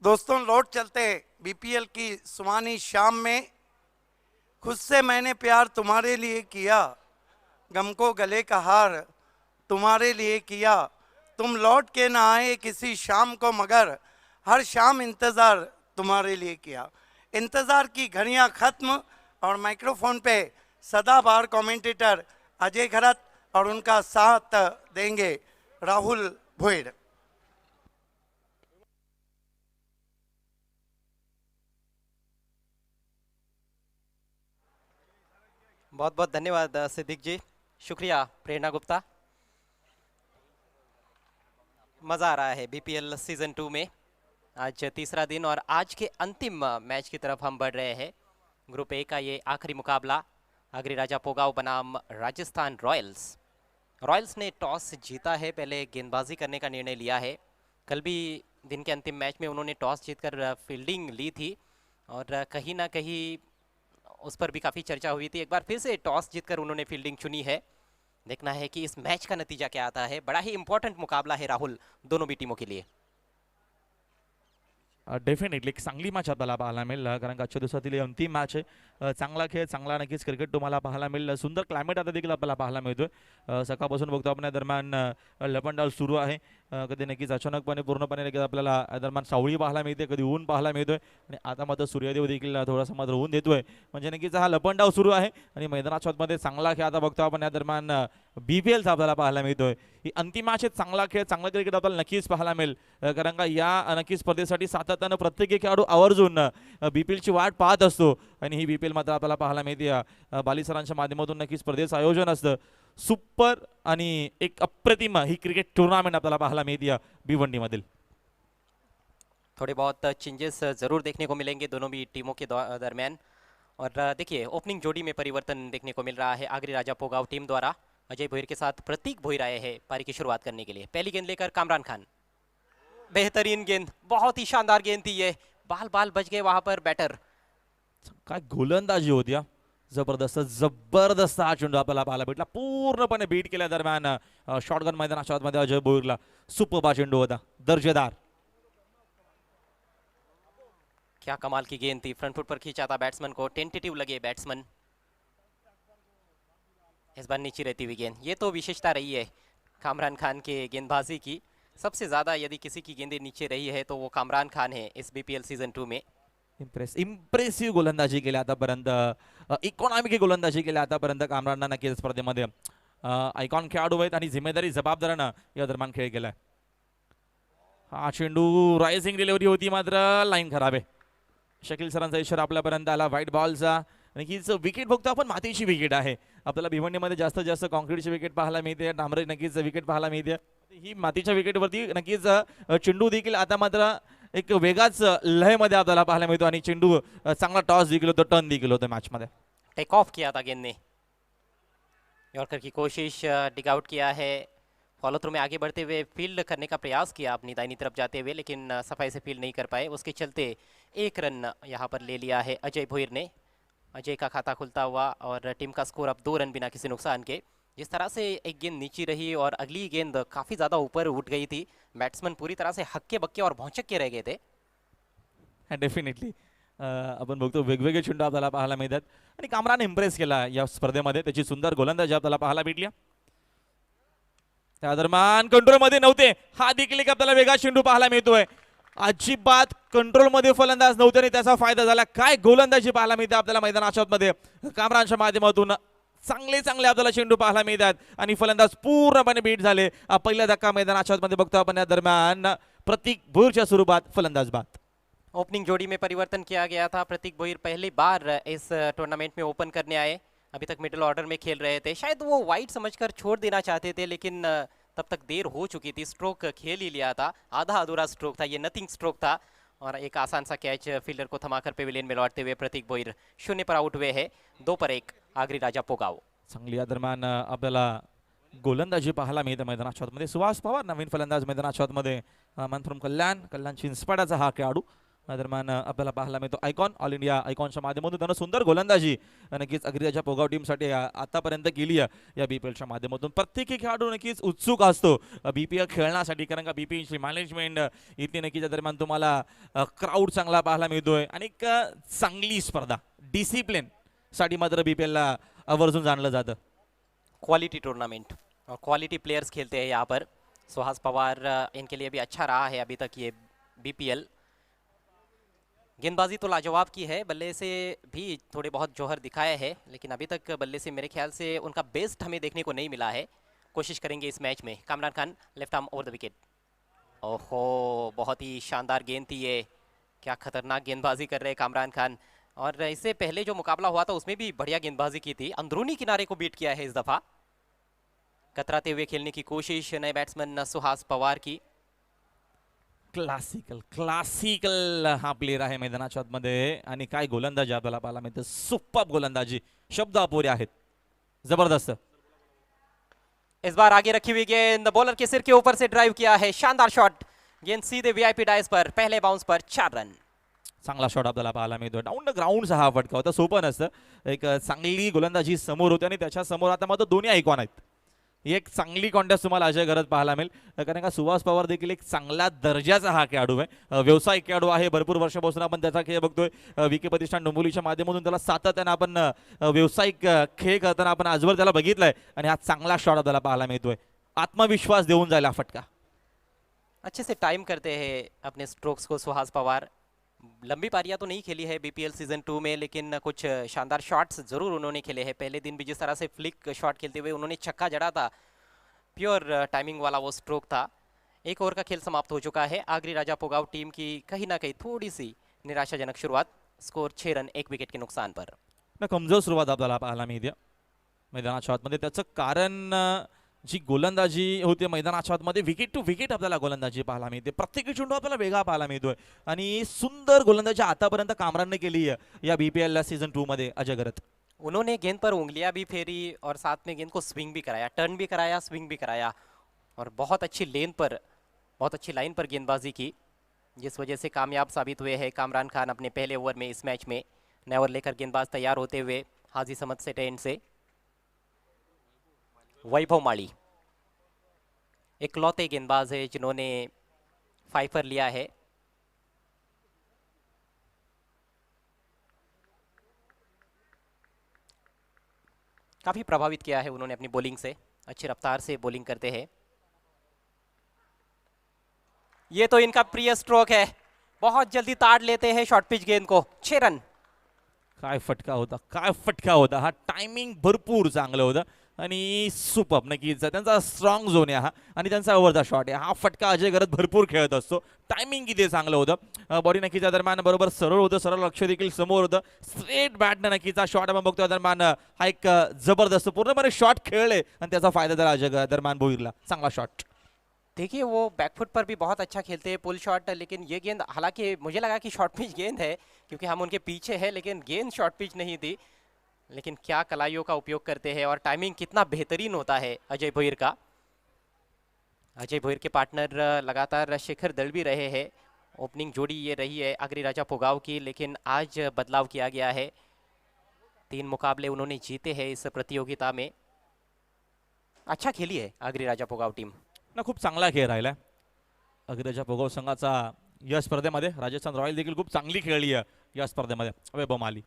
दोस्तों लौट चलते बीपीएल की सुहानी शाम में। खुद से मैंने प्यार तुम्हारे लिए किया, गम को गले का हार तुम्हारे लिए किया। तुम लौट के ना आए किसी शाम को, मगर हर शाम इंतज़ार तुम्हारे लिए किया। इंतज़ार की घड़ियां ख़त्म और माइक्रोफोन पे सदाबहार कमेंटेटर अजय घरत और उनका साथ देंगे राहुल भोईर। बहुत बहुत धन्यवाद सिद्दीक जी, शुक्रिया प्रेरणा गुप्ता। मज़ा आ रहा है बीपीएल सीज़न 2 में। आज तीसरा दिन और आज के अंतिम मैच की तरफ हम बढ़ रहे हैं। ग्रुप ए का ये आखिरी मुकाबला अग्रिराजा पोगाव बनाम राजस्थान रॉयल्स। रॉयल्स ने टॉस जीता है, पहले गेंदबाजी करने का निर्णय लिया है। कल भी दिन के अंतिम मैच में उन्होंने टॉस जीतकर फील्डिंग ली थी और कहीं ना कहीं उस पर भी काफ़ी चर्चा हुई थी। एक बार फिर से टॉस जीतकर उन्होंने फील्डिंग चुनी है। देखना है कि इस मैच का नतीजा क्या आता है। बड़ा ही इंपॉर्टेंट मुकाबला है राहुल, दोनों भी टीमों के लिए। डेफिनेटली एक चांगली मॅच आपल्याला पाहायला मिळेल, कारण का आजच्या दिवसातील अंतिम मॅच आहे। चांगला खेळ, चांगला नक्कीच क्रिकेट तुम्हाला पाहायला मिळेल। सुंदर क्लायमेट आता देखील आपल्याला पाहायला मिळतोय। सकाळपासून बघतो आपण या दरम्यान लपंडाव सुरू आहे। कधी नक्कीच अचानकपणे पूर्णपणे नक्कीच आपल्याला या दरम्यान सावळी पाहायला मिळते, कधी ऊन पाहायला मिळतोय आणि आता मात्र सूर्यदेव देखील थोडासा मात्र ऊन देतोय। म्हणजे नक्कीच हा लपंडाव सुरू आहे आणि मैदानाच्या आतमध्ये चांगला खेळ आता बघतो आपण या दरम्यान बीपीएल आपल्याला पाहायला मिळतोय। ही अंतिम मॅच आहे, चांगला खेळ, चांगला क्रिकेट आपल्याला नक्कीच पाहायला मिळेल, कारण का या नक्कीच स्पर्धेसाठी सातत्यानं प्रत्येक खेळाडू आवर्जून बीपीएलची वाट पाहत असतो आणि ही बीपीएल मात्र आपल्याला पाहायला मिळते। बाली सरांच्या माध्यमातून नक्कीच स्पर्धेचं आयोजन असतं। सुपर आणि एक अप्रतिम ही क्रिकेट टूर्नामेंट आपल्याला पाहायला मिळते भिवंडी मधील। थोड़े बहुत चेंजेस ज़रूर देखने को मिलेंगे दोनों भी टीमों के दरमियान। और देखिए ओपनिंग जोड़ी में परिवर्तन देखने को मिल रहा है आगरी पोगाव टीम द्वारा। अजय भोईर के साथ प्रतीक भोईर आए हैं पारी की शुरुआत करने के लिए। पहली गेंद लेकर कामरान खान, बेहतरीन गेंद, बहुत ही शानदार गेंद थी ये, बाल बाल बच गए वहां पर बैटर। काय गोलंदाजी होती, जबरदस्त जबरदस्त हा चेंडू आपल्याला पाहायला भेटला। पूर्णपणे बीट केल्या दरम्यान शॉटगन मैदानाच्या आतमध्ये अजय भोईरला सुपर हा चेंडू होता, दर्जेदार। क्या कमाल की गेंद थी, फ्रंट फुट पर खींचा था बैट्समैन को, टेंटेटिव लगे बैट्समैन। इस बार नीचे रहती हुई गेंद, ये तो विशेषता रही है कामरान खान के गेंदबाजी की। सबसे ज्यादा यदि किसी की गेंदें नीचे रही है तो वो कामरान खान है इस बीपीएल सीजन 2 में। इम्प्रेसिव्ह गोलंदाजी केली आतापर्यंत, इकॉनॉमिक गोलंदाजी केली आतापर्यंत कामरानना नक्कीच स्पर्धेमध्ये। आयकॉन खेळाडू आहेत आणि जिम्मेदारी जबाबदारीनं या दरम्यान खेळ केलाय। हा चेंडू रायझिंग डिलिव्हरी होती, मात्र लाईन खराब आहे। शकील सरांचा इशारा आपल्यापर्यंत आला व्हाईट बॉलचा। नक्कीच विकेट बघतो आपण, मातीची विकेट आहे। आपल्याला भिवंडीमध्ये जास्तीत जास्त कॉन्क्रीटची विकेट पाहायला मिळते, डांबरी नक्कीच विकेट पाहायला मिळते। ही मातीच्या विकेटवरती नक्कीच चेंडू देखील आता मात्र एक वेगाच लयमध्ये आपल्याला पाहायला मिळतो आणि चेंडू चांगला टॉस देखील होतो, टर्न देखील होतो मॅच मध्ये। टेक ऑफ किया था गेंद ने, यॉर्कर की कोशिश, डिग आउट किया है, फॉलो थ्रू में आगे बढ़ते हुए फील्ड करने का प्रयास किया अपनी दाहिनी तरफ जाते हुए, लेकिन सफाई से फील्ड नहीं कर पाए। उसके चलते एक रन यहाँ पर ले लिया है अजय भोईर ने। अजय का खाता खुलता हुआ और टीम का स्कोर अब 2 रन बिना किसी नुकसान के। जिस तरह से एक गेंद नीची रही और अगली गेंद काफ़ी ज़्यादा ऊपर उठ गई थी, बैट्समैन पूरी तरह से हक्के बक्के और भौचक के रह गए थे। डेफिनेटली आपण बघतो वेगवेगळे चेंडू आपल्याला पाहायला मिळतात आणि कामरान इम्प्रेस केला या स्पर्धेमध्ये, त्याची सुंदर गोलंदाजी आपल्याला पाहायला भेटली। त्या दरम्यान कंट्रोल मध्ये नव्हते, हा देखील एक आपल्याला वेगळा चेंडू पाहायला मिळतोय। अजिबात कंट्रोल मध्ये फलंदाज नव्हते आणि त्याचा फायदा झाला। काय गोलंदाजी पाहायला मिळते आपल्याला मैदानाच्या मध्ये, कामरानच्या माध्यमातून चांगले चांगले आपल्याला चेंडू पाहायला मिळतात आणि फलंदाज पूर्णपणे बीट झाले। पहिला धक्का मैदानाच्या मध्ये बघतो आपण या दरम्यान प्रतीक भोईरच्या स्वरूपात फलंदाज बाद। ओपनिंग जोड़ी में परिवर्तन किया गया था। प्रतीक भोईर पहली बार इस टूर्नामेंट में ओपन करने आए, अभी तक मिडिल ऑर्डर में खेल रहे थे। शायद वो वाइड समझकर छोड़ देना चाहते थे, लेकिन तब तक देर हो चुकी थी। स्ट्रोक खेल ही लिया था, आधा अधूरा स्ट्रोक था, ये नथिंग स्ट्रोक था और एक आसान सा कैच फील्डर को थमाकर पेविलियन में लौटते हुए प्रतीक भोईर 0 पर आउट हुए हैं। 2 पर 1 आगरी पोगाव। चांगली या दरम्यान आपल्याला गोलंदाजी पाहायला मिळते मैदानाच्या मध्ये। सुहास पवार नवीन फलंदाज मैदानाच्या मध्ये, मन फ्रॉम कल्याणची इन्स्पायरचा हा खेळाडू दरम्यान आपल्याला पाहायला मिळतो आयकॉन ऑल इंडिया आयकॉनच्या माध्यमातून त्यानं सुंदर गोलंदाजी नक्कीच अग्रिराजा पोगाव टीमसाठी आतापर्यंत केली आहे या BPLच्या माध्यमातून. प्रत्येक खेळाडू नक्कीच उत्सुक असतो BPL खेळण्यासाठी, कारण का BPLची मॅनेजमेंट इथे नक्कीच दरम्यान तुम्हाला क्राऊड चांगला पाहायला मिळतोय आणि एक चांगली स्पर्धा डिसिप्लिन साठी मात्र BPLला आवर्जून जाणलं जातं. क्वालिटी टूर्नामेंट और क्वालिटी प्लेयर्स खेलते हैं यहाँ पर. सुहास पवार इनके लिए भी अच्छा रहा है अभी तक ये BPL. गेंदबाजी तो लाजवाब की है, बल्ले से भी थोड़े बहुत जौहर दिखाए हैं, लेकिन अभी तक बल्ले से मेरे ख्याल से उनका बेस्ट हमें देखने को नहीं मिला है. कोशिश करेंगे इस मैच में. Kamran Khan left arm over the wicket. ओहो, बहुत ही शानदार गेंद थी ये. क्या खतरनाक गेंदबाजी कर रहे हैं कामरान खान. और इससे पहले जो मुकाबला हुआ था उसमें भी बढ़िया गेंदबाजी की थी. अंदरूनी किनारे को बीट किया है इस दफ़ा. कतराते हुए खेलने की कोशिश नए बैट्समैन सुहास पवार की. क्लासिकल हा प्लेयर आहे मैदानाच्या आतमध्ये आणि काय गोलंदाजी आपल्याला पाहायला मिळते. सुपर गोलंदाजी, शब्द अपुरे आहेत. जबरदस्त. इस बार आगे रखी हुई गेंद बॉलर के सिर के ऊपर से ड्राइव किया है. शानदार शॉट. गेंद सीधे VIP डाइस पर. पहले बाउंस पर 4 रन. चांगला शॉट आपल्याला पाहायला मिळतो. डाऊन द ग्राउंड हा फटका होता. सोपं नसतं. एक चांगली गोलंदाजी समोर होती आणि त्याच्या समोर आता मात्र दोन्ही आयकॉन आहेत. एक चांगली कॉन्टेस्ट तुम्हाला अजय घरत पाहायला मिळेल, कारण का सुहास पवार देखील एक चांगला दर्जाचा हा खेळाडू आहे. व्यावसायिक खेळाडू आहे. भरपूर वर्षापासून आपण त्याचा खेळ बघतोय. विके प्रतिष्ठान डोंबिवलीच्या माध्यमातून त्याला सातत्यानं आपण व्यावसायिक खेळ करताना आपण आजवर त्याला बघितलंय आणि हा चांगला शॉट आपल्याला पाहायला मिळतोय. आत्मविश्वास देऊन जायला फटका. अच्छे से टाइम करते हैं अपने स्ट्रोक्स को सुहास पवार. लंबी पारियां तो नहीं खेली है BPL सीजन 2 में, लेकिन कुछ शानदार शॉट्स जरूर उन्होंने खेले हैं. पहले दिन भी जिस तरह से फ्लिक शॉट खेलते हुए उन्होंने छक्का जड़ा था, प्योर टाइमिंग वाला वो स्ट्रोक था. एक ओवर का खेल समाप्त हो चुका है. आगरी राजा पोगाव टीम की कहीं ना कहीं थोड़ी सी निराशाजनक शुरुआत. स्कोर 6 रन 1 विकेट के नुकसान पर. कमजोर सुरुवात आपल्याला पाहायला मिळते मैदानाच्या आतमध्ये. त्याचं कारण जी गोलंदाजी होते मैदानाच्या आतमध्ये, विकेट टू विकेट आपल्याला गोलंदाजी पाहायला मिळते. प्रत्येक चेंडू आपल्याला वेगळा पाहायला मिळतोय आणि सुंदर गोलंदाजी आतापर्यंत कामरानने केली आहे या BPL सीजन 2 मध्ये अजय घरत. उन्होंने गेंद पर उंगलियां भी फेरी और साथ में गेंद को स्विंग भी कराया, टर्न भी कराया, स्विंग भी कराया और बहुत अच्छी लेन पर, बहुत अच्छी लाइन पर गेंदबाजी की, जिस वजह से कामयाब साबित हुए हैं कामरान खान अपने पहले ओवर में इस मैच में. नए ओवर लेकर गेंदबाज तैयार होते हुए हाजी समद से टेंट से वैभव माली इकलौते गेंदबाज है जिन्होंने फाइफर लिया है. काफी प्रभावित किया है उन्होंने अपनी बॉलिंग से. अच्छी रफ्तार से बॉलिंग करते हैं. ये तो इनका प्रिय स्ट्रोक है. बहुत जल्दी ताड़ लेते हैं शॉर्ट पिच गेंद को. 6 रन. काय फटका होता, काय फटका होता. हा टायमिंग भरपूर चांगलं होतं आणि सुपर नक्कीच त्यांचा स्ट्रॉंग झोन आहे हा आणि त्यांचा ओव्हरचा शॉट आहे. हा फटका अजय घरत भरपूर खेळत असतो. टायमिंग किती चांगलं होतं. बॉडी नक्कीच्या दरम्यान बरोबर सरळ होतं, सरळ लक्ष देखील समोर होतं. स्ट्रेट बॅटनं नक्कीचा शॉट आपण बघतो दरम्यान. हा एक जबरदस्त पूर्णपणे शॉट खेळले आणि त्याचा फायदा त्याला अजय दरम्यान भोईरला. चांगला शॉट. देखिए वो बैकफुट पर भी बहुत अच्छा खेलते हैं, पुल शॉट, लेकिन ये गेंद हालांकि मुझे लगा कि शॉर्ट पिच गेंद है क्योंकि हम उनके पीछे हैं, लेकिन गेंद शॉर्ट पिच नहीं थी. लेकिन क्या कलाइयों का उपयोग करते हैं और टाइमिंग कितना बेहतरीन होता है अजय भोईर का. अजय भोईर के पार्टनर लगातार शेखर दलवी रहे हैं. ओपनिंग जोड़ी ये रही है आगरी राजा पोगाव की, लेकिन आज बदलाव किया गया है. 3 मुकाबले उन्होंने जीते हैं इस प्रतियोगिता में. अच्छा खेली है आगरी राजा पोगाव टीम ना. खूप चांगला खेळ राहिला अग्रजा पोगाव संघाचा या स्पर्धेमध्ये. राजस्थान रॉयल देखील खूप चांगली खेळली आहे या स्पर्धेमध्ये. वैभव माली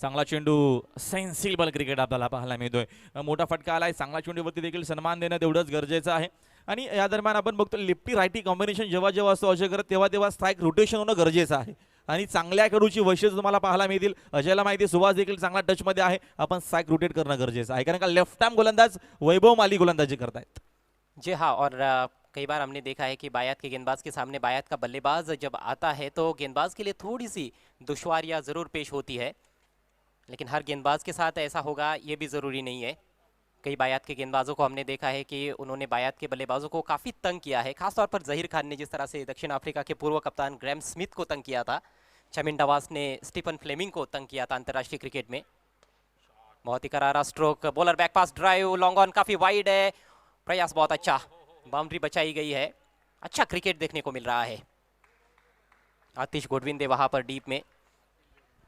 चांगला चेंडू, सेन्सिबल क्रिकेट आपल्याला पाहायला मिळतोय. मोठा फटका आलाय. चांगला चेंडूवरती देखील सन्मान देणं तेवढंच गरजेचं आहे आणि या दरम्यान आपण बघतो लेफ्टी रायटी कॉम्बिनेशन जेव्हा जेव्हा असतो अजय करत तेव्हा स्ट्राईक रोटेशन होणं गरजेचं आहे आणि चांगल्या खेळूची वैशिष्ट्य तुम्हाला पाहायला मिळतील. अजयला माहिती सुहास देखील चांगला टचमध्ये आहे. आपण स्ट्राईक रोटेट करणं गरजेचं आहे कारण का लेफ्ट आर्म गोलंदाज वैभव माली गोलंदाजी करतायत. जी हाँ, और कई बार हमने देखा है कि बायात के गेंदबाज के सामने बायात का बल्लेबाज जब आता है तो गेंदबाज के लिए थोड़ी सी दुश्वारियां ज़रूर पेश होती है, लेकिन हर गेंदबाज के साथ ऐसा होगा ये भी ज़रूरी नहीं है. कई बायात के गेंदबाजों को हमने देखा है कि उन्होंने बायात के बल्लेबाजों को काफ़ी तंग किया है, खासतौर पर जहीर खान ने जिस तरह से दक्षिण अफ्रीका के पूर्व कप्तान ग्रैम स्मिथ को तंग किया था. चमिन डवास ने स्टीफन फ्लेमिंग को तंग किया था अंतर्राष्ट्रीय क्रिकेट में. बहुत ही करारा stroke. Bowler back pass drive, long on काफ़ी वाइड है. प्रयास बहुत अच्छा, बाउंड्री बचाई गई है. अच्छा क्रिकेट देखने को मिल रहा है. आतिश गोडविंदे वहां पर डीप में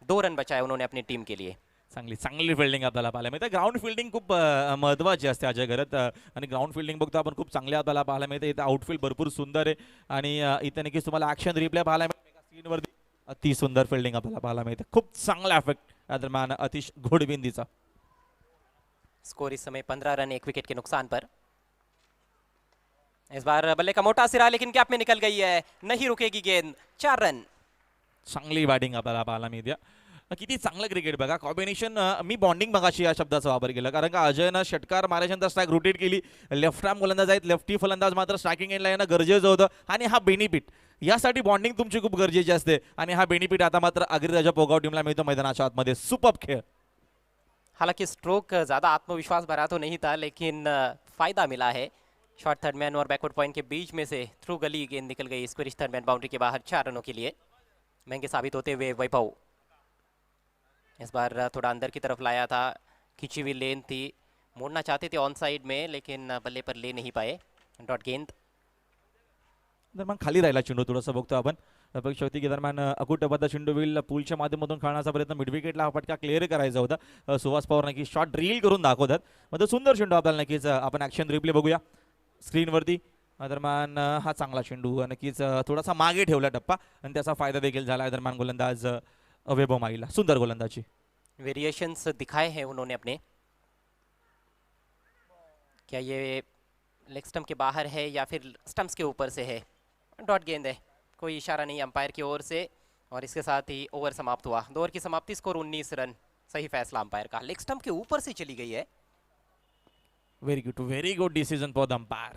2 रन बचाए उन्होंने अपनी टीम के लिए. चांगली चांगली फिल्डिंग आपल्याला पाहायला मिळते. ग्राउंड फिल्डिंग खूप महत्त्वाची असते अजय घरात आणि ग्राउंड फिल्डिंग बघतो आपण खूप चांगली आपल्याला पाहायला मिळते. इथं आउटफील्ड भरपूर सुंदर आहे आणि इथं नक्कीच तुम्हाला ॲक्शन रिप्ले पाहायला मिळते. स्क्रीनवरती अति सुंदर फिल्डिंग आपल्याला पाहायला मिळते. खूप चांगला इफेक्ट या दरम्यान आतिश घोडबिंदीचा. स्कोर इस समय 15 रन 1 विकेट के नुकसान पर. इस बार बल्ले का मोटा सिरा लेकिन गैप में निकल गई है, नहीं रुकेगी गेंद. 4 रन. चांगली बॅटिंग आपल्याला पाहायला मिळते. किती चांगलं क्रिकेट बघा कॉम्बिनेशन. मी बॉन्डिंग मगाशी या शब्दाचा वापर केला कारण का अजयनं षटकार मारायच्यानंतर स्ट्राईक रोटेट केली. लेफ्ट आर्म गोलंदाज आहेत, लेफ्टी फलंदाज मात्र स्ट्रायकिंग एंडला येणं गरजेचं होतं आणि हा बेनिफिट यासाठी बॉन्डिंग तुमची खूप गरजेची असते आणि हा बेनिफिट आता मात्र अग्रिराजा पोगाव टीमला मिळतो मैदानाच्या आतमध्ये. सुपर खेळ. हालांकि स्ट्रोक ज़्यादा आत्मविश्वास भरा तो नहीं था लेकिन फ़ायदा मिला है. शॉर्ट थर्ड मैन और बैकवर्ड पॉइंट के बीच में से थ्रू गली गेंद निकल गई स्क्वेरिश थर्ड मैन बाउंड्री के बाहर 4 रनों के लिए. महंगे साबित होते हुए वैभव इस बार थोड़ा अंदर की तरफ लाया था. खिंची हुई लेन थी, मोड़ना चाहते थे ऑन साइड में लेकिन बल्ले पर ले नहीं पाए. डॉट गेंद. दरम्यान खाली राहिला चेंडू थोडंसं बघतो आपण. अपेक्षा होती की दरम्यान अकुटबद्ध चेंडू होईल पूलच्या माध्यमातून खेळण्याचा प्रयत्न. मिड विकेटला हा फटका क्लिअर करायचा होता. सुहास पवार नक्की शॉट ड्रिल करून दाखवतात. मध्ये सुंदर चेंडू आपल्याला नक्कीच आपण ॲक्शन रिप्ले बघूया स्क्रीनवरती. दरम्यान हा चांगला चेंडू नक्कीच थोडासा मागे ठेवला टप्पा आणि त्याचा फायदा देखील झाला. दरम्यान गोलंदाज वैभव माईला सुंदर गोलंदाजी. वेरिएशंस दिखाए हैं उन्होंने अपने. क्या ये लेग स्टंप के बाहर है या फिर स्टंप्स के ऊपर से है. डॉट गेंद है, कोई इशारा नहीं अंपायर की ओर से और इसके साथ ही ओवर समाप्त हुआ. 2 ओवर की समाप्ति, स्कोर 19 रन. सही फैसला अंपायर का. लेग स्टंप के ऊपर से चली गई है. Very good decision for the umpire.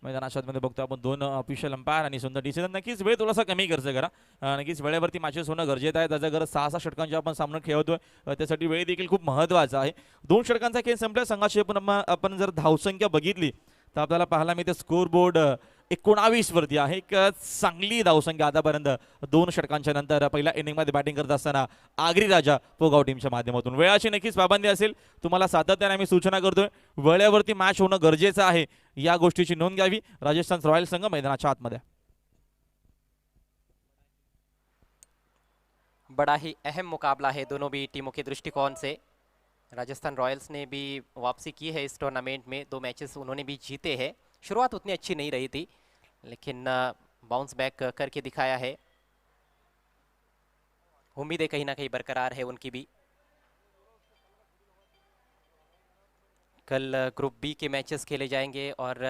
मैदानाच्या मध्ये बघतो आपण 2 ऑफिशियल अंपायर आणि सुंदर डिसिजन. नक्कीच वेळ थोडासा कमी खर्च करा. नक्कीच वेळेवरती मॅचेस होणं गरजेचं आहे. त्याचा गरज 6-6 षटकांचे आपण सामना खेळतोय त्यासाठी वेळ देखील खूप महत्त्वाचा आहे. 2 षटकांचा खेळ संपल्या संघाची आपण जर धावसंख्या बघितली तर आपल्याला पाहायला मिळते स्कोर बोर्ड 19 वरती आहे. एक चांगली धावसंख्या आतापर्यंत 2 षटकांच्या नंतर पहिल्या इनिंगमध्ये बॅटिंग करत असताना आगरी पोगाव टीमच्या माध्यमातून. वेळाची नक्कीच पाबंदी असेल. तुम्हाला सातत्याने आम्ही सूचना करतोय वेळेवरती मॅच होणं गरजेचं आहे. या गोष्टीची नोंद घ्यावी. राजस्थान रॉयल संघ मैदानाच्या आतमध्ये. बड़ा ही अहम मुकाबला है दोनों भी टीमों के दृष्टिकोण से. राजस्थान रॉयल्स ने भी वापसी की है इस टूर्नामेंट में. 2 मैचेस उन्होंने भी जीते हैं. शुरुआत उतनी अच्छी नहीं रही थी लेकिन बाउंस बैक करके दिखाया है. उम्मीदें कहीं ना कहीं बरकरार है उनकी भी. कल ग्रुप बी के मैचेस खेले जाएंगे और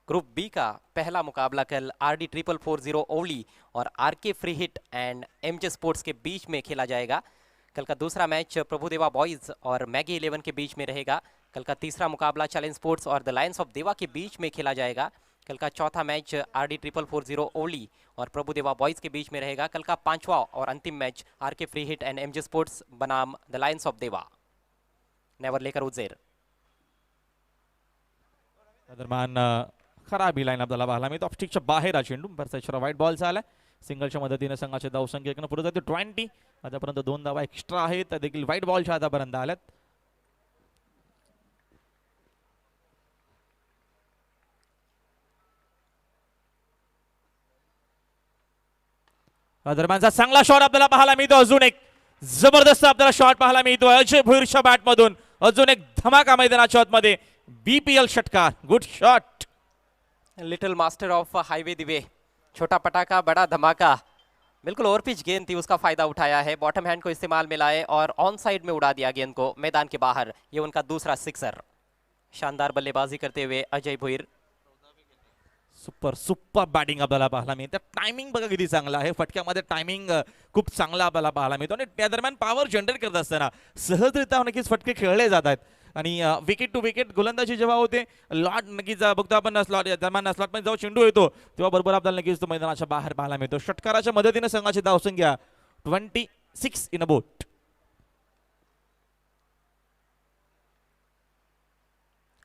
ग्रुप बी का पहला मुकाबला कल RD 440 ओवली और RK free hit and MJ sports के बीच में खेला जाएगा. कल का दूसरा मैच प्रभुदेवा बॉयज़ और मैगी 11 के बीच में रहेगा. कल का तीसरा मुकाबला चैलेंज स्पोर्ट्स और द लायंस ऑफ देवा के बीच में खेला जाएगा. कल का चौथा मैच RD 440 ओवली और प्रभुदेवा बॉयज़ के बीच में रहेगा. कल का 5वां और अंतिम match RK free hit and MJ sports बनाम द लायंस ऑफ देवा नेवर लेकर उजेर. दरम्यान खराब ही लाईन आपल्याला पाहायला मिळते. ऑफस्टिकच्या बाहेर हा चेंडू बरसा व्हाईट बॉल झाला. सिंगलच्या मदतीने संघाचे धावसंख्या एकनं पुढे जाते 20. आतापर्यंत 2 धावा एक्स्ट्रा आहेत. त्या देखील व्हाईट बॉलच्या आतापर्यंत आल्यात. दरम्यानचा चांगला शॉट आपल्याला पाहायला मिळतो. अजून एक जबरदस्त आपल्याला शॉट पाहायला मिळतो अजय भुईरच्या बॅटमधून. अजून एक धमाका मैदानाच्या आतमध्ये. BPL षटकार. Good shot. Little master of highway दिवे. छोटा पटाखा बड़ा धमाका. बिल्कुल ओवर पिच गेंद थी, उसका फायदा उठाया है. बॉटम हैंड को इस्तेमाल में लाए और ऑन साइड में उड़ा दिया गेंद को मैदान के बाहर. ये उनका दूसरा सिक्सर. शानदार बल्लेबाजी करते हुए अजय भुईर. सुपर बॅटिंग आपल्याला पाहायला मिळते. टायमिंग बघा किती चांगला आहे. फटक्यामध्ये टायमिंग खूप चांगला आपल्याला पाहायला मिळतो आणि त्या दरम्यान पॉवर जनरेट करत असताना सहजरित्या नक्कीच फटके खेळले जातात आणि विकेट टू विकेट गोलंदाजी जेव्हा होते लॉट नक्कीच बघतो आपण स्लॉट दरम्यान स्लॉटमध्ये जेव्हा चेंडू येतो तेव्हा बरोबर आपल्याला नक्कीच तो मैदानाच्या बाहेर पाहायला मिळतो. षटकाराच्या मदतीने संघाची धावसंख्या 26 इन अ बोट.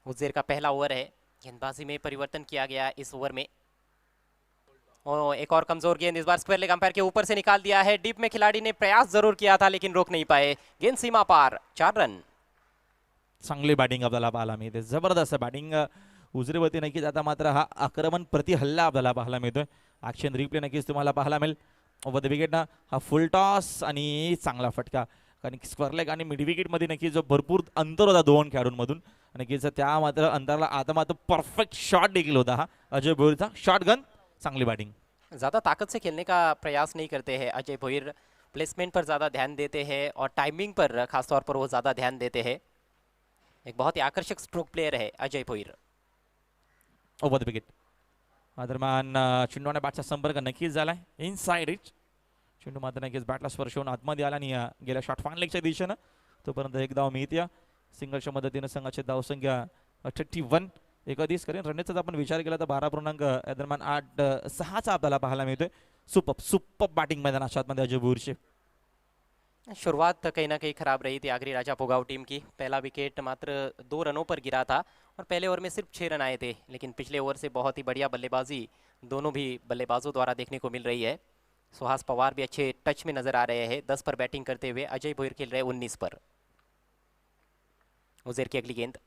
उजेर का पहला ओवर है. गेंदबाजी में परिवर्तन किया गया इस ओवर में. एक और कमजोर गेंद इस बार स्क्वायर लेग अंपायर के ऊपर से निकाल दिया है. डीप में खिलाड़ी ने प्रयास जरूर किया था लेकिन रोक नहीं पाए. गेंद सीमा पार. 4 रन. चांगली बॅटिंग आपल्याला पाहायला मिळते. जबरदस्त बॅटिंग उजरेवरती नक्कीच. आता मात्र हा आक्रमण प्रति हल्ला आपल्याला पाहायला मिळतोय. ॲक्शन रिप्ले नक्कीच तुम्हाला पाहायला मिळेल. ओव्हर द विकेट ना हा फुल टॉस आणि चांगला फटका, कारण स्क्वेअर लेग आणि मिड विकेटमध्ये नक्कीच जो भरपूर अंतर होता दोन खेळाडूंमधून, नक्कीच त्या मात्र अंतराला आता मात्र परफेक्ट शॉट देखील होता हा अजय भोईरचा. शॉट गन, चांगली बॅटिंग. ज़्यादा ताकत से खेलने का प्रयास नहीं करते हैं अजय भोईर, प्लेसमेंट पर ज़्यादा ध्यान देते हैं और टाइमिंग पर खासतौर पर वो ज़्यादा ध्यान देते हैं. एक बहुत ही आकर्षक स्ट्रोक प्लेयर है Ajay Bhoir. Over the wicket. दरम्यान चेंडूने बॅटचा संपर्क नक्कीच झालाय इनसाइड रिच. चेंडू मात्र नक्कीच बॅटला स्पर्श होऊन आतमध्ये आला आणि गेल्या शॉट फान लेगच्या दिशेनं तोपर्यंत एक धाव मिळते. सिंगलच्या मदतीनं संघाची धावसंख्या 31. एकादीस करेन रनचा आपण विचार केला तर 12.8 दरम्यान 8-6चा आपल्याला पाहायला मिळतोय. सुपर बॅटिंग मैदानाच्या आतमध्ये अजय भोईरची. शुरुआत कहीं ना कहीं खराब रही थी आगरी राजा पोगाव टीम की. पहला विकेट मात्र 2 रनों पर गिरा था और पहले ओवर में सिर्फ 6 रन आए थे, लेकिन पिछले ओवर से बहुत ही बढ़िया बल्लेबाजी दोनों भी बल्लेबाजों द्वारा देखने को मिल रही है. सुहास पवार भी अच्छे टच में नजर आ रहे हैं 10 पर बैटिंग करते हुए. अजय भोईर खेल रहे 19 पर. उजेर की अगली गेंद,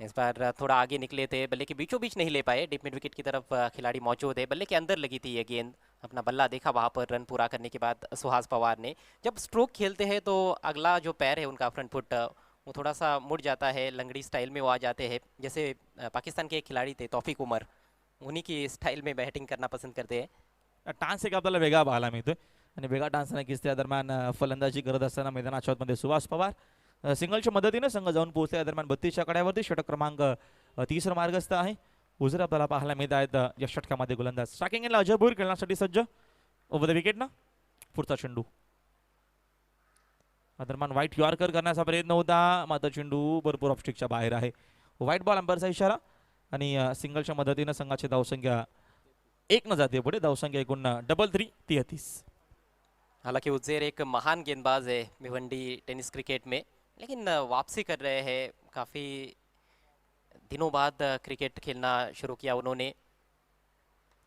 इस बार थोड़ा आगे निकले थे, बल्ले के बीचों बीच नहीं ले पाए. डीप मिड विकेट की तरफ खिलाड़ी मौजूद है, बल्ले के अंदर लगी थी ये गेंद. अपना बल्ला देखा वहाँ पर रन पूरा करने के बाद सुहास पवार ने. जब स्ट्रोक खेलते हैं तो अगला जो पैर है उनका फ्रंट फुट वो थोड़ा सा मुड़ जाता है, लंगड़ी स्टाइल में वो आ जाते हैं. जैसे पाकिस्तान के एक खिलाड़ी थे तौफिक उमर, उन्हीं की स्टाइल में बैटिंग करना पसंद करते हैं. डान्स एक आपल्याला वेगळा पाहायला मिळतोय आणि वेगळा डान्स नक्कीच त्या दरम्यान फलंदाजी करत असताना मैदानाच्या आतमध्ये सुहास पवार सिंगलच्या मदतीने संघ जाऊन पोहोचल्या दरम्यान 32च्या कड्यावरती षटक क्रमांक 30 मार्गस्थ आहे. उजर आपल्याला पाहायला मिळत आहेत या षटकामध्ये गोलंदाज. स्ट्रायकिंग एंडला अजय भोईर खेळण्यासाठी सज्ज. ओव्हर द विकेट ना पुढचा चेंडू दरम्यान व्हाईट यॉर्कर करण्याचा प्रयत्न होता, मात्र चेंडू भरपूर ऑफस्टिकच्या बाहेर आहे. व्हाईट बॉल अंपायरचा इशारा आणि सिंगलच्या मदतीने संघाची धावसंख्या 1 न जाते पुढे. धावसंख्या एकूण 33. हालांकि उज्जैर एक महान गेंदबाज है भिवंडी टेनिस क्रिकेट में, लेकिन वापसी कर रहे हैं. काफ़ी दिनों बाद क्रिकेट खेलना शुरू किया उन्होंने.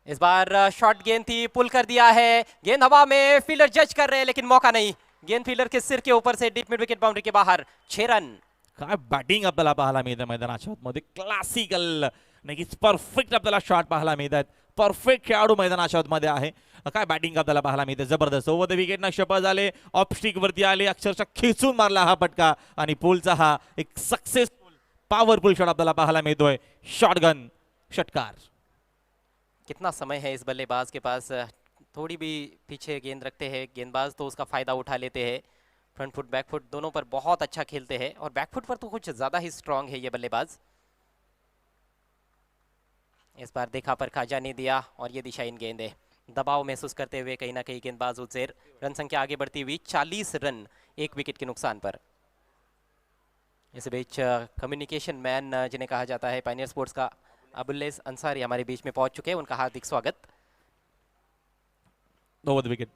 इस बार शॉर्ट गेंद थी, पुल कर दिया है, गेंद हवा में, फील्डर जज कर रहे हैं लेकिन मौका नहीं. गेंद फील्डर के सिर के ऊपर से डीप मिड विकेट बाउंड्री के बाहर. 6 रन. काय बॅटिंग आपल्याला पाहायला मिळतं मैदानाच्या आतमध्ये. क्लासिकल नक्कीच परफेक्ट आपल्याला शॉट पाहायला मिळत आहेत. परफेक्ट खेळाडू मैदानाच्या आतमध्ये आहे. काय बॅटिंग आपल्याला पाहायला मिळते जबरदस्त. ओव्हर द विकेट ना शपथ झाले, ऑफस्टिक वरती आले, अक्षरशः खिचून मारला हा पटका आणि पोलचा हा एक सक्सेसफुल पॉवरफुल शॉट आपल्याला पाहायला मिळतोय. शॉटगन षटकार. कितना समय है इस बल्लेबाज के पास. थोड़ी भी पीछे गेंद रखते हैं गेंदबाज तो उसका फ़ायदा उठा लेते हैं. फ्रंट फुट बैक फुट दोनों पर बहुत अच्छा खेलते हैं और बैक फुट पर तो कुछ ज़्यादा ही स्ट्रांग है ये बल्लेबाज. इस बार देखा पर खाजा ने दिया और ये दिशाहीन गेंद है. दबाव महसूस करते हुए कहीं ना कहीं गेंदबाज उज्जैर. रन संख्या आगे बढ़ती हुई 40 रन 1 विकेट के नुकसान पर. इस बीच कम्युनिकेशन मैन जिन्हें कहा जाता है पायनियर स्पोर्ट्स का अबुल्लेस अंसारी हमारे बीच में पहुंच चुके हैं. उनका हार्दिक स्वागत. ओव्हर द विकेट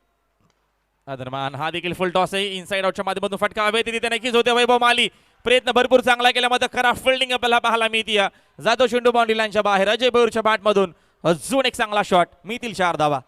दरम्यान हा देखील फुल टॉस आहे. इनसाइड आउटच्या माध्यमातून फटका हवे तिथे नक्कीच होते. वैभव माली प्रयत्न भरपूर चांगला केला, मात्र खराब फिल्डिंग आपल्याला पाहायला मिळते. जातो चेंडू बाउंड्री लाईनच्या बाहेर. अजय भोईरच्या बॅटमधून अजून एक चांगला शॉट, मिळतील 4 धावा.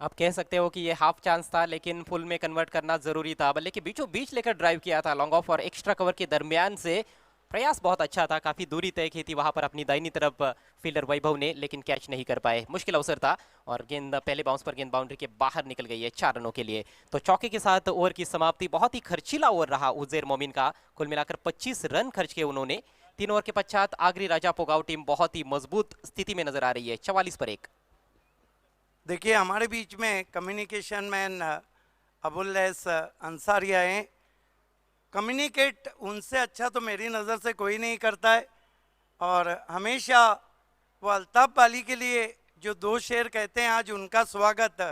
आप कह सकते हो कि ये हाफ चांस था लेकिन फुल में कन्वर्ट करना जरूरी था. बल्ले के बीचों बीच लेकर ड्राइव किया था लॉन्ग ऑफ और एक्स्ट्रा कवर के दरमियान से. प्रयास बहुत अच्छा था, काफ़ी दूरी तय की थी वहां पर अपनी दाहिनी तरफ फील्डर वैभव ने, लेकिन कैच नहीं कर पाए. मुश्किल अवसर था और गेंद पहले बाउंस पर गेंद बाउंड्री के बाहर निकल गई है 4 रनों के लिए. तो चौके के साथ ओवर की समाप्ति. बहुत ही खर्चीला ओवर रहा उज्जैर मोमिन का. कुल मिलाकर 25 रन खर्च किए उन्होंने. 3 ओवर के पश्चात आगरी राजा पोगाव टीम बहुत ही मजबूत स्थिति में नजर आ रही है. 44 पर 1. देखिए हमारे बीच में कम्युनिकेशन मैन अबुल्लेस अंसारी आए. कम्युनिकेट उनसे अच्छा तो मेरी नज़र से कोई नहीं करता है और हमेशा वो अल्ताफ वाली के लिए जो 2 शेर कहते हैं आज उनका स्वागत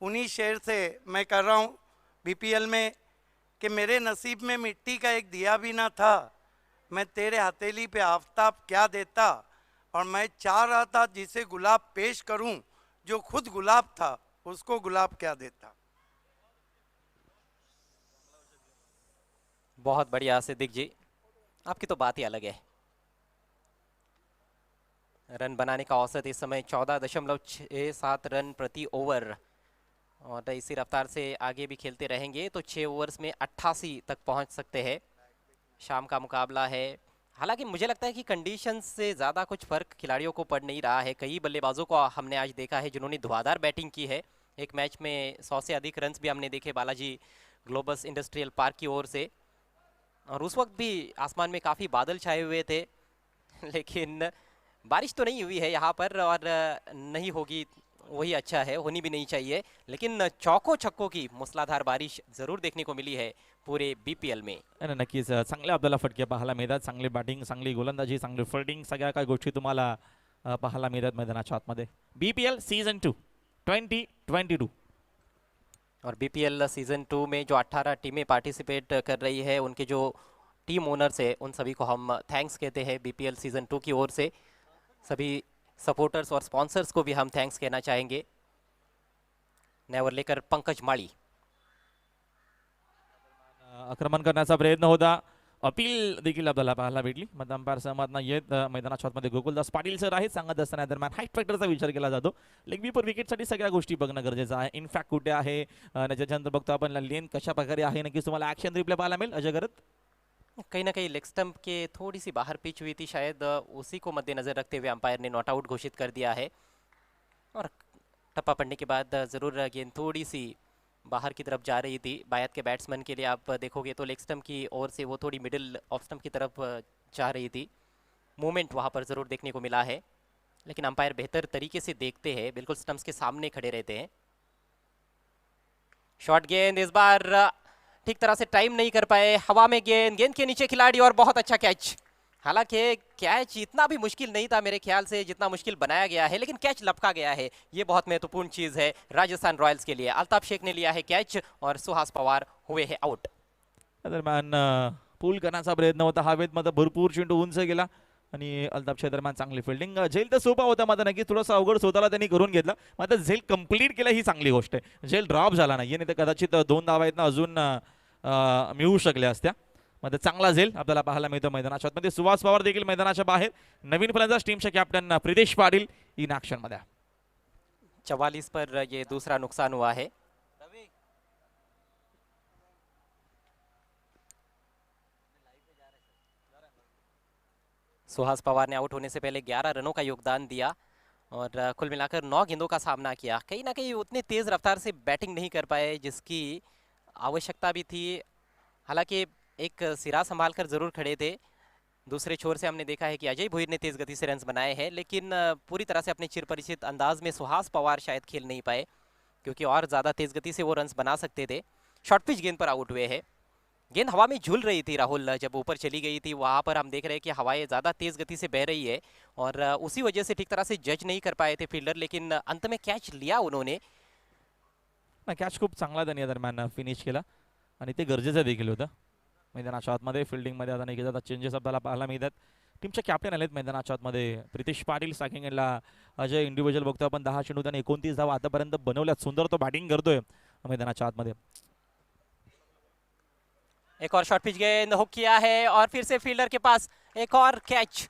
उन्हीं शेर से मैं कर रहा हूँ बीपीएल में कि मेरे नसीब में मिट्टी का एक दिया भी ना था, मैं तेरे हथेली पे आफताब क्या देता, और मैं चाह रहा था जिसे गुलाब पेश करूं जो खुद गुलाब था उसको गुलाब क्या देता. बहुत बढ़िया सिद्दीक जी, आपकी तो बात ही अलग है. रन बनाने का औसत इस समय 14.67 रन प्रति ओवर और इसी रफ्तार से आगे भी खेलते रहेंगे तो 6 ओवर्स में 88 तक पहुंच सकते हैं. शाम का मुकाबला है. हालांकि मुझे लगता है कि कंडीशंस से ज़्यादा कुछ फ़र्क खिलाड़ियों को पड़ नहीं रहा है. कई बल्लेबाजों को हमने आज देखा है जिन्होंने धुआंधार बैटिंग की है एक मैच में 100 से अधिक रन्स भी हमने देखे बालाजी ग्लोबस इंडस्ट्रियल पार्क की ओर से, और उस वक्त भी आसमान में काफ़ी बादल छाए हुए थे लेकिन बारिश तो नहीं हुई है यहाँ पर, और नहीं होगी वही अच्छा है, होनी भी नहीं चाहिए, लेकिन चौकों छक्कों की मूसलाधार बारिश जरूर देखने को मिली है पूरे बीपीएल में। नाही, नक्कीच चांगले आपल्याला फटके पाहायला मिळतात, चांगली बॅटिंग, चांगली गोलंदाजी, चांगली फिल्डिंग, सगळ्या काही गोष्टी तुम्हाला पाहायला मिळतात मैदानाच्या आतमध्ये। BPL season 2 2022। और बीपीएल सीजन 2 में जो 18 टीमें पार्टिसिपेट कर रही है, उनके जो टीम ओनर्स है उन सभी को हम थैंक्स कहते हैं बीपीएल सीजन 2 की ओर से। सभी सपोर्टर्स और स्पॉन्सर्स को भी हम थैंक्स कहना चाहेंगे। नॅवर लेकर पंकज माळी आक्रमण करण्याचा प्रयत्न होता, अपील देखील आपल्याला पाहायला भेटली। मग अंपायर सहमत नाही आहेत। मैदानाच्या आतमध्ये गोकुलदास पाटील सर आहेत, सांगत असताना दरम्यान हाईट फॅक्टरचा विचार केला जातो। लेग बीपर विकेटसाठी सगळ्या गोष्टी बघणं गरजेचं आहे। इनफॅक्ट कुठे आहे, त्याच्यानंतर बघतो आपण लेन कशा प्रकारे आहे, नक्कीच तुम्हाला ॲक्शन रिप्ले पाहायला मिळेल अजय गरत। कहीं ना कहीं लेग स्टंप के थोड़ी सी बाहर पिच हुई थी, शायद उसी को मद्देनजर रखते हुए अंपायर ने नॉट आउट घोषित कर दिया है, और टप्पा पड़ने के बाद ज़रूर गेंद थोड़ी सी बाहर की तरफ जा रही थी। बायत के बैट्समैन के लिए आप देखोगे तो लेग स्टंप की ओर से वो थोड़ी मिडिल ऑफ स्टंप की तरफ जा रही थी, मूवमेंट वहाँ पर ज़रूर देखने को मिला है, लेकिन अंपायर बेहतर तरीके से देखते हैं, बिल्कुल स्टंप्स के सामने खड़े रहते हैं। शॉर्ट गेंद इस बार ठीक तरह से टाइम नहीं कर पाए, हवा में गेंद, गेंद के नीचे खिलाड़ी, और बहुत अच्छा कैच। हालांकि कैच इतना भी मुश्किल नहीं था मेरे ख्याल से जितना मुश्किल बनाया गया है, लेकिन कैच लपका गया है, ये बहुत महत्वपूर्ण चीज़ है राजस्थान रॉयल्स के लिए। अल्ताफ शेख ने लिया है कैच और सुहास पवार हुए हैं आउट। दरम्यान पूल करण्याचा प्रयत्न होता, हवेत मात्र भरपूर चेंडू उंच गेला आणि अल्ताफच्या दरम्यान चांगली फिल्डिंग। झेल तर सोपा होता, मात्र नक्कीच थोडासा अवघड स्वतःला त्यांनी करून घेतला, मात्र झेल कंप्लीट केला ही चांगली गोष्ट आहे। झेल ड्रॉप झाला नाही, नाही तर कदाचित 2 धावा आहेत ना अजून मिळू शकल्या असत्या। मध्ये चांगला झेल आपल्याला पाहायला मिळतो मैदानाच्या आतमध्ये। सुहास पवार देखील मैदानाच्या बाहेर, नवीन फलंदाज टीमचे कॅप्टन प्रितेश पाटील इन ॲक्शन मध्ये। 44 पर ये दूसरा नुकसान हुआ है। सुहास पवार ने आउट होने से पहले 11 रनों का योगदान दिया और कुल मिलाकर 9 गेंदों का सामना किया। कहीं ना कहीं उतने तेज रफ्तार से बैटिंग नहीं कर पाए जिसकी आवश्यकता भी थी। हालांकि एक सिरा संभाल कर जरूर खड़े थे। दूसरे छोर से हमने देखा है कि अजय भोईर ने तेज गति से रन्स बनाए हैं, लेकिन पूरी तरह से अपने चिरपरिचित अंदाज में सुहास पवार शायद खेल नहीं पाए, क्योंकि और ज़्यादा तेज गति से वो रन्स बना सकते थे। शॉर्ट पिच गेंद पर आउट हुए हैं। गेंद हवा में झूल रही थी राहुल, जब ऊपर चली गई थी वहाँ पर हम देख रहे हैं कि हवाएं ज़्यादा तेज़ गति से बह रही है, और उसी वजह से ठीक तरह से जज नहीं कर पाए थे फील्डर, लेकिन अंत में कैच लिया उन्होंने। कॅच खूप चांगला त्यांनी दरम्यान फिनिश केला आणि ते गरजेचं देखील होतं। मैदानाच्या आतमध्ये फिल्डिंगमध्ये आता नाही, आता चेंजेस आपल्याला पाहायला मिळतात। टीमचे कॅप्टन आलेत मैदानाच्या आतमध्ये प्रितेश पाटील, साकिंग यांना अजय इंडिव्हिज्युअल बघतो आपण 10 चेंडू त्याने 29 धावा आतापर्यंत बनवल्यात। सुंदर तो बॅटिंग करतोय मैदानाच्या आतमध्ये। एक और शॉर्ट पिच गेंद हुक किया है और फिर से फील्डर के पास एक और कैच।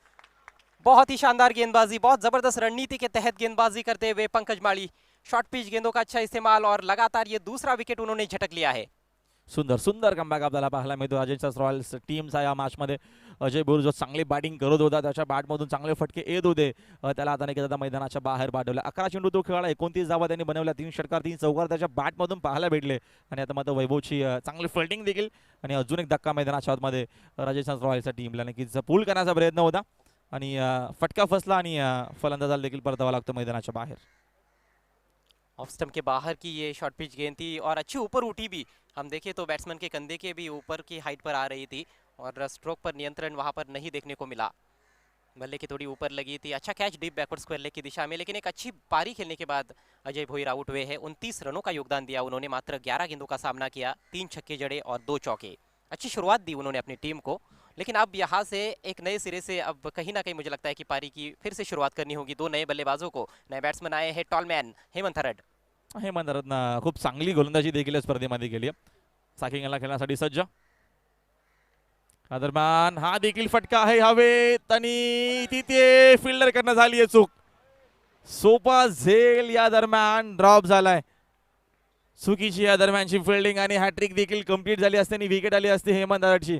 बहुत ही शानदार गेंदबाजी, बहुत जबरदस्त रणनीति के तहत गेंदबाजी करते हुए पंकज माळी। शॉर्ट पिच गेंदों का अच्छा इस्तेमाल और लगातार ये दूसरा विकेट उन्होंने झटक लिया है। सुंदर सुंदर कमबॅक आपल्याला पाहायला मिळतो राजस्थान रॉयल्स टीमचा या मॅचमध्ये। अजय भोईर जो चांगली बॅटिंग करत होता, त्याच्या बॅटमधून चांगले फटके येत होते, त्याला आता नाही का मैदानाच्या बाहेर पाठवलं। 11 चेंडू तो खेळाला, 29 धावा त्यांनी बनवल्या, 3 षटकार 3 चौकार त्याच्या बॅटमधून पाहायला भेटले, आणि आता मात्र वैभवची चांगली फिल्डिंग देखील, आणि अजून एक धक्का मैदानाच्या आतमध्ये राजस्थान रॉयल्सच्या टीमला नक्कीच पूल करण्याचा प्रयत्न होता, आणि फटका फसला आणि फलंदाजाला देखील परतावा लागतो मैदानाच्या बाहेर। ऑफ स्टंप के बाहर की ये शॉर्ट पिच गेंद थी और अच्छी ऊपर उठी भी। हम देखें तो बैट्समैन के कंधे के भी ऊपर की हाइट पर आ रही थी, और स्ट्रोक पर नियंत्रण वहां पर नहीं देखने को मिला। बल्ले की थोड़ी ऊपर लगी थी। अच्छा catch deep backward square leg की दिशा में, लेकिन एक अच्छी पारी खेलने के बाद अजय भोईर आउट हुए हैं। 29 रनों का योगदान दिया उन्होंने, मात्र 11 गेंदों का सामना किया, 3 छक्के जड़े और 2 चौके। अच्छी शुरुआत दी उन्होंने अपनी टीम को, लेकिन अब यहाँ से एक नए सिरे से अब कहीं ना कहीं मुझे लगता है कि पारी की फिर से शुरुआत करनी होगी। 2 नए बल्लेबाजों को, नए बैट्समैन आए हैं, टॉलमैन हेमंत हरड। हेमंत हरदनं खूप चांगली गोलंदाजी देखील स्पर्धेमध्ये केली आहे। साकिंग याला खेळण्यासाठी सज्ज। दरम्यान हा देखील फटका आहे हवेत, आणि तिथे फिल्डर करणं झाली आहे चूक। सोपा झेल या दरम्यान ड्रॉप झालाय। चुकीची या दरम्यानची फिल्डिंग आणि हॅट्रिक देखील कंप्लीट झाली असते आणि विकेट आली असते हेमंत हरडची।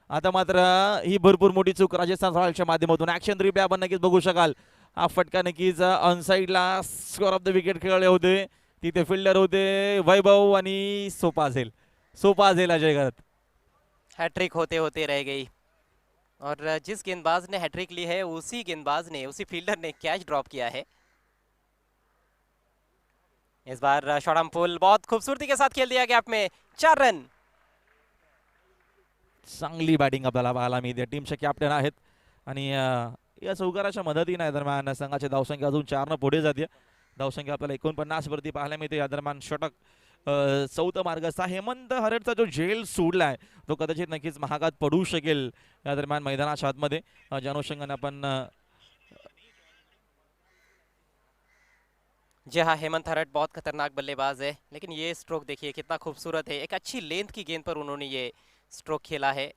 आता मात्र ही भरपूर मोठी चूक राजस्थान रॉयल्सच्या माध्यमातून। ॲक्शन रिप्ले आपण नक्कीच बघू शकाल। हा फटका नक्कीच ऑन साईडला स्कोअर ऑफ द विकेट खेळले होते, तिथे फिल्डर होते वैभव आणि सोपा झेल अजय करत. हैट्रिक होते होते रह गई और जिस गेंदबाज ने हैट्रिक ली है उसी गेंदबाज ने, उसी फील्डर ने कैच ड्रॉप किया है. इस बार शॉर्ट पुल बहुत खूबसूरती के साथ खेल दिया गैप में. 4 रन. चांगली बॅटिंग आपल्याला पाहायला मिळते. टीमचे कॅप्टन आहेत आणि या चौकाराच्या मदतीने दरम्यान संघाची धावसंख्या अजून 4 पुढे जाते. धावसंख्या आपल्याला 49 वरती पाहायला मिळते. या दरम्यान षटक चौथा मार्गाचा हेमंत हरटचा जो झेल सोडलाय तो कदाचित नक्कीच महागात पडू शकेल या दरम्यान मैदानाच्या आतमध्ये. ज्या अनुषंगाने आपण जी हाँ, हेमंत हरट बहुत खतरनाक बल्लेबाज है, लेकिन ये स्ट्रोक देखिए कितना खूबसूरत है. एक अच्छी लेंथ की गेंद पर उन्होंने ये स्ट्रोक खेला है.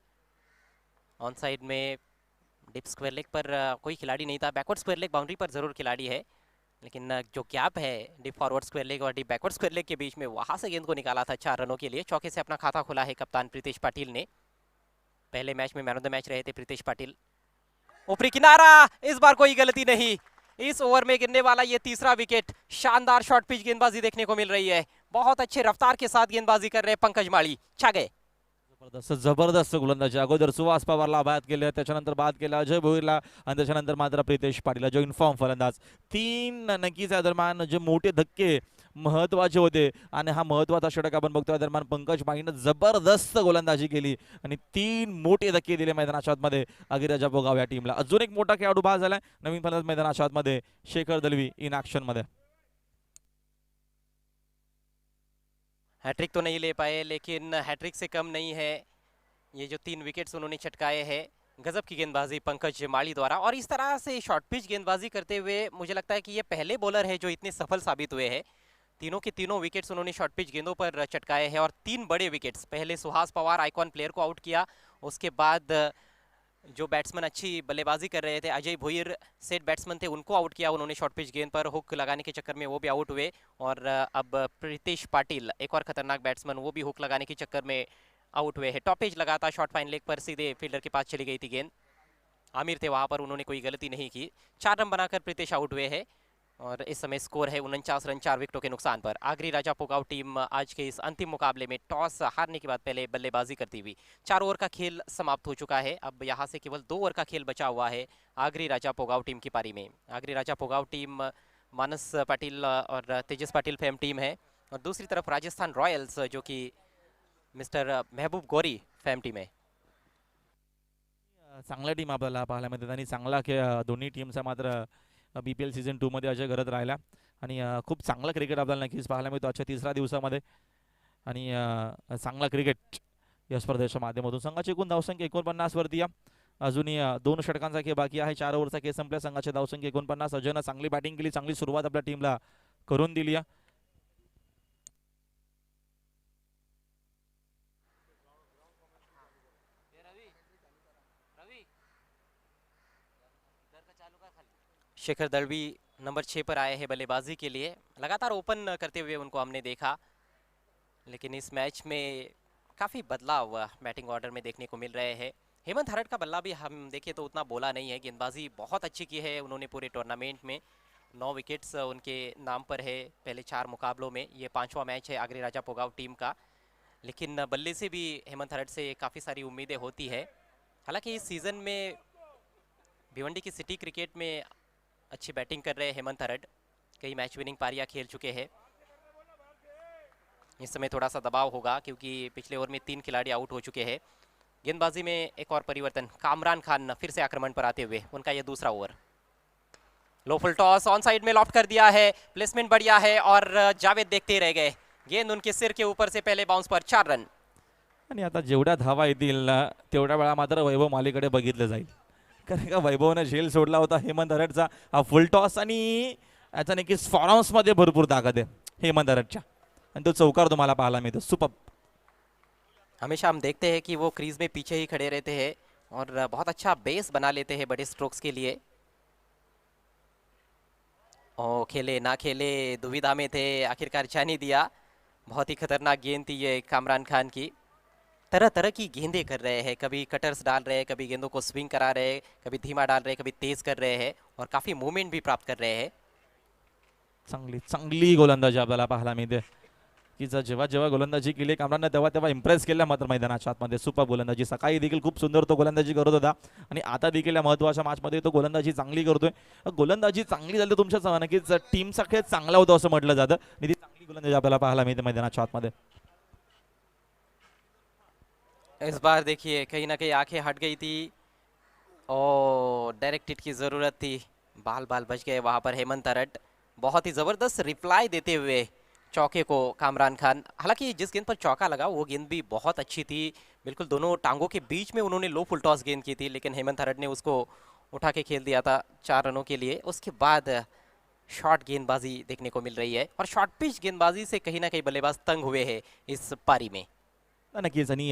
ऑन साइड में डिप स्क्वायर लेग पर कोई खिलाड़ी नहीं था. बैकवर्ड स्क्वायर लेग बाउंड्री पर जरूर खिलाड़ी है, लेकिन जो गैप है डिप फॉरवर्ड स्क्वायर लेग और डिप बैकवर्ड स्क्वायर लेग के बीच में, वहां से गेंद को निकाला था 4 रनों के लिए. चौके से अपना खाता खुला है कप्तान प्रीतेश पाटिल ने. पहले मैच में मैन ऑफ द मैच रहे थे प्रीतेश पाटिल. ऊपरी किनारा, इस बार कोई गलती नहीं. इस ओवर में गिरने वाला ये तीसरा विकेट. शानदार शॉर्ट पिच गेंदबाजी देखने को मिल रही है. बहुत अच्छे रफ्तार के साथ गेंदबाजी कर रहे हैं पंकज माळी. छा गए. जबरदस्त गोलंदाजी. अगोदर सुहास पवारला बाद केलं, त्याच्यानंतर बाद केला अजय भोईरला आणि त्याच्यानंतर मात्र प्रीतेश पाटील जो इन्फॉर्म फलंदाज. 3 नक्कीच या दरम्यान जे मोठे धक्के महत्वाचे होते आणि हा महत्वाचा षटक आपण बघतोय. दरम्यान पंकज माळीनं जबरदस्त गोलंदाजी केली आणि 3 मोठे धक्के दिले मैदानाच्या आतमध्ये अगिराजा पोगाव या टीमला. अजून एक मोठा खेळाडू बाद झालाय नवीन फलंदाज मैदानाच्या आतमध्ये शेखर दलवी इन ऍक्शन मध्ये. हैट्रिक तो नहीं ले पाए, लेकिन हैट्रिक से कम नहीं है ये जो 3 विकेट्स उन्होंने चटकाए हैं. गजब की गेंदबाजी पंकज माळी द्वारा. और इस तरह से शॉर्ट पिच गेंदबाजी करते हुए मुझे लगता है कि ये पहले बॉलर है जो इतने सफल साबित हुए हैं. तीनों के तीनों विकेट्स उन्होंने शॉर्ट पिच गेंदों पर चटकाए हैं और 3 बड़े विकेट्स. पहले सुहास पवार आइकॉन प्लेयर को आउट किया, उसके बाद जो बैट्समैन अच्छी बल्लेबाजी कर रहे थे अजय भोईर सेट बैट्समैन थे उनको आउट किया उन्होंने शॉर्ट पिच गेंद पर. हुक लगाने के चक्कर में वो भी आउट हुए. और अब प्रीतेश पाटिल एक और खतरनाक बैट्समैन, वो भी हुक लगाने के चक्कर में आउट हुए हैं. टॉपेज लगा था शॉर्ट फाइन लेग पर, सीधे फील्डर के पास चली गई थी गेंद. आमिर थे वहां पर, उन्होंने कोई गलती नहीं की. 4 रन बनाकर प्रीतेश आउट हुए हैं और इस समय स्कोर है 49 रन 4 विकेटों के नुकसान पर. आगरी राजा पोगाव टीम आज के इस अंतिम मुकाबले में टॉस हारने के बाद पहले बल्लेबाजी करती हुई. 4 ओवर का खेल समाप्त हो चुका है. अब यहाँ से केवल 2 ओवर का खेल बचा हुआ है आगरी राजा पोगाव टीम की पारी में. आगरी राजा पोगाव टीम मानस पाटिल और तेजस पाटिल फेम टीम है और दूसरी तरफ राजस्थान रॉयल्स जो कि मिस्टर महबूब गौरी फेम टीम है. चांगल्या टीम आपल्याला पाहायला मिळतात आणि चांगला दोन्ही टीमचा मात्र BPL सीझन 2 मध्ये अजय घडत राहिला आणि खूप चांगला क्रिकेट आपल्याला नक्कीच पाहायला मिळतो आजच्या तिसऱ्या दिवसामध्ये. आणि चांगला क्रिकेट या स्पर्धेच्या माध्यमातून संघाची एकूण धावसंख्या 49 वरती या. अजूनही 2 षटकांचा खेळ बाकी आहे. 4 ओव्हरचा खेळ संपल्या. संघाची धावसंख्या 49. अजयनं चांगली बॅटिंग केली, चांगली सुरुवात आपल्या टीमला करून दिली. शेखर दलवी नंबर 6 पर आए हैं बल्लेबाजी के लिए. लगातार ओपन करते हुए उनको हमने देखा, लेकिन इस मैच में काफ़ी बदलाव बैटिंग ऑर्डर में देखने को मिल रहे हैं. हेमंत हरट का बल्ला भी हम देखें तो उतना बोला नहीं है. गेंदबाजी बहुत अच्छी की है उन्होंने पूरे टूर्नामेंट में. 9 विकेट्स उनके नाम पर है पहले 4 मुकाबलों में. ये 5वां मैच है आगरी राजा पोगाव टीम का, लेकिन बल्ले से भी हेमंत हरट से काफ़ी सारी उम्मीदें होती है. हालांकि इस सीज़न में भिवंडी की सिटी क्रिकेट में अच्छी बैटिंग कर रहे हैं हेमंत हरट. कई मैच विनिंग पारियां खेल चुके हैं. इस समय थोड़ा सा दबाव होगा क्योंकि पिछले ओवर में 3 खिलाड़ी आउट हो चुके हैं. गेंदबाजी में एक और परिवर्तन. कामरान खान फिर से आक्रमण पर आते हुए, उनका यह दूसरा over. Low full toss on side में लॉफ्ट कर दिया है. प्लेसमेंट बढ़िया है और जावेद देखते रह गए. गेंद उनके सिर के ऊपर से पहले बाउंस पर 4 रन. आणि आता जेवढ्या धावा येतील ना तेवढ्या वेळा मात्र वैभव मालीकडे बघितलं जाईल, कारण का वैभवने झेल सोडला होता हेमंत हरटचा. हा फुल टॉस आणि याचा नक्कीच फॉर्म्स मध्ये भरपूर ताकद आहे हेमंत हरटच्या आणि तो चौकार तुम्हाला पाहायला मिळतो. सुपर. हमेशा हम देखते हैं कि वो क्रीज में पीछे ही खड़े रहते हैं और बहुत अच्छा बेस बना लेते हैं बड़े स्ट्रोक्स के लिए. ओ खेले ना खेले दुविधा में थे, आखिरकार जाने दिया. बहुत ही खतरनाक गेंद थी ये कामरान खान की. तरह तरह की गेंदें कर रहे हैं, कभी कटर्स डाल रहे हैं, कभी गेंदों को स्विंग करा रहे हैं, कभी धीमा डाल रहे हैं, कभी तेज कर रहे हैं और काफ़ी मूवमेंट भी प्राप्त कर रहे हैं. चांगली चांगली गोलंदाजी आपल्याला पाहायला मिळते की जेव्हा जेव्हा गोलंदाजी केली कामरांना तेव्हा तेव्हा इम्प्रेस केल्या मात्र मैदानाच्या आतमध्ये सुपर गोलंदाजी. सकाळी देखील खूप सुंदर तो गोलंदाजी करत होता आणि आता देखील या महत्त्वाच्या मॅचमध्ये तो गोलंदाजी चांगली करतोय. गोलंदाजी चांगली झाली तुमच्या नक्कीच टीमचा खेळ चांगला होता असं म्हटलं जातं आणि ती चांगली गोलंदाजी आपल्याला पाहायला मिळते मैदानाच्या आतमध्ये. इस बार देखिए कहीं ना कहीं आंखें हट गई थी और डायरेक्ट हिट की ज़रूरत थी, बाल बाल बच गए वहाँ पर हेमंत हरट. बहुत ही ज़बरदस्त रिप्लाई देते हुए चौके को कामरान खान. हालांकि जिस गेंद पर चौका लगा वो गेंद भी बहुत अच्छी थी, बिल्कुल दोनों टांगों के बीच में उन्होंने लो फुल टॉस गेंद की थी, लेकिन हेमंत हरट ने उसको उठा के खेल दिया था 4 रनों के लिए. उसके बाद शॉर्ट गेंदबाजी देखने को मिल रही है और शॉर्ट पिच गेंदबाजी से कहीं ना कहीं बल्लेबाज तंग हुए हैं इस पारी में. नक्कीच आणि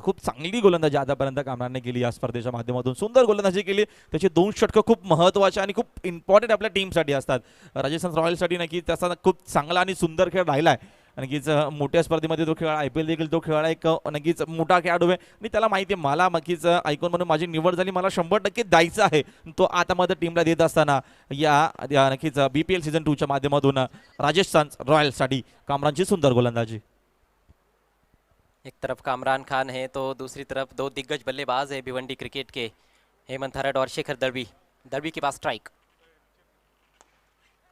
खूप चांगली गोलंदाजी आतापर्यंत कामरानने केली या स्पर्धेच्या माध्यमातून. सुंदर गोलंदाजी केली. त्याचे 2 षटकं खूप महत्त्वाचे आणि खूप इम्पॉर्टंट आपल्या टीमसाठी असतात. राजस्थान रॉयल्ससाठी नक्कीच त्याचा खूप चांगला आणि सुंदर खेळ राहिला आहे. नक्कीच मोठ्या स्पर्धेमध्ये तो खेळा IPL देखील तो खेळाडा एक नक्कीच मोठा खेळाडू आहे आणि त्याला माहिती आहे मला नक्कीच ऐकून म्हणून माझी निवड झाली, मला 100% द्यायचं आहे. तो आता मध्ये टीमला देत असताना या नक्कीच BPL सीझन 2च्या माध्यमातून राजस्थान रॉयल्ससाठी कामरानची सुंदर गोलंदाजी. एक तरफ कामरान खान है तो दूसरी तरफ 2 दिग्गज बल्लेबाज है भिवंडी क्रिकेट के, हेमंत हरट और शेखर दर्बी. दर्बी के पास स्ट्राइक,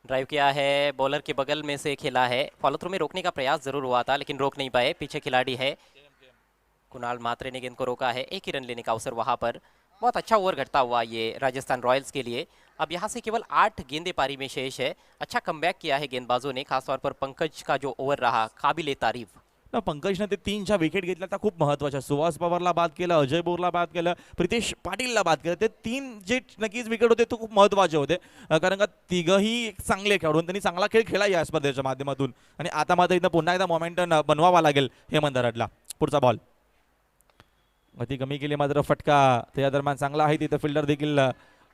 ड्राइव किया है, बॉलर के बगल में से खेला है. फॉलो थ्रू में रोकने का प्रयास जरूर हुआ था लेकिन रोक नहीं पाए. पीछे खिलाड़ी है कुणाल मात्रे ने गेंद को रोका है. एक ही रन लेने का अवसर वहां पर. बहुत अच्छा ओवर घटता हुआ ये राजस्थान रॉयल्स के लिए. अब यहाँ से केवल 8 गेंदे पारी में शेष है. अच्छा कमबैक किया है गेंदबाजों ने, खासतौर पर पंकज का जो ओवर रहा काबिले तारीफ. ना पंकजने ते 3 ज्या विकेट घेतल्या त्या खूप महत्त्वाच्या. सुहास पवारला बाद केलं, अजय बोरला बाद केलं, प्रितेश पाटीलला बाद केलं. ते 3 जे नक्कीच विकेट होते ते खूप महत्त्वाचे होते कारण का तिघही चांगले खेळून त्यांनी चांगला खेळ खेळला या स्पर्धेच्या माध्यमातून आणि आता मात्र इथं पुन्हा एकदा मोमेंटम बनवावा लागेल हेमंत हरटला. पुढचा बॉल गती कमी केली मात्र फटका त्या दरम्यान चांगला आहे. तिथं फिल्डर देखील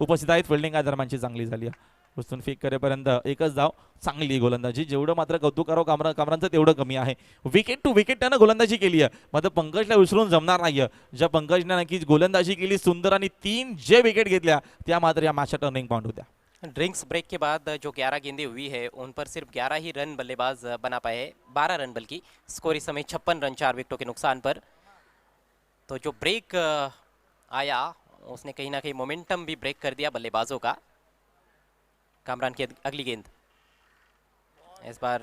उपस्थित आहेत. फिल्डिंग या दरम्यानची चांगली झाली आहे. उचलून फेक करेपर्यंत एकच धाव. चांगली गोलंदाजी. जेवढं मात्र कौतुक करावं कामरानचं तेवढं कमी आहे. विकेट टू विकेट त्यानं गोलंदाजी केली आहे मात्र पंकजला विसरून जमणार नाही. ज्या पंकजने नक्कीच गोलंदाजी केली सुंदर आणि 3 जे विकेट घेतल्या त्या मात्र या मॅचच्या टर्निंग पॉइंट होत्या. ड्रिंक्स ब्रेक के बाद जो 11 गेंदें हुई है उन पर सिर्फ 11 ही रन बल्लेबाज बना पाए, 12 रन बल्कि. स्कोर इस समय 56 रन 4 विकेटों के नुकसान पर. तो जो ब्रेक आया उसने कहीं ना कहीं मोमेंटम भी ब्रेक कर दिया बल्लेबाजों का. कामरान की अगली गेंद इस बार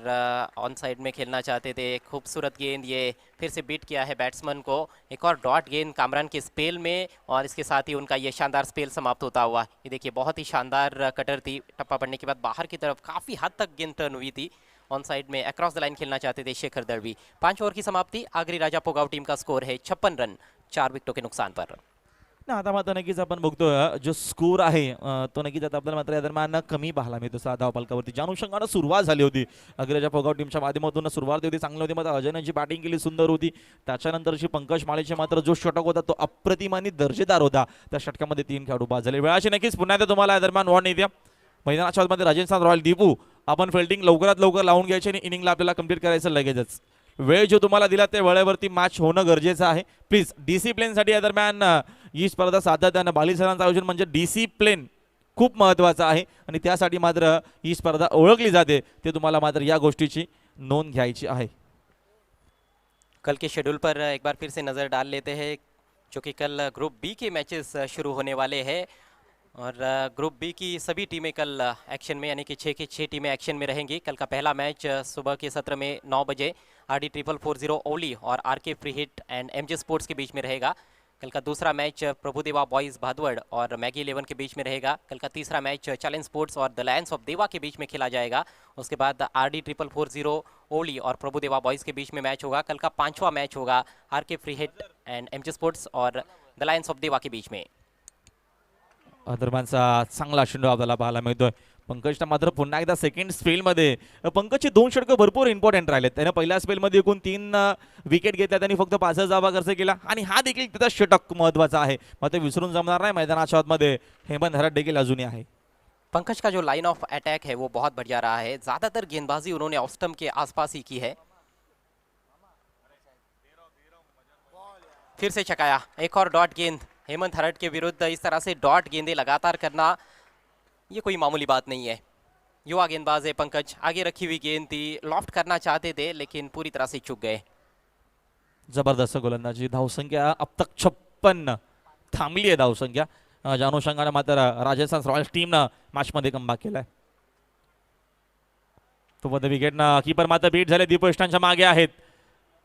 ऑन साइड में खेलना चाहते थे. खूबसूरत गेंद, ये फिर से बीट किया है बैट्समैन को. एक और डॉट गेंद कामरान के स्पेल में और इसके साथ ही उनका ये शानदार स्पेल समाप्त होता हुआ. ये देखिए बहुत ही शानदार कटर थी. टप्पा पड़ने के बाद बाहर की तरफ काफ़ी हद तक गेंद टर्न हुई थी. ऑन साइड में अक्रॉस द लाइन खेलना चाहते थे शेखर दर्बी. 5 ओवर की समाप्ति. आगरी राजा पोगाव टीम का स्कोर है 56 रन 4 विकेटों के नुकसान पर. ना आता मात्र नक्कीच आपण बघतो जो स्कोर आहे तो नक्कीच आता आपल्याला मात्र या दरम्यान कमी पाहायला मिळतो. 6 धावफलकावरती ज्या अनुषंगानं सुरुवात झाली होती अग्रजा पोगाव टीमच्या माध्यमातून सुरुवात होती चांगली होती. मात्र अजयने जी बॅटिंग केली सुंदर होती. त्याच्यानंतरची पंकज माळेचे मात्र जो षटक होता तो अप्रतिम आणि दर्जेदार होता. त्या षटकामध्ये 3 खेळाडू बाद झाले. वेळाची नक्कीच पुन्हा एकदा तुम्हाला या दरम्यान वॉर्न येते. मैदानाच्या आतमध्ये राजस्थान रॉयल दीपू आपण फिल्डिंग लवकरात लवकर लावून घ्यायची आणि इनिंगला आपल्याला कंप्लीट करायचं लगेचच. वेळ जो तुम्हाला दिला ते वेळेवरती मॅच होणं गरजेचं आहे. प्लीज डिसिप्लिनसाठी या दरम्यान ही स्पर्धा सातत्यानं बालिसरांचं आयोजन म्हणजे डिसिप्लिन खूप महत्त्वाचं आहे आणि त्यासाठी मात्र ही स्पर्धा ओळखली जाते. ते तुम्हाला मात्र या गोष्टीची नोंद घ्यायची आहे. कल के शेड्यूल पर एक बार फिर से नज़र डाल लेते हैं जो कि कल ग्रुप बी के मैचेस शुरू होने वाले हैं और ग्रुप बी की सभी टीमें कल एक्शन में यानी कि 6 की 6 टीमें एक्शन में रहेंगी. कल का पहला मैच सुबह के सत्र में 9 बजे RD 440 ओली और RK free hit and MJ sports के बीच में रहेगा. कल का दूसरा मैच प्रभुदेवा बॉयज़ भादवड़ और मैगी 11 के बीच में रहेगा. कल का तीसरा मैच चैलेंज स्पोर्ट्स और द लायंस ऑफ देवा के बीच में खेला जाएगा. उसके बाद RD 440 ओली और प्रभुदेवा बॉयज़ के बीच में मैच होगा. कल का 5वां मैच होगा RK free hit and MJ sports और द लायंस ऑफ देवा के बीच में. दरम्यानचा चांगला चेंडू आपल्याला पाहायला मिळतोय. पंकजनं मात्र पुन्हा एकदा सेकंड स्पेलमध्ये पंकजचे 2 षटकं भरपूर इम्पॉर्टंट राहिलेत. त्याने पहिल्या स्पेलमध्ये एकूण 3 विकेट घेतल्या. त्यांनी फक्त 5 धावा खर्च केला आणि हा देखील त्याचा षटक महत्त्वाचा आहे. मग ते विसरून जमणार नाही. मैदानाच्या आतमध्ये हेमंत हरट देखील अजूनही आहे. पंकज का जो लाइन ऑफ अटैक है वो बहुत बढ़िया रहा है. ज़्यादातर गेंदबाजी उन्होंने ऑफ स्टंप के आसपास ही की है. फिर से चकाया, एक और डॉट गेंद. हेमंत हरट के विरुद्ध इस तरह से डॉट गेंदें लगातार करना ये कोई मामूली बात नहीं है. युवा गेंदबाज है पंकज, आगे रखी हुई गेंद थी, लॉफ्ट करना चाहते थे लेकिन पूरी तरह से चूक गए। जबरदस्त गोलंदाजी, धावसंख्या अब तक 56 थांबली आहे धावसंख्या. ज्या अनुषंगाने मात्र राजस्थान रॉयल्स टीमनं मॅचमध्ये कमबॅक केलाय. तो मध्ये विकेटनं कीपर मात्र बीट झाले, दीपष्टांच्या मागे आहेत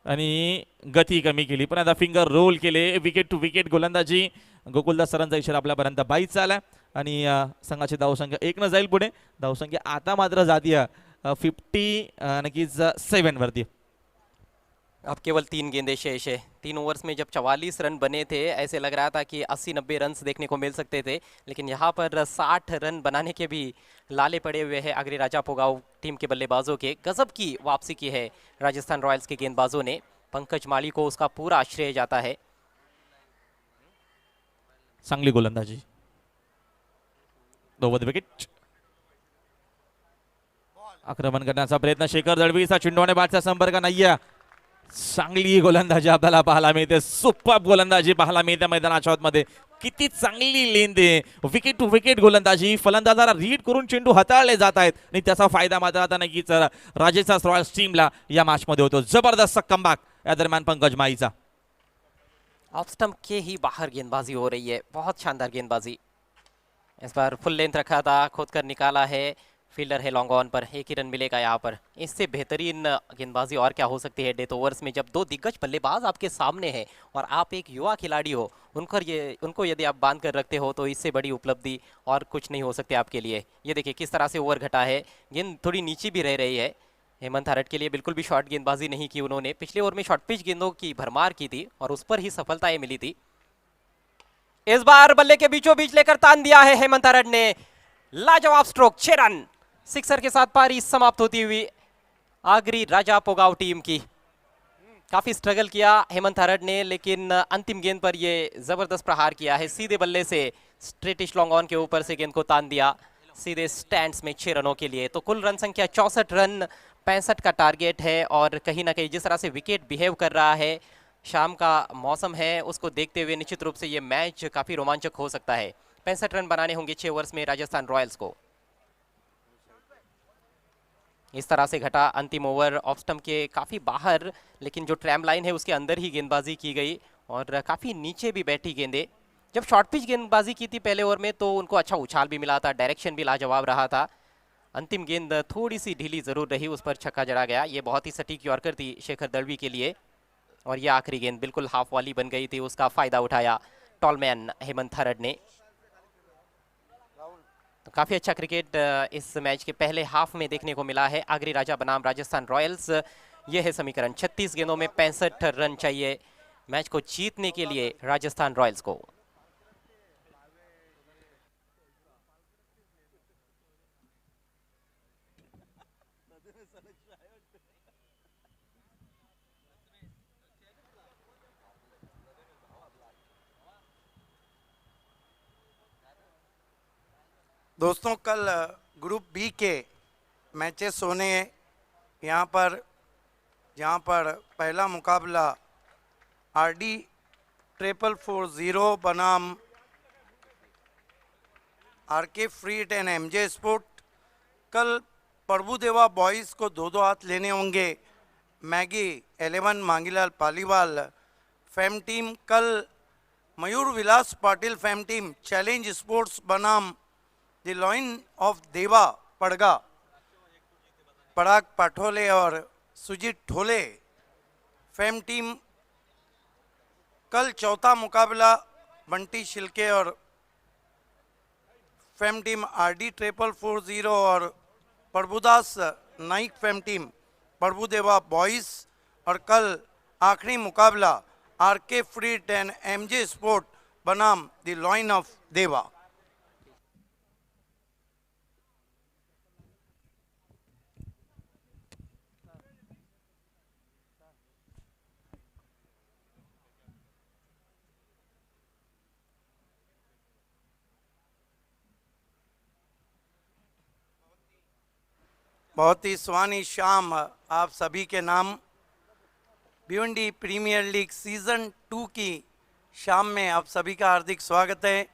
आणि गती कमी केली, पण आता फिंगर रोल केले. विकेट टू विकेट गोलंदाजी. गोकुलदास सरांचा इशारा आपल्यापर्यंत 22 आलाय आणि संघाची धावसंख्या 1 न जाईल पुढे. धावसंख्या आता मात्र जातीय 50 नक्कीच 7 वरती. अब केवल 3 गेंदे शेष है। 3 ओवर्स में जब 44 रन बने थे, ऐसे लग रहा था कि 80-90 रन देखने को मिल सकते थे, लेकिन यहाँ पर 60 रन बनाने के भी लाले पड़े हुए हैं आगरी राजा पोगाव टीम के बल्लेबाजों के। गजब की वापसी की है राजस्थान रॉयल्स के गेंदबाजों ने। पंकज माली को उसका पूरा श्रेय जाता है। चांगली गोलंदाजी. दोन विकेट. आक्रमण करण्याचा प्रयत्न शेखर दळवीचा, चेंडूने बॅटचा संपर्क नाहीये. चांगली गोलंदाजी आपल्याला पाहायला मिळते. सुपर गोलंदाजी पाहायला मिळते मैदानाच्या आतमध्ये. किती चांगली लेंथ आहे. विकेट टू विकेट गोलंदाजी. फलंदाजाला रीड करून चेंडू हाताळले जात आहेत आणि त्याचा फायदा मात्र आता नक्कीच राजस्थान रॉयल्स टीमला या मॅच मध्ये होतो. जबरदस्त कमबॅक या दरम्यान पंकज माईचा. ऑफ स्टंप के ही बाहर गेंदबाजी हो रही है, बहुत शानदार गेंदबाजी। इस बार फुल लेंथ रखा था, खोद कर निकाला है, फील्डर है लॉन्ग ऑन पर, 1 ही रन मिलेगा यहाँ पर। इससे बेहतरीन गेंदबाजी और क्या हो सकती है डेथ ओवर्स में, जब 2 दिग्गज बल्लेबाज आपके सामने हैं और आप एक युवा खिलाड़ी हो, उनको यदि आप बांध कर रखते हो तो इससे बड़ी उपलब्धि और कुछ नहीं हो सकती आपके लिए। ये देखिए किस तरह से ओवर घटा है, गेंद थोड़ी नीचे भी रह रही है। हेमंत हरट के लिए बिल्कुल भी शॉर्ट गेंदबाजी नहीं की उन्होंने। पिछले ओवर में शॉर्ट पिच गेंदों की भरमार की थी और उस पर ही सफलताएं मिली थी। इस बार बल्ले के बीचों बीच लेकर तान दिया है हेमंत हरट ने। लाजवाब स्ट्रोक, 6 रन सिक्सर के साथ पारी समाप्त होती हुई आगरी राजा पोगाव टीम की। काफी स्ट्रगल किया हेमंत हरट ने, लेकिन अंतिम गेंद पर ये जबरदस्त प्रहार किया है। सीधे बल्ले से स्ट्रेटिश लॉन्ग ऑन के ऊपर से गेंद को तान दिया सीधे स्टैंड्स में 6 रनों के लिए। तो कुल रन संख्या 64 रन, 65 का टारगेट है और कहीं ना कहीं जिस तरह से विकेट बिहेव कर रहा है, शाम का मौसम है, उसको देखते हुए निश्चित रूप से ये मैच काफी रोमांचक हो सकता है। 65 रन बनाने होंगे 6 ओवर्स में राजस्थान रॉयल्स को। इस तरह से घटा अंतिम ओवर, ऑफ स्टंप के काफी बाहर, लेकिन जो ट्रैम लाइन है उसके अंदर ही गेंदबाजी की गई और काफी नीचे भी बैठी गेंदें। जब शॉर्ट पिच गेंदबाजी की थी पहले ओवर में तो उनको अच्छा उछाल भी मिला था, डायरेक्शन भी लाजवाब रहा था। अंतिम गेंद थोड़ी सी ढीली जरूर रही, उस पर छक्का जड़ा गया। ये बहुत ही सटीक यॉर्कर थी शेखर दळवी के लिए और ये आखिरी गेंद बिल्कुल हाफ वाली बन गई थी, उसका फायदा उठाया टॉलमैन हेमंत हरट ने। तो काफी अच्छा क्रिकेट इस मैच के पहले हाफ में देखने को मिला है आगरी राजा बनाम राजस्थान रॉयल्स। ये है समीकरण, 36 गेंदों में 65 रन चाहिए मैच को जीतने के लिए राजस्थान रॉयल्स को। दोस्तों कल ग्रुप बी के मैचेस होने हैं यहाँ पर, जहाँ पर पहला मुकाबला आरडी 4440 बनाम आरके फ्रीट एंड एमजे स्पोर्ट। कल प्रभुदेवा बॉयज़ को 2-2 हाथ लेने होंगे। Maggi 11 Mangilal Paliwal fam team, कल Mayur Vilas Patil fam team challenge sports बनाम द लॉइन ऑफ देवा पड़गा, पराग पाठोले और सुजीत ठोले फैम टीम। कल चौथा मुकाबला बंटी शिल्के और फैम टीम आरडी 4440 और Prabhudas Naik fam team Prabhudeva boys. और कल आखिरी मुकाबला आरके फ्रीट एंड एमजे स्पोर्ट बनाम द लॉइन ऑफ देवा। बहुत ही सुहानी शाम आप सभी के नाम। भिवंडी प्रीमियर लीग सीज़न 2 की शाम में आप सभी का हार्दिक स्वागत है।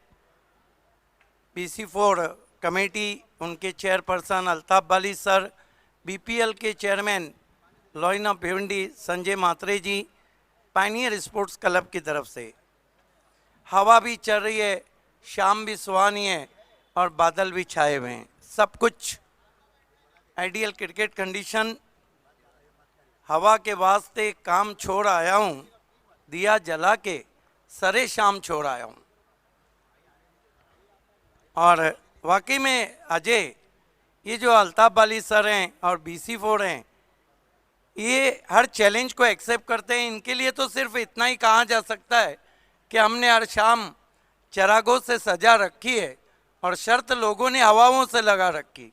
PC4 कमेटी उनके चेयरपर्सन अल्ताफ बाली सर, बीपीएल के चेयरमैन लोइना भिवंडी संजय मात्रे जी, पायनियर स्पोर्ट्स क्लब की तरफ से। हवा भी चल रही है, शाम भी सुहानी है और बादल भी छाए हुए हैं, सब कुछ आइडियल क्रिकेट कंडीशन। हवा के वास्ते काम छोड़ आया हूँ, दिया जला के सरे शाम छोड़ आया हूँ। और वाकई में अजय, ये जो अल्ताफ बाली सर हैं और BC4 हैं, ये हर चैलेंज को एक्सेप्ट करते हैं। इनके लिए तो सिर्फ इतना ही कहा जा सकता है कि हमने हर शाम चरागों से सजा रखी है और शर्त लोगों ने हवाओं से लगा रखी।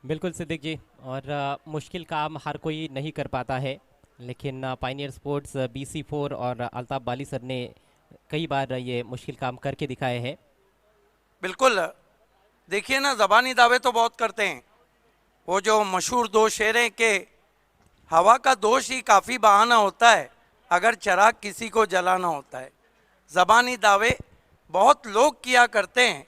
बिल्कुल सिद्दीक जी, और मुश्किल काम हर कोई नहीं कर पाता है, लेकिन पायनियर स्पोर्ट्स BC4 और अल्ताफ बाली सर ने कई बार ये मुश्किल काम करके दिखाए हैं। बिल्कुल, देखिए ना, ज़बानी दावे तो बहुत करते हैं। वो जो मशहूर दो शेर हैं कि हवा का दोष ही काफ़ी बहाना होता है अगर चिराग किसी को जलाना होता है। ज़बानी दावे बहुत लोग किया करते हैं,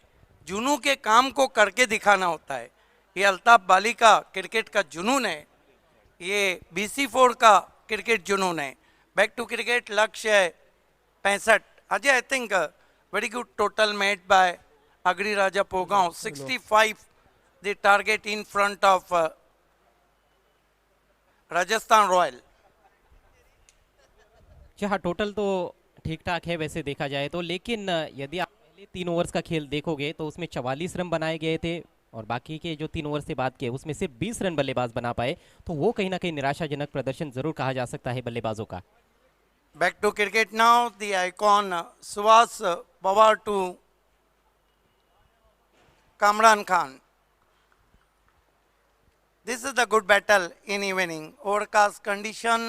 जुनू के काम को करके दिखाना होता है। ये अल्ताफ बाली का क्रिकेट का जुनून है, ये BC4 का क्रिकेट जुनून है। बैक टू क्रिकेट, लक्ष्य है 65। Ajay, I think very good total made by अग्री Raja Pogaon, 65 the target in front of Rajasthan Royal. जी हाँ, टोटल तो ठीक ठाक है वैसे देखा जाए तो, लेकिन यदि आप पहले 3 ओवर्स का खेल देखोगे तो उसमें 44 रन बनाए गए थे और बाकी के जो 3 ओवर से बात किए उसमें सिर्फ 20 रन बल्लेबाज बना पाए, तो वो कहीं ना कहीं निराशाजनक प्रदर्शन जरूर कहा जा सकता है बल्लेबाजों का। Back to cricket now, the icon Suhas Pawar to Kamran Khan. This is the good battle in evening. Overcast condition,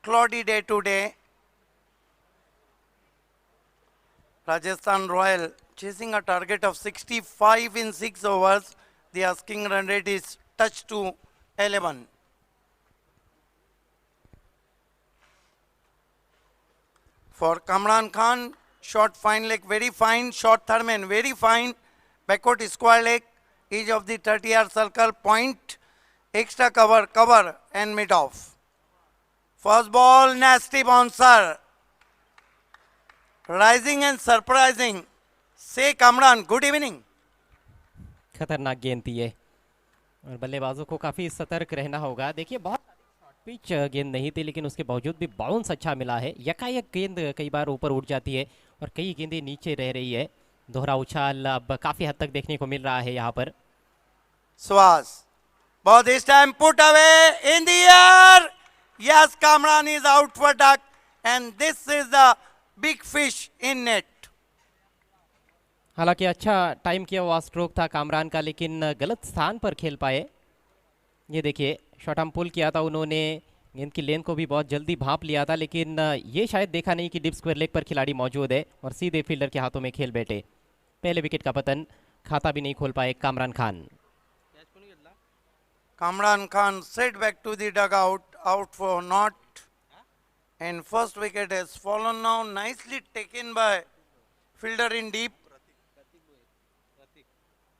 cloudy day today. Rajasthan Royal chasing a target of 65 in 6 overs. The asking run rate is touch to 11. For Kamran Khan, short fine leg, very fine. Short third man, very fine. Backward square leg, edge of the 30-yard circle, point, extra cover, cover and mid off. First ball, nasty bouncer. Rising and surprising. Say Kamran, good evening. खतरनाक गेंद थी ये और बल्लेबाजों को काफ़ी सतर्क रहना होगा। देखिए, बहुत पिच गेंद नहीं थी लेकिन उसके बावजूद भी बाउंस अच्छा मिला है। यकायक गेंद कई बार ऊपर उठ जाती है और कई गेंदें नीचे रह रही है। दोहरा उछाल अब काफ़ी हद तक देखने को मिल रहा है यहाँ पर। Swaz. But this time put away in the air. Yes, Kamran is out for duck. And this is the big fish in net. हालांकि अच्छा टाइम किया हुआ स्ट्रोक था कामरान का, लेकिन गलत स्थान पर खेल पाए। ये देखिए, शॉट आर्म पुल किया था उन्होंने, गेंद की लेंथ को भी बहुत जल्दी भांप लिया था, लेकिन ये शायद देखा नहीं कि डिप स्क्वायर लेग पर खिलाड़ी मौजूद है और सीधे फील्डर के हाथों में खेल बैठे। पहले विकेट का पतन, खाता भी नहीं खोल पाए Kamran Khan. Kamran Khan set back to the dugout, out for naught. And first wicket has fallen now, nicely taken by fielder in deep.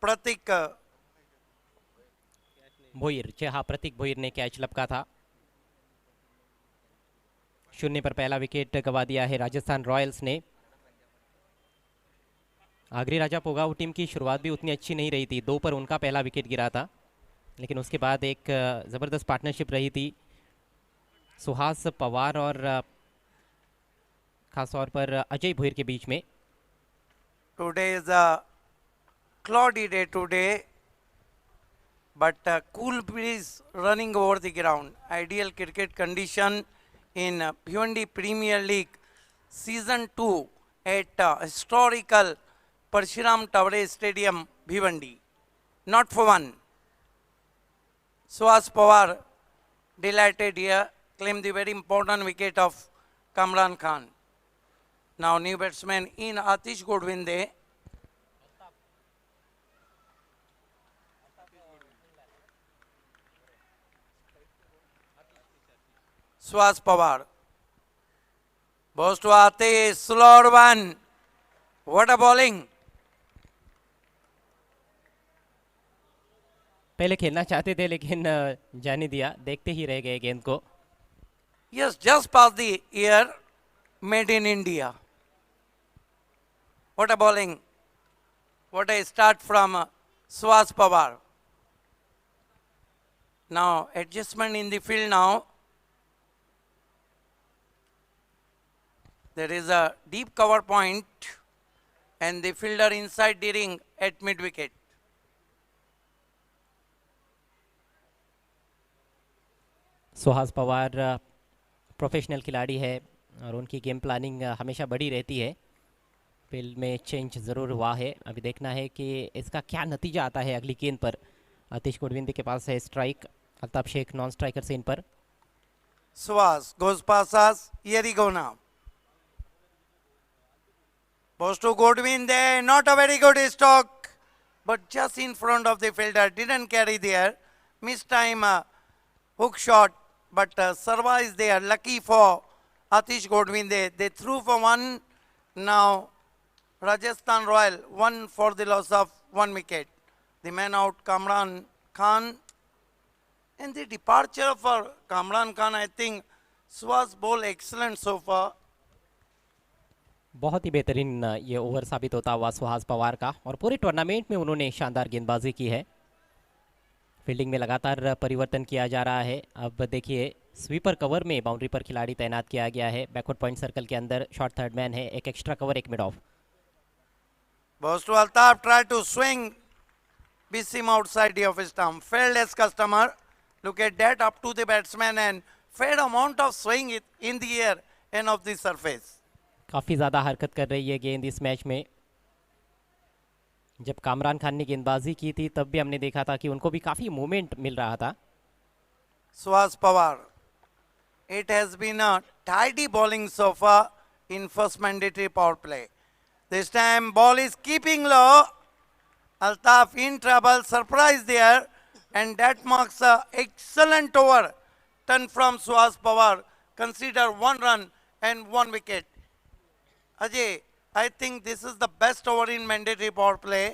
Pratik. Bhoir, हाँ, प्रतीक भोईर ने कैच लपका था। 0 पर पहला विकेट गवा दिया है राजस्थान रॉयल्स ने। आगरी राजा पोगाव टीम की शुरुआत भी उतनी अच्छी नहीं रही थी। 2 पर उनका पहला विकेट गिरा था, लेकिन उसके बाद एक ज़बरदस्त पार्टनरशिप रही थी सुहास पवार और खास तौर पर अजय भोईर के बीच में। Today is a cloudy day today, but cool breeze running over the ground. Ideal cricket condition in Bhiwandi Premier League Season 2 at historical Parshuram Tavre Stadium, Bhiwandi. Not for one. Suhas Pawar delighted here, claimed the very important wicket of Kamran Khan. Now new batsman in Atish Godwinde. Suhas Pawar. Balls to Atish, slower one. What a bowling. पहले खेलना चाहते थे लेकिन जाने दिया, देखते ही रह गए गेंद को। Yes, just past the ear, made in India. What a bowling. What a start from Suhas Pawar. Now, adjustment in the field now. There is a deep cover point and the fielder inside the ring at mid wicket. Suhas Pawar professional खिलाड़ी है और उनकी game planning हमेशा बड़ी रहती है। Field में change ज़रूर हुआ है, अभी देखना है कि इसका क्या नतीजा आता है अगली गेंद पर। आतिश गोडविंदे के पास है strike, Altaf Shaikh non striker से इन पर। Suhas goes past us. Here he go now. Goes to Godwin, not a very good stroke, but just in front of the fielder, didn't carry there. Missed time hook shot, but Sarva is there. Lucky for Atish Godwin, they threw for one. Now Rajasthan Royal, one for the loss of 1 wicket. The man out, Kamran Khan. And the departure for Kamran Khan, I think, Suhas ball excellent so far. बहुत ही बेहतरीन ये over साबित होता हुआ सुहास पवार का, और पूरे tournament में उन्होंने शानदार गेंदबाजी की है। फील्डिंग में लगातार परिवर्तन किया जा रहा है। अब देखिए स्वीपर कवर में बाउंड्री पर खिलाड़ी तैनात किया गया है। बैकवर्ड पॉइंट सर्कल के अंदर शॉर्ट थर्ड मैन है, एक एक्स्ट्रा कवर, एक mid of. Balls to Altaf, try to swing, miss him outside the off stump. Failed as customer. Look at that, up to the batsman and fair amount of swing it in the air and off the surface. काफ़ी ज़्यादा हरकत कर रही है गेंद इस match में। जब कामरान खान ने गेंदबाजी की थी तब भी हमने देखा था कि उनको भी काफ़ी मूवमेंट मिल रहा था। Suhas Pawar. It has been a tidy bowling so far in first mandatory power play. This time ball is keeping low. Altaf in trouble, surprise there, and that marks a excellent over. Turn from Suhas Pawar. Consider 1 run and 1 wicket. Ajay, I think this is the best over in mandatory power play.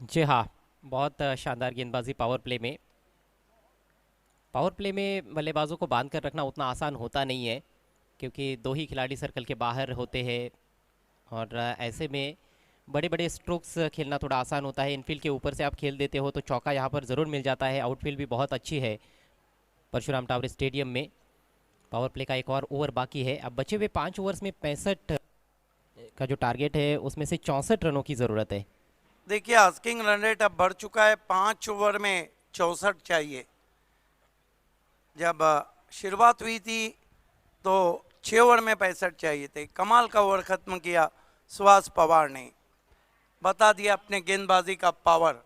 जी हाँ, बहुत शानदार गेंदबाजी power play में। Power play में बल्लेबाजों को बांध कर रखना उतना आसान होता नहीं है, क्योंकि 2 ही खिलाड़ी सर्कल के बाहर होते हैं, और ऐसे में बड़े बड़े स्ट्रोक्स खेलना थोड़ा आसान होता है। इनफील्ड के ऊपर से आप खेल देते हो तो चौका यहाँ पर ज़रूर मिल जाता है। आउटफील्ड भी बहुत अच्छी है परशुराम टावर स्टेडियम में। पावर प्ले का एक और ओवर बाकी है। अब बचे हुए 5 ओवर्स में 65 का जो टारगेट है उसमें से 64 रनों की ज़रूरत है। देखिए आस्किंग रन रेट अब बढ़ चुका है, 5 ओवर में 64 चाहिए। जब शुरुआत हुई थी तो 6 ओवर में 65 चाहिए थे। कमाल का ओवर खत्म किया सुहास पवार ने, बता दिया अपने गेंदबाजी का पावर।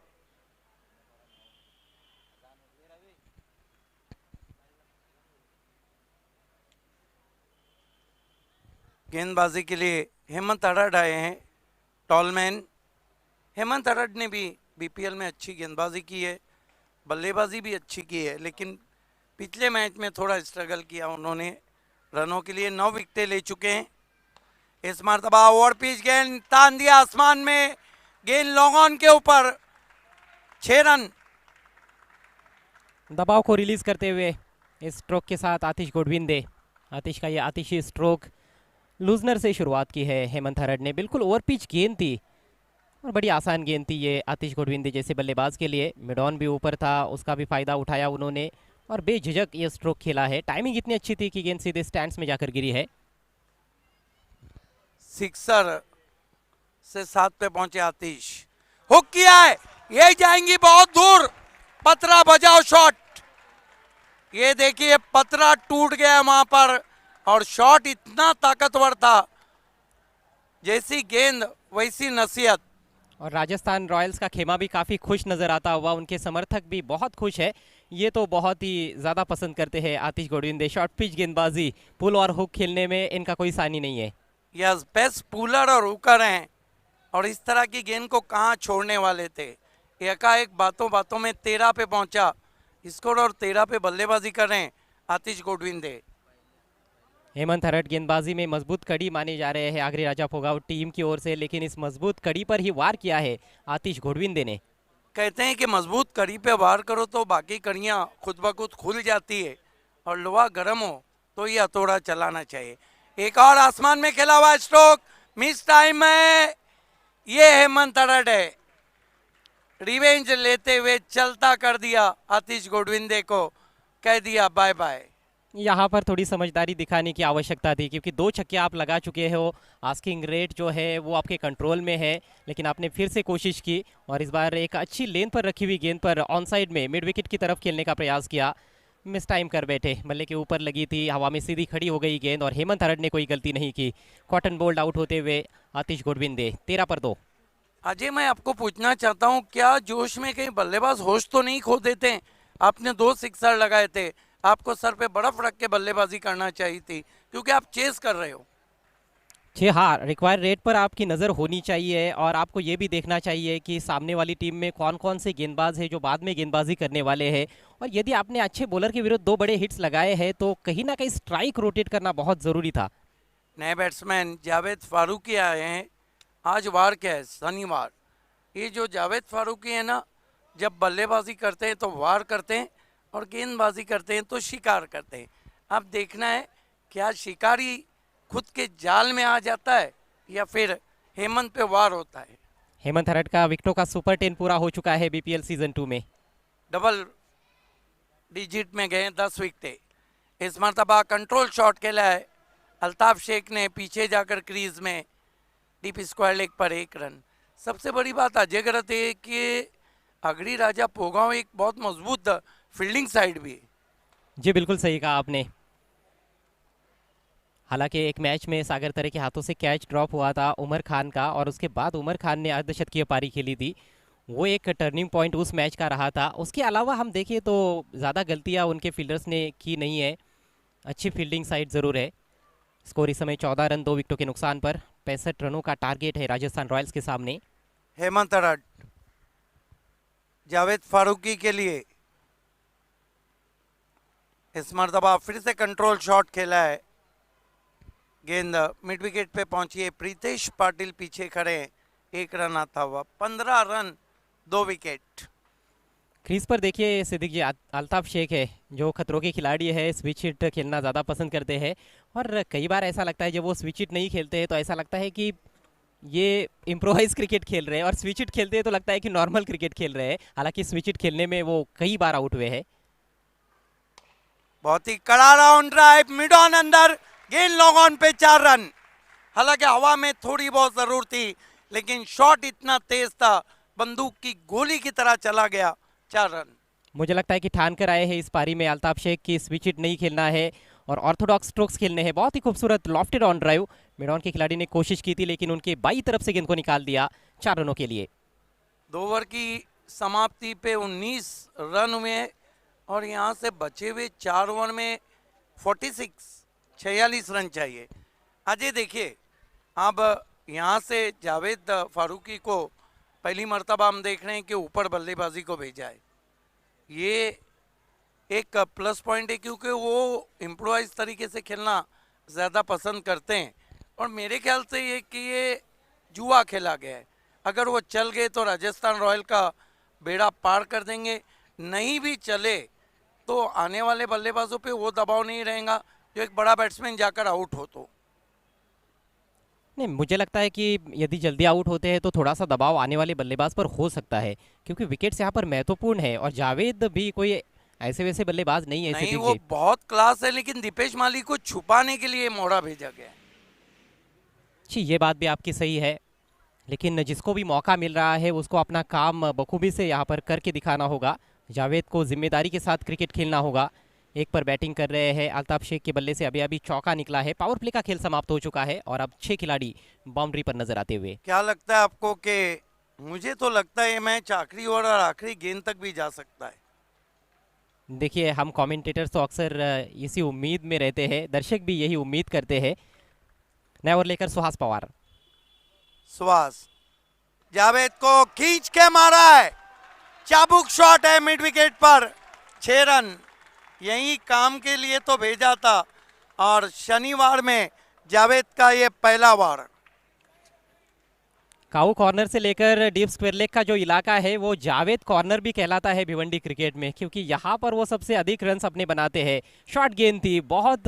गेंदबाजी के लिए हेमंत अडड़ आए हैं, टॉलमैन। हेमंत अडड़ ने भी बीपीएल में अच्छी गेंदबाजी की है, बल्लेबाजी भी अच्छी की है, लेकिन पिछले मैच में थोड़ा स्ट्रगल किया उन्होंने। रनों के लिए 9 विकेटें ले चुके हैं। इस मरतबा ओवर पिच गेंद तान दिया आसमान में, गेंद लॉन्ग ऑन के ऊपर, 6 रन। दबाव को रिलीज करते हुए इस स्ट्रोक के साथ आतिश गोडविंदे। आतिश का ये आतिशी स्ट्रोक लूजनर से शुरुआत की है हेमंत हरड़ ने। बिल्कुल ओवर पिच गेंद थी और बड़ी आसान गेंद थी ये आतिश गोडविंदे जैसे बल्लेबाज के लिए। मिड ऑन भी ऊपर था, उसका भी फायदा उठाया उन्होंने और बेझिझक ये स्ट्रोक खेला है। टाइमिंग इतनी अच्छी थी कि गेंद सीधे स्टैंड्स में जाकर गिरी है। सिक्सर से 7 पे पहुंचे आतिश, हुक किया है, ये जाएंगी बहुत दूर। पतरा बजाओ शॉट, ये देखिए पतरा टूट गया वहां पर और शॉट इतना ताकतवर था, जैसी गेंद वैसी नसीहत। और राजस्थान रॉयल्स का खेमा भी काफ़ी खुश नज़र आता हुआ, उनके समर्थक भी बहुत खुश है। ये तो बहुत ही ज़्यादा पसंद करते हैं आतिश गोडविंदे। शॉर्ट पिच गेंदबाजी, पुल और हुक खेलने में इनका कोई सानी नहीं है। यस, बेस्ट पुलर और हुकर हैं और इस तरह की गेंद को कहाँ छोड़ने वाले थे। एकाएक बातों बातों में 13 पे पहुंचा स्कोर और 13 पे बल्लेबाजी कर रहे हैं आतिश गोडविंदे। हेमंत हरड़ गेंदबाजी में मजबूत कड़ी माने जा रहे हैं आगरी राजा फोगाव टीम की ओर से, लेकिन इस मजबूत कड़ी पर ही वार किया है आतिश गोडविंदे ने। कहते हैं कि मजबूत कड़ी पे वार करो तो बाकी कड़ियाँ खुद ब खुद खुल जाती है, और लोहा गर्म हो तो ये हथौड़ा चलाना चाहिए। एक और आसमान में खेला हुआ स्ट्रोक, मिस टाइम में ये हेमंत अरड है, रिवेंज लेते हुए चलता कर दिया आतिश गोडविंदे को, कह दिया बाय बाय। यहाँ पर थोड़ी समझदारी दिखाने की आवश्यकता थी, क्योंकि 2 छक्के आप लगा चुके हो, आस्किंग रेट जो है वो आपके कंट्रोल में है, लेकिन आपने फिर से कोशिश की और इस बार एक अच्छी लेन पर रखी हुई गेंद पर ऑन साइड में मिड विकेट की तरफ खेलने का प्रयास किया। मिस टाइम कर बैठे, बल्ले के ऊपर लगी थी, हवा में सीधी खड़ी हो गई गेंद और हेमंत हरड ने कोई गलती नहीं की। कॉटन बोल्ड आउट होते हुए आतिश गोडविंदे 13 पर 2। अजय, मैं आपको पूछना चाहता हूं, क्या जोश में कहीं बल्लेबाज होश तो नहीं खो देते हैं? आपने 2 सिक्सर लगाए थे, आपको सर पे बर्फ रख के बल्लेबाजी करना चाहिए थी, क्योंकि आप चेस कर रहे हो। जी हाँ, रिक्वायर रेट पर आपकी नज़र होनी चाहिए और आपको ये भी देखना चाहिए कि सामने वाली टीम में कौन कौन से गेंदबाज हैं जो बाद में गेंदबाजी करने वाले हैं, और यदि आपने अच्छे बॉलर के विरुद्ध 2 बड़े हिट्स लगाए हैं तो कहीं ना कहीं स्ट्राइक रोटेट करना बहुत ज़रूरी था। नए बैट्समैन जावेद फारूकी आए हैं। आज वार क्या है? शनिवार। ये जो जावेद फारूकी है ना, जब बल्लेबाजी करते हैं तो वार करते हैं और गेंदबाजी करते हैं तो शिकार करते हैं। अब देखना है क्या शिकारी खुद के जाल में आ जाता है या फिर हेमंत पे वार होता है। हेमंत हरड का विकेटों का सुपर 10 पूरा हो चुका है बीपीएल सीजन 2 में। डबल डिजिट में गए 10 विकेटें। इस मरतबा कंट्रोल शॉट खेला है अल्ताफ शेख ने, पीछे जाकर क्रीज में डीप स्क्वायर लेग पर 1 रन। सबसे बड़ी बात अजय गरत है कि अगड़ी राजा पोगांव एक बहुत मजबूत फील्डिंग साइड भी है। जी बिल्कुल सही कहा आपने। हालांकि एक मैच में सागर तरे के हाथों से कैच ड्रॉप हुआ था उमर खान का, और उसके बाद उमर खान ने अर्धशतकीय पारी खेली थी, वो एक टर्निंग पॉइंट उस मैच का रहा था। उसके अलावा हम देखें तो ज़्यादा गलतियां उनके फील्डर्स ने की नहीं है, अच्छी फील्डिंग साइड ज़रूर है। स्कोर इस समय 14 रन 2 विकेटों के नुकसान पर, 65 रनों का टारगेट है राजस्थान रॉयल्स के सामने। हेमंत अरड जावेद फारूकी के लिए इस मरतबा फिर से कंट्रोल शॉट खेला है, गेंद मिड विकेट पे पहुंची है। प्रीतेश पाटिल पीछे खड़े हैं, 1 रन आता हुआ, 15 रन 2 विकेट। क्रीज पर देखिए सिद्दीक जी, अल्ताफ शेख है जो खतरों के खिलाड़ी है, स्विच हिट खेलना ज़्यादा पसंद करते हैं, और कई बार ऐसा लगता है जब वो स्विच हिट नहीं खेलते हैं तो ऐसा लगता है कि ये इम्प्रोवाइज क्रिकेट खेल रहे हैं, और स्विच हिट खेलते हैं तो लगता है कि नॉर्मल क्रिकेट खेल रहे हैं। हालांकि स्विच हिट खेलने में वो कई बार आउट हुए हैं। बहुत ही कड़ा राउंड ड्राइव, मिड ऑन अंदर, गेंद लॉन्ग ऑन पे 4 रन। हालांकि हवा में थोड़ी बहुत जरूर थी, लेकिन शॉट इतना तेज था, बंदूक की गोली की तरह चला गया, 4 रन। मुझे लगता है कि ठान कर आए हैं इस पारी में अल्ताफ शेख की स्विच हिट नहीं खेलना है और ऑर्थोडॉक्स स्ट्रोक्स खेलने हैं। बहुत ही खूबसूरत lofted on drive, mid on के खिलाड़ी ने कोशिश की थी लेकिन उनके बाई तरफ से गेंद को निकाल दिया 4 रनों के लिए। 2 ओवर की समाप्ति पे 19 रन हुए और यहाँ से बचे हुए 4 ओवर में 46 रन चाहिए। अजय देखिए, अब यहाँ से जावेद फारूकी को पहली मर्तबा हम देख रहे हैं कि ऊपर बल्लेबाजी को भेजा है। ये एक प्लस पॉइंट है क्योंकि वो इम्प्रोवाइज तरीके से खेलना ज़्यादा पसंद करते हैं, और मेरे ख्याल से ये कि ये जुआ खेला गया है। अगर वो चल गए तो राजस्थान रॉयल का बेड़ा पार कर देंगे, नहीं भी चले तो आने वाले बल्लेबाजों पे वो दबाव नहीं रहेगा जो एक बड़ा बैट्समैन जाकर आउट हो तो। नहीं, मुझे लगता है कि यदि जल्दी आउट होते हैं तो थोड़ा सा दबाव आने वाले बल्लेबाज पर हो सकता है, क्योंकि विकेट्स यहाँ पर महत्वपूर्ण है और जावेद भी कोई ऐसे वैसे बल्लेबाज नहीं है। नहीं, वो बहुत क्लास है, लेकिन दीपेश माली को छुपाने के लिए मोड़ा भेजा गया है। जी, ये बात भी आपकी सही है, लेकिन जिसको भी मौका मिल रहा है उसको अपना काम बखूबी से यहाँ पर करके दिखाना होगा। जावेद को जिम्मेदारी के साथ क्रिकेट खेलना होगा। एक पर बैटिंग कर रहे हैं अल्ताफ शेख के बल्ले से अभी अभी चौका निकला है। पावर प्ले का खेल समाप्त हो चुका है और अब 6 खिलाड़ी बाउंड्री पर नजर आते हुए। क्या लगता है आपको? कि मुझे तो लगता है ये मैच आखिरी ओवर और आखिरी गेंद तक भी जा सकता है। देखिए, हम कमेंटेटर्स तो अक्सर इसी उम्मीद में रहते हैं, दर्शक भी यही उम्मीद करते हैं। नया ओवर लेकर सुहास पवार। सुहास जावेद को खींच के मारा है, चाबुक शॉट है मिड विकेट पर, 6 रन। यही काम के लिए तो भेजा था और शनिवार में जावेद का ये पहला वार। काऊ कॉर्नर से लेकर डीप स्क्वायर लेग का जो इलाका है वो जावेद कॉर्नर भी कहलाता है भिवंडी क्रिकेट में, क्योंकि यहाँ पर वो सबसे अधिक रन्स अपने बनाते हैं। शॉर्ट गेंद थी, बहुत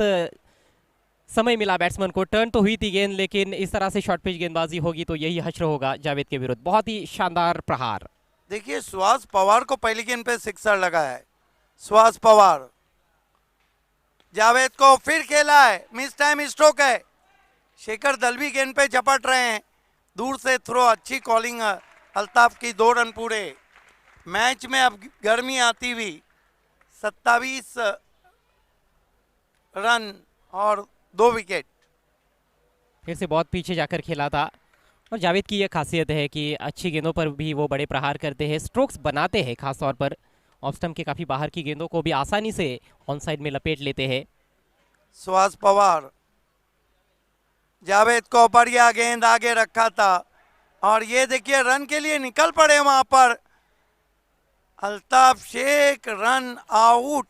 समय मिला बैट्समैन को, टर्न तो हुई थी गेंद, लेकिन इस तरह से शॉर्ट पिच गेंदबाजी होगी तो यही हश्र होगा जावेद के विरुद्ध। बहुत ही शानदार प्रहार। देखिए सुहास पवार को पहली गेंद पे सिक्सर लगा है। सुहास पवार जावेद को फिर खेला है, मिस टाइम स्ट्रोक है। शेखर दलवी गेंद पे झपट रहे हैं, दूर से थ्रो, अच्छी कॉलिंग अल्ताफ की। 2 रन पूरे। मैच में अब गर्मी आती हुई 27 रन और 2 विकेट। फिर से बहुत पीछे जाकर खेला था, और जावेद की यह खासियत है कि अच्छी गेंदों पर भी वो बड़े प्रहार करते हैं, स्ट्रोक्स बनाते हैं, खासतौर पर ऑफ स्टंप के काफ़ी बाहर की गेंदों को भी आसानी से ऑन साइड में लपेट लेते हैं। सुहास पवार, जावेद को बढ़िया गेंद आगे रखा था, और ये देखिए रन के लिए निकल पड़े वहां पर Altaf Shaikh. Run out.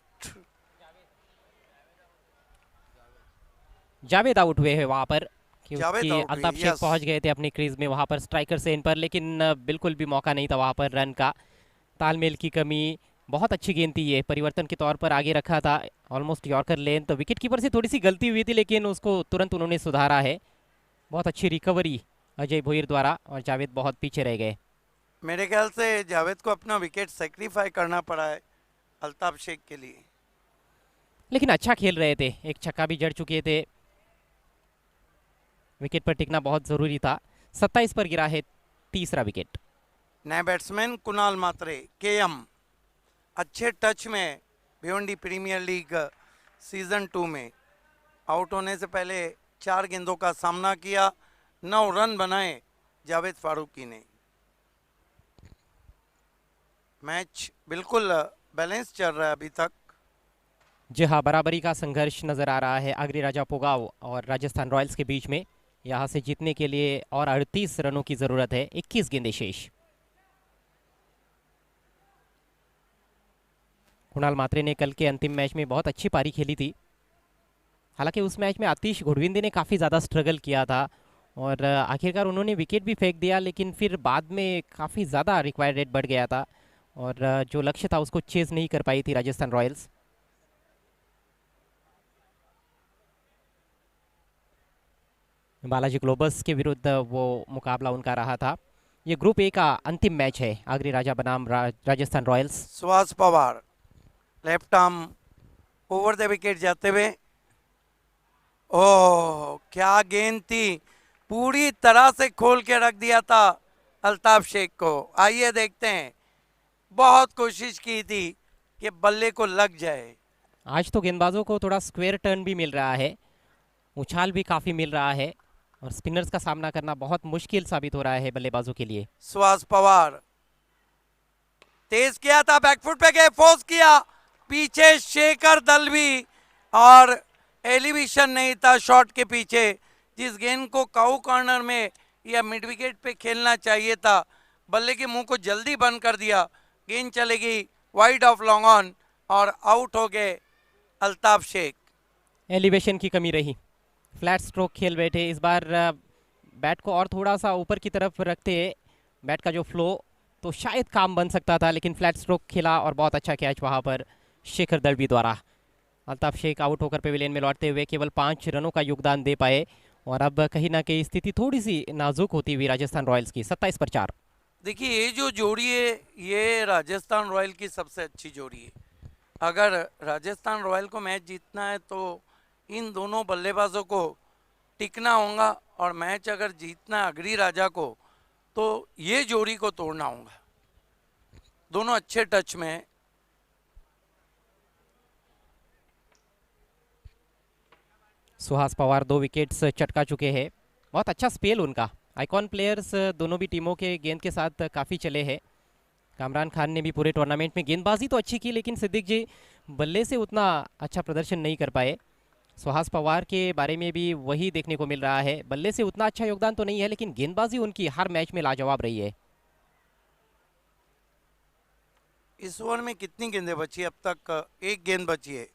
Javed out हुए हैं वहां पर, जावेद क्योंकि आउट हुए, अल्ताफ शेख यस। पहुंच गए थे अपनी क्रीज में वहां पर स्ट्राइकर से इन पर, लेकिन बिल्कुल भी मौका नहीं था वहां पर रन का। तालमेल की कमी। बहुत अच्छी गेंद थी ये, परिवर्तन के तौर पर आगे रखा था, ऑलमोस्ट यॉर्कर लेन। तो विकेट कीपर से थोड़ी सी गलती हुई थी, लेकिन उसको तुरंत उन्होंने सुधारा है। बहुत अच्छी रिकवरी अजय भोईर द्वारा, और जावेद बहुत पीछे रह गए। मेरे ख्याल से जावेद को अपना विकेट सेक्रीफाई करना पड़ा है अल्ताफ शेख के लिए। लेकिन अच्छा खेल रहे थे, एक छक्का भी जड़ चुके थे। विकेट पर टिकना बहुत जरूरी था। 27 पर गिरा है तीसरा विकेट। नए बैट्समैन कुणाल मात्रे, केएम, अच्छे टच में भिवंडी प्रीमियर लीग सीजन 2 में। आउट होने से पहले 4 गेंदों का सामना किया, 9 रन बनाए जावेद फारूकी ने। मैच बिल्कुल बैलेंस चल रहा है अभी तक। जी हाँ, बराबरी का संघर्ष नजर आ रहा है आगरी राजा पोगाव और राजस्थान रॉयल्स के बीच में। यहाँ से जीतने के लिए और 38 रनों की जरूरत है, 21 गेंदें शेष। कुणाल मात्रे ने कल के अंतिम मैच में बहुत अच्छी पारी खेली थी। हालांकि उस मैच में आतिश घुड़विंदी ने काफ़ी ज़्यादा स्ट्रगल किया था, और आखिरकार उन्होंने विकेट भी फेंक दिया, लेकिन फिर बाद में काफ़ी ज़्यादा रिक्वायर्ड रेट बढ़ गया था, और जो लक्ष्य था उसको चेज नहीं कर पाई थी राजस्थान रॉयल्स। बालाजी ग्लोबस के विरुद्ध वो मुकाबला उनका रहा था। ये ग्रुप ए का अंतिम मैच है आगरी राजा बनाम Rajasthan Royals. Suhas Pawar left arm over the wicket जाते हुए। ओह क्या गेंद थी, पूरी तरह से खोल के रख दिया था अल्ताफ शेख को। आइए देखते हैं, बहुत कोशिश की थी कि बल्ले को लग जाए। आज तो गेंदबाजों को थोड़ा स्क्वायर टर्न भी मिल रहा है, उछाल भी काफ़ी मिल रहा है, और स्पिनर्स का सामना करना बहुत मुश्किल साबित हो रहा है बल्लेबाजों के लिए। सुहास पवार तेज किया था, बैकफुट पे गए, फोर्स किया, पीछे शेखर दलवी, और एलिवेशन नहीं था शॉट के पीछे। जिस गेंद को काऊ कॉर्नर में या मिड विकेट पे खेलना चाहिए था, बल्ले के मुंह को जल्दी बंद कर दिया। गेंद चलेगी वाइड ऑफ लॉन्ग ऑन, और आउट हो गए अल्ताफ शेख। एलिवेशन की कमी रही, फ्लैट स्ट्रोक खेल बैठे। इस बार बैट को और थोड़ा सा ऊपर की तरफ रखते बैट का जो फ्लो, तो शायद काम बन सकता था, लेकिन फ्लैट स्ट्रोक खेला, और बहुत अच्छा कैच वहाँ पर शेखर दलवी द्वारा। अल्ताफ शेख आउट होकर पेविलियन में लौटते हुए केवल 5 रनों का योगदान दे पाए, और अब कहीं ना कहीं स्थिति थोड़ी सी नाजुक होती हुई राजस्थान रॉयल्स की। 27 पर 4। देखिए ये जो जोड़ी है, ये राजस्थान रॉयल की सबसे अच्छी जोड़ी है। अगर राजस्थान रॉयल को मैच जीतना है तो इन दोनों बल्लेबाजों को टिकना होगा, और मैच अगर जीतना है अगरी राजा को तो ये जोड़ी को तोड़ना होगा। दोनों अच्छे टच में हैं। सुहास पवार 2 विकेट्स चटका चुके हैं। बहुत अच्छा स्पेल उनका। आइकॉन प्लेयर्स दोनों भी टीमों के गेंद के साथ काफ़ी चले हैं। कामरान खान ने भी पूरे टूर्नामेंट में गेंदबाजी तो अच्छी की, लेकिन सिद्दीक जी बल्ले से उतना अच्छा प्रदर्शन नहीं कर पाए। सुहास पवार के बारे में भी वही देखने को मिल रहा है, बल्ले से उतना अच्छा योगदान तो नहीं है, लेकिन गेंदबाजी उनकी हर मैच में लाजवाब रही है। इस ओवर में कितनी गेंदें बची? अब तक 1 गेंद बची है।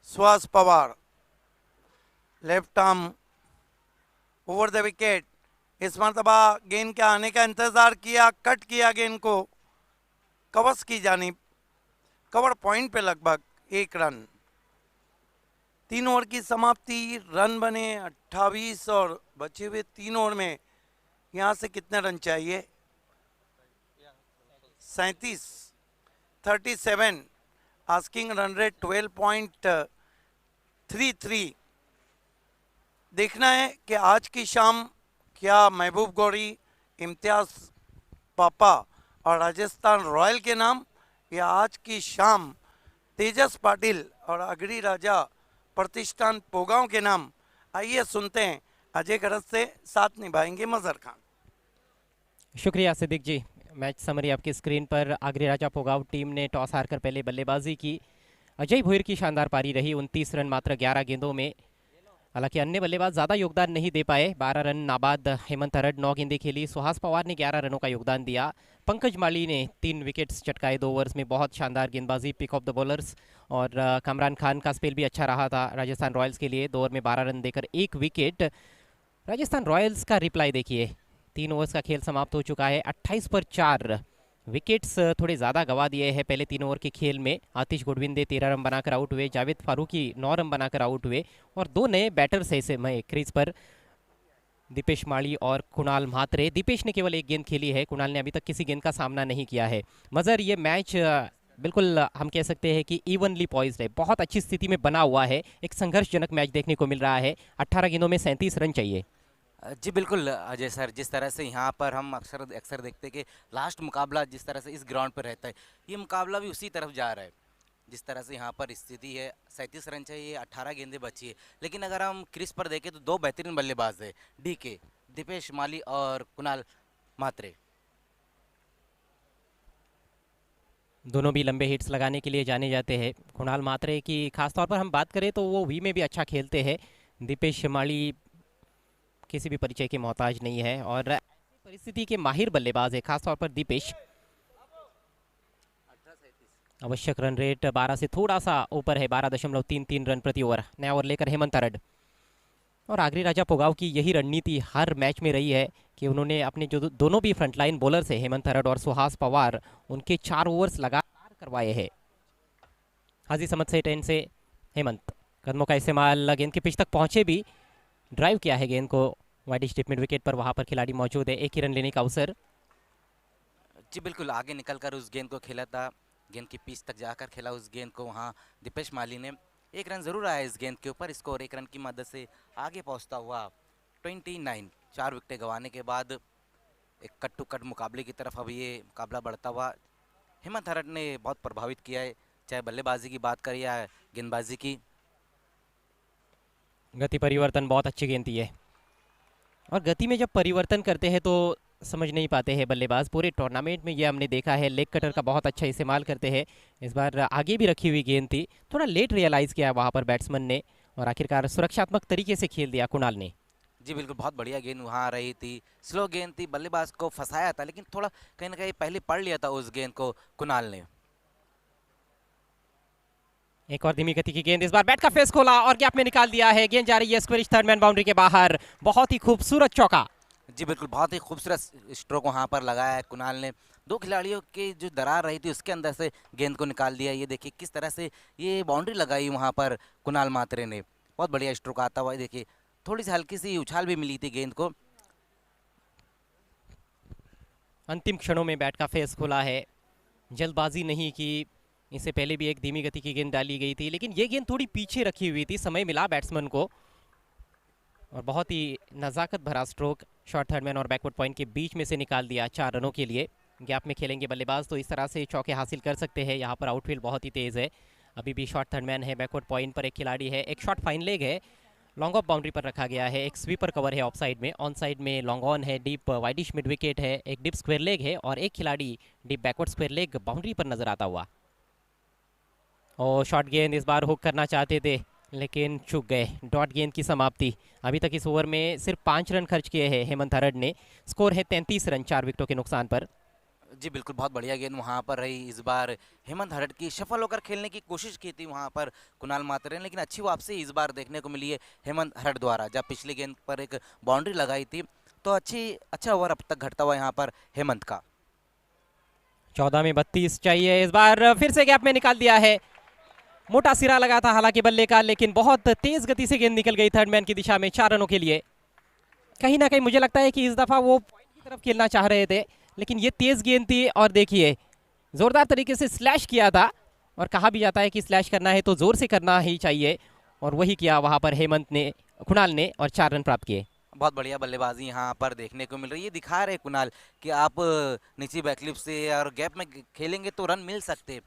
Suhas Pawar left arm over the wicket, इस मरतबा गेंद के आने का इंतज़ार किया, कट किया गेंद को कवच की जानिब, कवर पॉइंट पे लगभग 1 रन। 3 ओवर की समाप्ति, रन बने 28 और बचे हुए 3 ओवर में यहाँ से कितने रन चाहिए? 37, 37। Asking run rate 12.33। देखना है कि आज की शाम क्या महबूब गौरी, इम्तियाज पापा और राजस्थान रॉयल के नाम, या आज की शाम तेजस पाटिल और अगरी राजा प्रतिष्ठान पोगांव के नाम। आइए सुनते हैं अजय गरज से, साथ निभाएंगे मजहर खान। शुक्रिया सिद्दीक जी। मैच समरी आपकी स्क्रीन पर। आगरी राजा पोगांव टीम ने टॉस हारकर पहले बल्लेबाजी की। अजय भोईर की शानदार पारी रही, 29 रन मात्र 11 गेंदों में। हालांकि अन्य बल्लेबाज ज़्यादा योगदान नहीं दे पाए। 12 रन नाबाद हेमंत हरड 9 गेंदें खेली। सुहास पवार ने 11 रनों का योगदान दिया। पंकज माली ने 3 विकेट्स चटकाए 2 ओवर्स में। बहुत शानदार गेंदबाजी, पिक ऑफ द बॉलर्स। और कामरान खान का स्पेल भी अच्छा रहा था राजस्थान रॉयल्स के लिए। 2 ओवर में 12 रन देकर 1 विकेट। राजस्थान रॉयल्स का रिप्लाई देखिए, 3 ओवर्स का खेल समाप्त हो चुका है। 28 पर 4 विकेट्स थोड़े ज़्यादा गवा दिए हैं पहले 3 ओवर के खेल में। आतिश गुडविंदे 13 रन बनाकर आउट हुए। जावेद फारूकी 9 रन बनाकर आउट हुए। और 2 नए बैटर्स ऐसे में क्रीज पर, दीपेश माली और कुणाल म्हात्रे। दीपेश ने केवल 1 गेंद खेली है, कुणाल ने अभी तक किसी गेंद का सामना नहीं किया है। मज़र, ये मैच बिल्कुल हम कह सकते हैं कि इवनली पॉइज्ड है, बहुत अच्छी स्थिति में बना हुआ है। एक संघर्षजनक मैच देखने को मिल रहा है। 18 गेंदों में 37 रन चाहिए। जी बिल्कुल अजय सर, जिस तरह से यहाँ पर हम अक्सर देखते हैं कि लास्ट मुकाबला जिस तरह से इस ग्राउंड पर रहता है, ये मुकाबला भी उसी तरफ जा रहा है। जिस तरह से यहाँ पर स्थिति है, 37 रन चाहिए, 18 गेंदें बची है। लेकिन अगर हम क्रीज पर देखें तो 2 बेहतरीन बल्लेबाज है, डीके, दीपेश माली और कुणाल म्हात्रे। दोनों भी लंबे हिट्स लगाने के लिए जाने जाते हैं। कुणाल म्हात्रे की खासतौर पर हम बात करें तो वो वी में भी अच्छा खेलते हैं। दीपेश माली किसी भी परिचय के मोहताज नहीं है और ऐसी परिस्थिति के माहिर बल्लेबाज है, खासतौर पर दीपेश। आवश्यक रन रेट 12 से थोड़ा सा ऊपर है, 12.33 रन प्रति ओवर। नया ओवर लेकर हेमंत हरड। और आगरी राजा पोगांव की यही रणनीति हर मैच में रही है कि उन्होंने अपने जो दोनों भी फ्रंटलाइन बॉलर्स है, हेमंत हरड और सुहास पवार, उनके 4 ओवर्स लगातार करवाए हैं। हाजी समझ से 10 से हेमंत, कदमों का इस्तेमाल, गेंद के पिच तक पहुंचे भी, ड्राइव किया है गेंद को वाइड स्टिप मिड विकेट पर। वहां पर खिलाड़ी मौजूद है, 1 ही रन लेने का अवसर। जी बिल्कुल, आगे निकलकर उस गेंद को खेला था, गेंद की पिच तक जाकर खेला उस गेंद को। वहाँ दीपेश माली ने 1 रन जरूर आया इस गेंद के ऊपर। स्कोर 1 रन की मदद से आगे पहुँचता हुआ 29। 4 विकेटें गंवाने के बाद एक कट टू कट मुकाबले की तरफ अब ये मुकाबला बढ़ता हुआ। हेमंत हरड ने बहुत प्रभावित किया है, चाहे बल्लेबाजी की बात करें या गेंदबाजी की। गति परिवर्तन, बहुत अच्छी गेंद थी है। और गति में जब परिवर्तन करते हैं तो समझ नहीं पाते हैं बल्लेबाज। पूरे टूर्नामेंट में ये हमने देखा है, लेग कटर का बहुत अच्छा इस्तेमाल करते हैं। इस बार आगे भी रखी हुई गेंद थी, थोड़ा लेट रियलाइज़ किया वहाँ पर बैट्समैन ने और आखिरकार सुरक्षात्मक तरीके से खेल दिया कुणाल ने। जी बिल्कुल, बहुत बढ़िया गेंद वहाँ आ रही थी, स्लो गेंद थी, बल्लेबाज को फंसाया था, लेकिन थोड़ा कहीं ना कहीं पहले पढ़ लिया था उस गेंद को कुणाल ने। एक और धीमी गति की गेंद, इस बार बैट का फेस खोला और गैप में निकाल दिया है। गेंद जा रही है स्क्वेरिश थर्ड मैन बाउंड्री के बाहर। बहुत ही खूबसूरत चौका। जी बिल्कुल, बहुत ही खूबसूरत स्ट्रोक वहाँ पर लगाया है कुणाल ने। 2 खिलाड़ियों की जो दरार रही थी उसके अंदर से गेंद को निकाल दिया। ये देखिए किस तरह से ये बाउंड्री लगाई वहाँ पर कुणाल म्हात्रे ने। बहुत बढ़िया स्ट्रोक आता हुआ, देखिए थोड़ी सी हल्की सी उछाल भी मिली थी गेंद को। अंतिम क्षणों में बैट का फेस खोला है, जल्दबाजी नहीं की। इससे पहले भी एक धीमी गति की गेंद डाली गई थी, लेकिन ये गेंद थोड़ी पीछे रखी हुई थी, समय मिला बैट्समैन को। और बहुत ही नज़ाकत भरा स्ट्रोक शॉर्ट थर्ड मैन और बैकवर्ड पॉइंट के बीच में से निकाल दिया 4 रनों के लिए। गैप में खेलेंगे बल्लेबाज तो इस तरह से चौके हासिल कर सकते हैं। यहाँ पर आउटफील्ड बहुत ही तेज़ है, अभी भी शॉर्ट थर्ड मैन है, बैकवर्ड पॉइंट पर एक खिलाड़ी है, एक शॉट फाइन लेग है, लॉन्ग ऑफ बाउंड्री पर रखा गया है, एक स्वीपर कवर है ऑफ साइड में, ऑन साइड में लॉन्ग ऑन है, डीप वाइडिश मिड विकेट है, एक डीप स्क्वायर लेग है और एक खिलाड़ी deep backward square leg boundary पर नजर आता हुआ। और शॉर्ट गेंद इस बार हुक करना चाहते थे लेकिन चूक गए। डॉट गेंद की समाप्ति। अभी तक इस ओवर में सिर्फ 5 रन खर्च किए हैं हेमंत हरड ने। स्कोर है 33 रन 4 विकेटों के नुकसान पर। जी बिल्कुल, बहुत बढ़िया गेंद वहाँ पर रही। इस बार हेमंत हरड की सफल होकर खेलने की कोशिश की थी वहाँ पर कुणाल म्हात्रे ने, लेकिन अच्छी वापसी इस बार देखने को मिली है हेमंत हरड द्वारा। जब पिछली गेंद पर एक बाउंड्री लगाई थी तो अच्छा ओवर अब तक घटता हुआ यहाँ पर हेमंत का। 14 में 32 चाहिए। इस बार फिर से गैप में निकाल दिया है। मोटा सिरा लगा था हालांकि बल्ले का, लेकिन बहुत तेज गति से गेंद निकल गई थर्ड मैन की दिशा में 4 रनों के लिए। कहीं ना कहीं मुझे लगता है कि इस दफा वो पॉइंट की तरफ खेलना चाह रहे थे, लेकिन ये तेज गेंद थी और देखिए जोरदार तरीके से स्लैश किया था। और कहा भी जाता है कि स्लैश करना है तो जोर से करना ही चाहिए, और वही किया वहां पर हेमंत ने, कुणाल ने, और 4 रन प्राप्त किए। बहुत बढ़िया बल्लेबाजी यहाँ पर देखने को मिल रही है। दिखा रहे कुणाल कि आप नीचे बैकलिप से और गैप में खेलेंगे तो रन मिल सकते।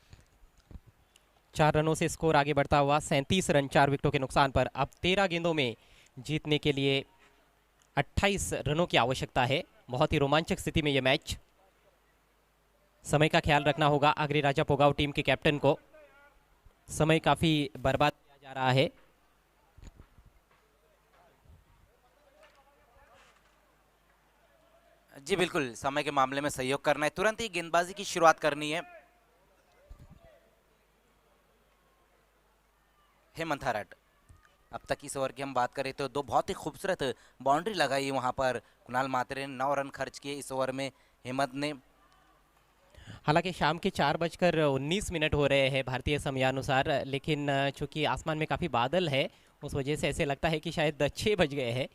4 रनों से स्कोर आगे बढ़ता हुआ 37 रन 4 विकेटों के नुकसान पर। अब 13 गेंदों में जीतने के लिए 28 रनों की आवश्यकता है। बहुत ही रोमांचक स्थिति में यह मैच। समय का ख्याल रखना होगा आगरी राजा पोगाव टीम के कैप्टन को। समय काफी बर्बाद किया जा रहा है। जी बिल्कुल, समय के मामले में सहयोग करना है, तुरंत ही गेंदबाजी की शुरुआत करनी है। हेमंत हरट, अब तक इस ओवर की हम बात करें तो 2 बहुत ही खूबसूरत बाउंड्री लगाई वहां पर कुणाल मात्रे ने। 9 रन खर्च किए इस ओवर में हेमंत ने। हालांकि शाम के 4:19 हो रहे हैं भारतीय समयानुसार, लेकिन चूंकि आसमान में काफी बादल है उस वजह से ऐसे लगता है कि शायद 6 बज गए हैं।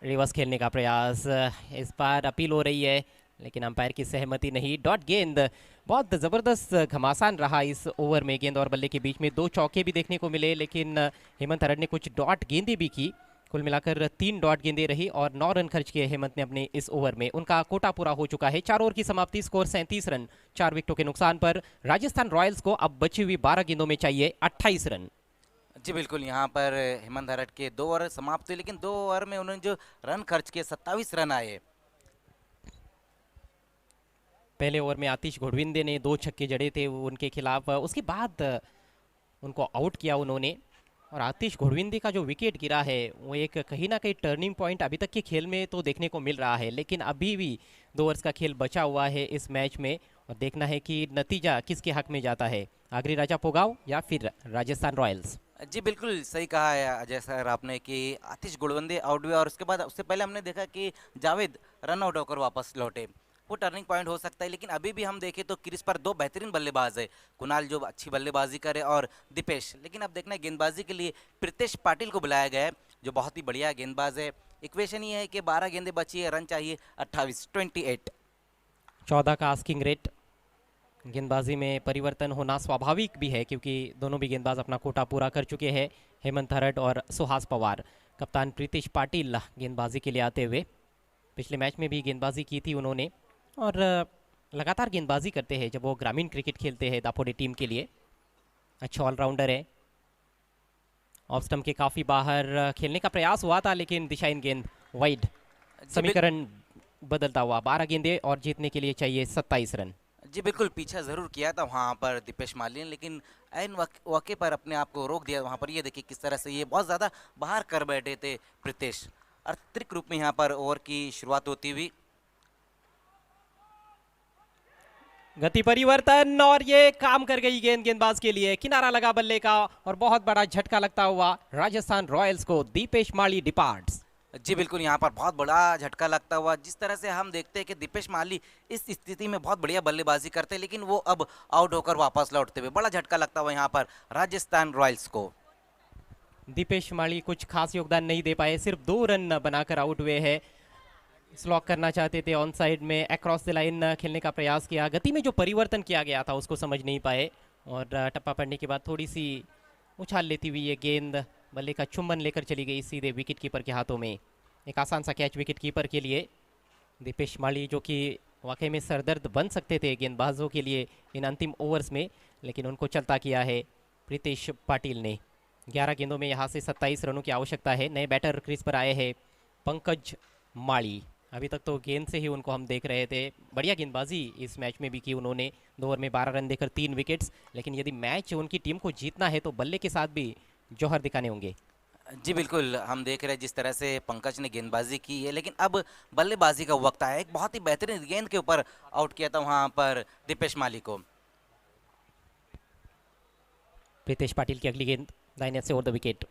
रिवर्स खेलने का प्रयास, इस बार अपील हो रही है लेकिन अंपायर की सहमति नहीं। डॉट गेंद, बहुत ज़बरदस्त घमासान रहा इस ओवर में। गेंद और बल्ले के बीच में 2 चौके भी देखने को मिले, लेकिन हेमंत हरट ने कुछ डॉट गेंदें भी की। कुल मिलाकर 3 डॉट गेंदें रही और 9 रन खर्च किए हेमंत ने अपने इस ओवर में। उनका कोटा पूरा हो चुका है। 4 ओवर की समाप्ति, स्कोर 37 रन 4 विकेटों के नुकसान पर। राजस्थान रॉयल्स को अब बची हुई 12 गेंदों में चाहिए 28 रन। जी बिल्कुल, यहाँ पर हेमंत हरट के 2 ओवर समाप्त हुए, लेकिन 2 ओवर में उन्होंने जो रन खर्च किए 27 रन आए। पहले ओवर में आतिश घोड़विंदे ने 2 छक्के जड़े थे उनके खिलाफ, उसके बाद उनको आउट किया उन्होंने। और आतिश घोड़विंदे का जो विकेट गिरा है वो एक कहीं ना कहीं टर्निंग पॉइंट अभी तक के खेल में तो देखने को मिल रहा है, लेकिन अभी भी 2 ओवर्स का खेल बचा हुआ है इस मैच में। और देखना है कि नतीजा किसके हक में जाता है, आगरी राजा पोगाव या फिर राजस्थान रॉयल्स। जी बिल्कुल सही कहा है अजय सर आपने कि आतिश गुड़वंदे आउट हुए, और उसके बाद उससे पहले हमने देखा कि जावेद रन आउट होकर वापस लौटे। वो टर्निंग पॉइंट हो सकता है, लेकिन अभी भी हम देखें तो क्रीज पर 2 बेहतरीन बल्लेबाज है। कुणाल जो अच्छी बल्लेबाजी करे और दीपेश। लेकिन अब देखना है गेंदबाजी के लिए प्रीतेश पाटिल को बुलाया गया है, जो बहुत ही बढ़िया गेंदबाज है। इक्वेशन ये है कि 12 गेंदें बची है, रन चाहिए 28। 14 का आस्किंग रेट। गेंदबाजी में परिवर्तन होना स्वाभाविक भी है क्योंकि दोनों भी गेंदबाज अपना कोटा पूरा कर चुके हैं, हेमंत हरट और सुहास पवार। कप्तान प्रीतेश पाटिल गेंदबाजी के लिए आते हुए, पिछले मैच में भी गेंदबाजी की थी उन्होंने और लगातार गेंदबाजी करते हैं जब वो ग्रामीण क्रिकेट खेलते हैं दापोडी टीम के लिए। अच्छा ऑलराउंडर है। ऑफ स्टंप के काफ़ी बाहर खेलने का प्रयास हुआ था, लेकिन दिशाहीन गेंद वाइड। समीकरण बदलता हुआ 12 गेंदें और जीतने के लिए चाहिए 27 रन। जी बिल्कुल, पीछा जरूर किया था वहाँ पर दीपेश माली ने, लेकिन ऐन वाक़े पर अपने आप को रोक दिया वहाँ पर। ये देखिए किस तरह से ये बहुत ज़्यादा बाहर कर बैठे थे प्रीतेश। अतिरिक्त रूप में यहाँ पर ओवर की शुरुआत होती हुई। गति परिवर्तन और ये काम कर गई गेंद गेंदबाज के लिए। किनारा लगा बल्ले का और बहुत बड़ा झटका लगता हुआ राजस्थान रॉयल्स को दीपेश माली डिपार्ट्स। जी बिल्कुल, यहाँ पर बहुत बड़ा झटका लगता हुआ। जिस तरह से हम देखते हैं कि दीपेश माली इस स्थिति में बहुत बढ़िया बल्लेबाजी करते हैं, लेकिन वो अब आउट होकर वापस लौटते हुए बड़ा झटका लगता हुआ यहाँ पर राजस्थान रॉयल्स को। दीपेश माली कुछ खास योगदान नहीं दे पाए, सिर्फ 2 रन बनाकर आउट हुए हैं। स्लॉक करना चाहते थे, ऑन साइड में अक्रॉस द लाइन खेलने का प्रयास किया। गति में जो परिवर्तन किया गया था उसको समझ नहीं पाए और टप्पा पड़ने के बाद थोड़ी सी उछाल लेती हुई ये गेंद बल्ले का चुंबन लेकर चली गई सीधे विकेट कीपर के हाथों में। एक आसान सा कैच विकेट कीपर के लिए। दीपेश माली जो कि वाकई में सरदर्द बन सकते थे गेंदबाजों के लिए इन अंतिम ओवर्स में, लेकिन उनको चलता किया है प्रीतेश पाटिल ने। 11 गेंदों में यहाँ से 27 रनों की आवश्यकता है। नए बैटर क्रीज पर आए हैं पंकज माली। अभी तक तो गेंद से ही उनको हम देख रहे थे, बढ़िया गेंदबाजी इस मैच में भी की उन्होंने। 2 ओवर में 12 रन देकर 3 विकेट्स, लेकिन यदि मैच उनकी टीम को जीतना है तो बल्ले के साथ भी जौहर दिखाने होंगे। जी बिल्कुल, हम देख रहे हैं जिस तरह से पंकज ने गेंदबाजी की है, लेकिन अब बल्लेबाजी का वक्त आया। एक बहुत ही बेहतरीन गेंद के ऊपर आउट किया था वहाँ पर दीपेश माली को। प्रीतेश पाटिल की अगली गेंद दाहिने से ओवर द विकेट।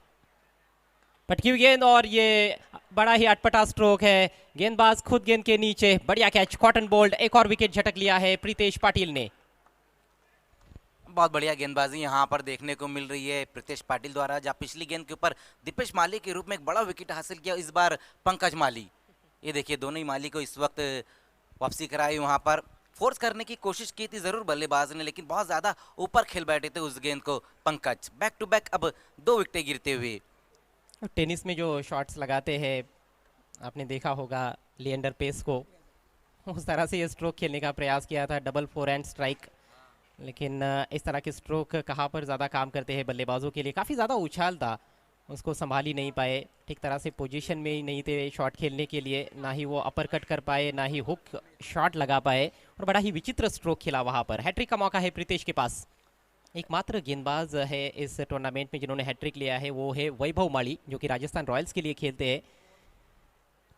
पटकी हुई गेंद और ये बड़ा ही अटपटा स्ट्रोक है, गेंदबाज खुद गेंद के नीचे, बढ़िया कैच, कॉटन बोल्ड, एक और विकेट झटक लिया है प्रीतेश पाटिल ने। बहुत बढ़िया गेंदबाजी यहाँ पर देखने को मिल रही है प्रीतेश पाटिल द्वारा, जहाँ पिछली गेंद के ऊपर दीपेश माली के रूप में एक बड़ा विकेट हासिल किया, इस बार पंकज माली। ये देखिए दोनों ही माली को इस वक्त वापसी कराई, वहाँ पर फोर्स करने की कोशिश की थी जरूर बल्लेबाज ने, लेकिन बहुत ज़्यादा ऊपर खेल बैठे थे उस गेंद को पंकज। बैक टू बैक अब 2 विकेटें गिरते हुए। टेनिस में जो शॉट्स लगाते हैं, आपने देखा होगा लिएंडर पेस को, उस तरह से ये स्ट्रोक खेलने का प्रयास किया था, डबल फोरहैंड स्ट्राइक, लेकिन इस तरह के स्ट्रोक कहाँ पर ज़्यादा काम करते हैं बल्लेबाजों के लिए। काफ़ी ज़्यादा उछाल था, उसको संभाल ही नहीं पाए, ठीक तरह से पोजीशन में ही नहीं थे शॉट खेलने के लिए, ना ही वो अपर कट कर पाए, ना ही हुक शॉट लगा पाए, और बड़ा ही विचित्र स्ट्रोक खेला वहाँ पर। हैट्रिक का मौका है प्रीतेश के पास। एकमात्र गेंदबाज है इस टूर्नामेंट में जिन्होंने हैट्रिक लिया है, वो है वैभव माली, जो कि राजस्थान रॉयल्स के लिए खेलते हैं।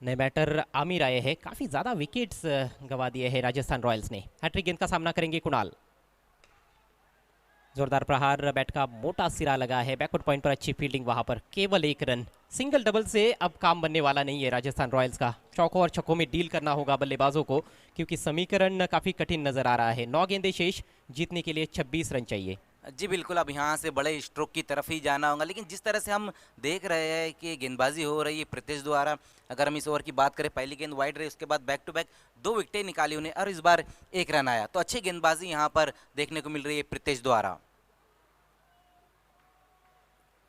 नए बैटर आमिर आए हैं, काफ़ी ज़्यादा विकेट्स गंवा दिए हैं राजस्थान रॉयल्स ने। हैट्रिक गेंद का सामना करेंगे कुणाल। जोरदार प्रहार, बैट का मोटा सिरा लगा है, बैकवर्ड पॉइंट पर अच्छी फील्डिंग, वहां पर केवल 1 रन। सिंगल डबल से अब काम बनने वाला नहीं है राजस्थान रॉयल्स का, चौकों और छक्कों में डील करना होगा बल्लेबाजों को, क्योंकि समीकरण काफी कठिन नजर आ रहा है। 9 गेंदें शेष, जीतने के लिए 26 रन चाहिए। जी बिल्कुल, अब यहाँ से बड़े स्ट्रोक की तरफ ही जाना होगा, लेकिन जिस तरह से हम देख रहे हैं कि गेंदबाजी हो रही है प्रीतेश द्वारा, अगर हम इस ओवर की बात करें, पहली गेंद वाइड रही, उसके बाद बैक टू बैक 2 विकेटें निकाली उन्हें, और इस बार 1 रन आया, तो अच्छी गेंदबाजी यहाँ पर देखने को मिल रही है प्रीतेश द्वारा।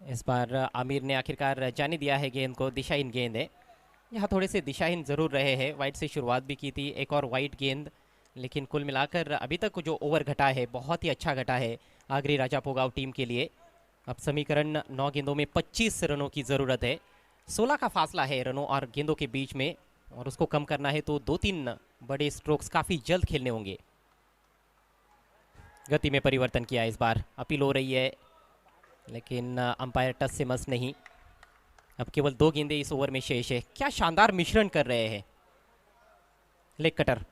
इस बार आमिर ने आखिरकार जाने दिया है गेंद को, दिशाहीन गेंद है, यहाँ थोड़े से दिशाहीन ज़रूर रहे हैं। वाइड से शुरुआत भी की थी, एक और वाइड गेंद, लेकिन कुल मिलाकर अभी तक जो ओवर घटा है बहुत ही अच्छा घटा है आगरी राजापोगाव टीम के लिए। अब समीकरण 9 गेंदों में 25 रनों की ज़रूरत है, 16 का फासला है रनों और गेंदों के बीच में, और उसको कम करना है तो 2-3 बड़े स्ट्रोक्स काफ़ी जल्द खेलने होंगे। गति में परिवर्तन किया इस बार, अपील हो रही है, लेकिन अंपायर टच से मस नहीं। अब केवल 2 गेंदें इस ओवर में शेष है। क्या शानदार मिश्रण कर रहे हैं लेग कटर।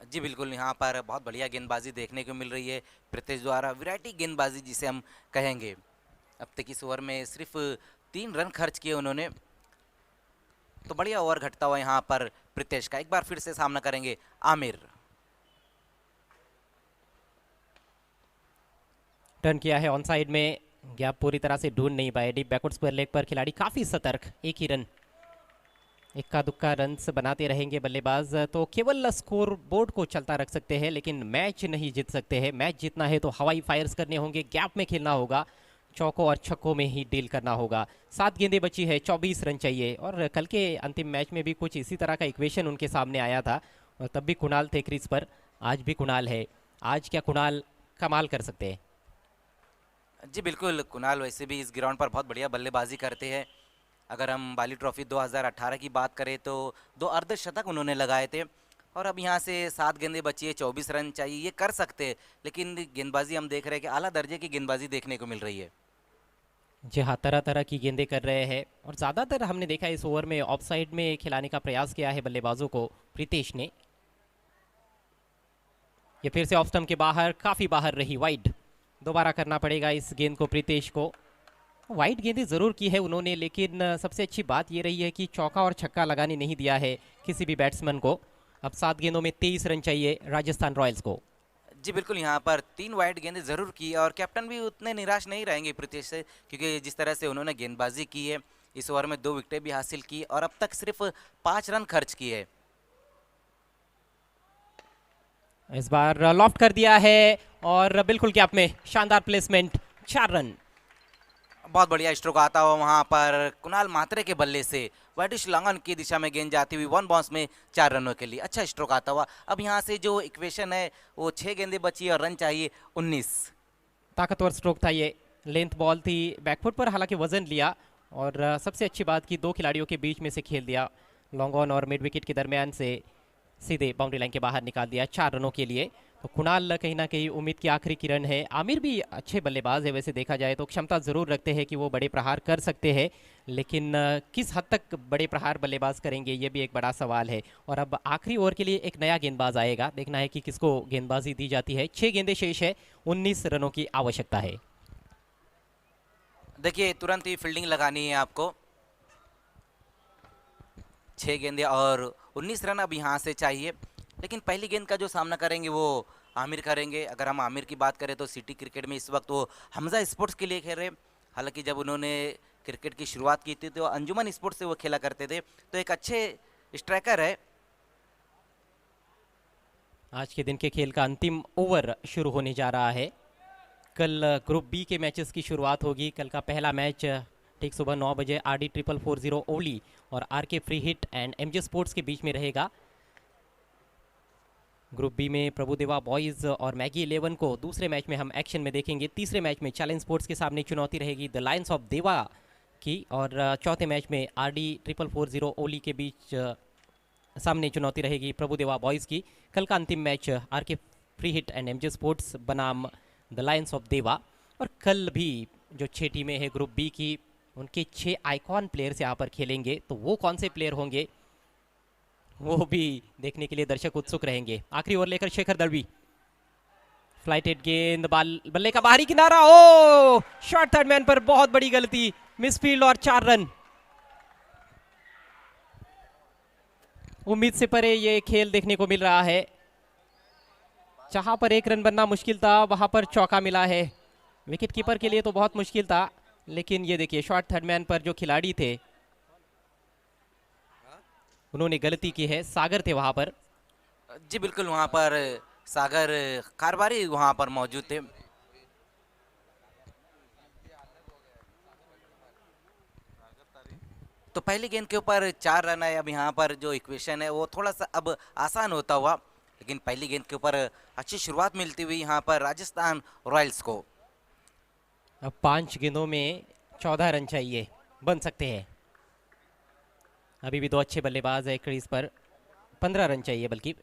जी बिल्कुल, यहाँ पर बहुत बढ़िया गेंदबाजी देखने को मिल रही है प्रीतेश द्वारा, वैरायटी गेंदबाजी जिसे हम कहेंगे। अब तक इस ओवर में सिर्फ 3 रन खर्च किए उन्होंने, तो बढ़िया ओवर घटता हुआ यहाँ पर प्रीतेश का। एक बार फिर से सामना करेंगे आमिर। टर्न किया है ऑन साइड में, गैप पूरी तरह से ढूंढ नहीं पाए, डीप बैकवर्ड स्क्वायर लेग पर खिलाड़ी काफ़ी सतर्क, 1 ही रन, इक्का दुक्का रन्स बनाते रहेंगे बल्लेबाज, तो केवल स्कोर बोर्ड को चलता रख सकते हैं, लेकिन मैच नहीं जीत सकते हैं। मैच जीतना है तो हवाई फायर्स करने होंगे, गैप में खेलना होगा, चौकों और छक्कों में ही डील करना होगा। 7 गेंदें बची है, 24 रन चाहिए, और कल के अंतिम मैच में भी कुछ इसी तरह का इक्वेशन उनके सामने आया था, और तब भी कुणाल थे क्रीज पर, आज भी कुणाल है। आज क्या कुणाल कमाल कर सकते हैं। जी बिल्कुल, कुणाल वैसे भी इस ग्राउंड पर बहुत बढ़िया बल्लेबाजी करते हैं। अगर हम बाली ट्रॉफी 2018 की बात करें तो 2 अर्धशतक उन्होंने लगाए थे, और अब यहाँ से 7 गेंदें बची है, 24 रन चाहिए, ये कर सकते हैं, लेकिन गेंदबाजी हम देख रहे हैं कि आला दर्जे की गेंदबाजी देखने को मिल रही है। जी हाँ, तरह तरह की गेंदें कर रहे हैं, और ज़्यादातर हमने देखा इस ओवर में ऑफ साइड में खिलाने का प्रयास किया है बल्लेबाजों को प्रीतेश ने। ये फिर से ऑफ स्टंप के बाहर, काफ़ी बाहर रही, वाइड, दोबारा करना पड़ेगा इस गेंद को प्रीतेश को। वाइड गेंदें ज़रूर की है उन्होंने, लेकिन सबसे अच्छी बात ये रही है कि चौका और छक्का लगाने नहीं दिया है किसी भी बैट्समैन को। अब 7 गेंदों में 23 रन चाहिए राजस्थान रॉयल्स को। जी बिल्कुल, यहाँ पर 3 वाइड गेंदें ज़रूर की, और कैप्टन भी उतने निराश नहीं रहेंगे प्रीतेश से, क्योंकि जिस तरह से उन्होंने गेंदबाजी की है, इस ओवर में 2 विकेटें भी हासिल की, और अब तक सिर्फ 5 रन खर्च किए। इस बार लॉफ्ट कर दिया है, और बिल्कुल गैप में शानदार प्लेसमेंट, 4 रन। बहुत बढ़िया स्ट्रोक आता हुआ वहाँ पर कुणाल मात्रे के बल्ले से वाइडिश लंगन की दिशा में गेंद जाती हुई 1 बाउंस में 4 रनों के लिए अच्छा स्ट्रोक आता हुआ। अब यहाँ से जो इक्वेशन है वो 6 गेंदें बची और रन चाहिए 19। ताकतवर स्ट्रोक था ये, लेंथ बॉल थी, बैकफुट पर हालांकि वजन लिया, और सबसे अच्छी बात की 2 खिलाड़ियों के बीच में से खेल दिया, लॉन्ग ऑन और मिड विकेट के दरमियान से सीधे बाउंड्री लाइन के बाहर निकाल दिया 4 रनों के लिए। तो कुणाल कहीं ना कहीं उम्मीद की आखिरी किरण है। आमिर भी अच्छे बल्लेबाज है, वैसे देखा जाए तो क्षमता ज़रूर रखते हैं कि वो बड़े प्रहार कर सकते हैं, लेकिन किस हद तक बड़े प्रहार बल्लेबाज करेंगे ये भी एक बड़ा सवाल है। और अब आखिरी ओवर के लिए एक नया गेंदबाज आएगा, देखना है कि किसको गेंदबाजी दी जाती है। 6 गेंदें शेष है, 19 रनों की आवश्यकता है। देखिए तुरंत ही फील्डिंग लगानी है आपको। 6 गेंदें और 19 रन अब यहाँ से चाहिए। लेकिन पहली गेंद का जो सामना करेंगे वो आमिर करेंगे। अगर हम आमिर की बात करें तो सिटी क्रिकेट में इस वक्त वो हमजा स्पोर्ट्स के लिए खेल रहे हैं। हालांकि जब उन्होंने क्रिकेट की शुरुआत की थी तो अंजुमन स्पोर्ट्स से वो खेला करते थे, तो एक अच्छे स्ट्राइकर है। आज के दिन के खेल का अंतिम ओवर शुरू होने जा रहा है। कल ग्रुप बी के मैचेस की शुरुआत होगी। कल का पहला मैच ठीक सुबह 9 बजे RD 440 ओली और RK free hit and MJ sports के बीच में रहेगा। ग्रुप बी में प्रभुदेवा बॉयज़ और मैगी 11 को दूसरे मैच में हम एक्शन में देखेंगे। तीसरे मैच में चैलेंज स्पोर्ट्स के सामने चुनौती रहेगी द लायंस ऑफ देवा की, और चौथे मैच में RD 440 ओली के बीच सामने चुनौती रहेगी प्रभुदेवा बॉयज़ की। कल का अंतिम match RK free hit and MJ sports बनाम द लायंस ऑफ देवा। और कल भी जो 6 टीमें हैं ग्रुप बी की, उनके 6 आइकॉन प्लेयर्स यहाँ पर खेलेंगे। तो वो कौन से प्लेयर होंगे वो भी देखने के लिए दर्शक उत्सुक रहेंगे। आखिरी ओवर लेकर शेखर दलवी, फ्लाइटेड गेंद, बल्ले का बाहरी किनारा, ओ शॉर्ट थर्ड मैन पर बहुत बड़ी गलती, मिसफील्ड और 4 रन। उम्मीद से परे ये खेल देखने को मिल रहा है। जहां पर 1 रन बनना मुश्किल था वहां पर चौका मिला है। विकेट कीपर के लिए तो बहुत मुश्किल था, लेकिन ये देखिए शॉर्ट थर्ड मैन पर जो खिलाड़ी थे उन्होंने गलती की है। सागर थे वहां पर। जी बिल्कुल, वहाँ पर सागर कारबारी वहाँ पर मौजूद थे। तो पहली गेंद के ऊपर 4 रन है। अब यहाँ पर जो इक्वेशन है वो थोड़ा सा अब आसान होता हुआ, लेकिन पहली गेंद के ऊपर अच्छी शुरुआत मिलती हुई यहाँ पर राजस्थान रॉयल्स को। अब 5 गेंदों में 14 रन चाहिए, बन सकते हैं। अभी भी 2 अच्छे बल्लेबाज है क्रीज पर, 15 रन चाहिए बल्कि।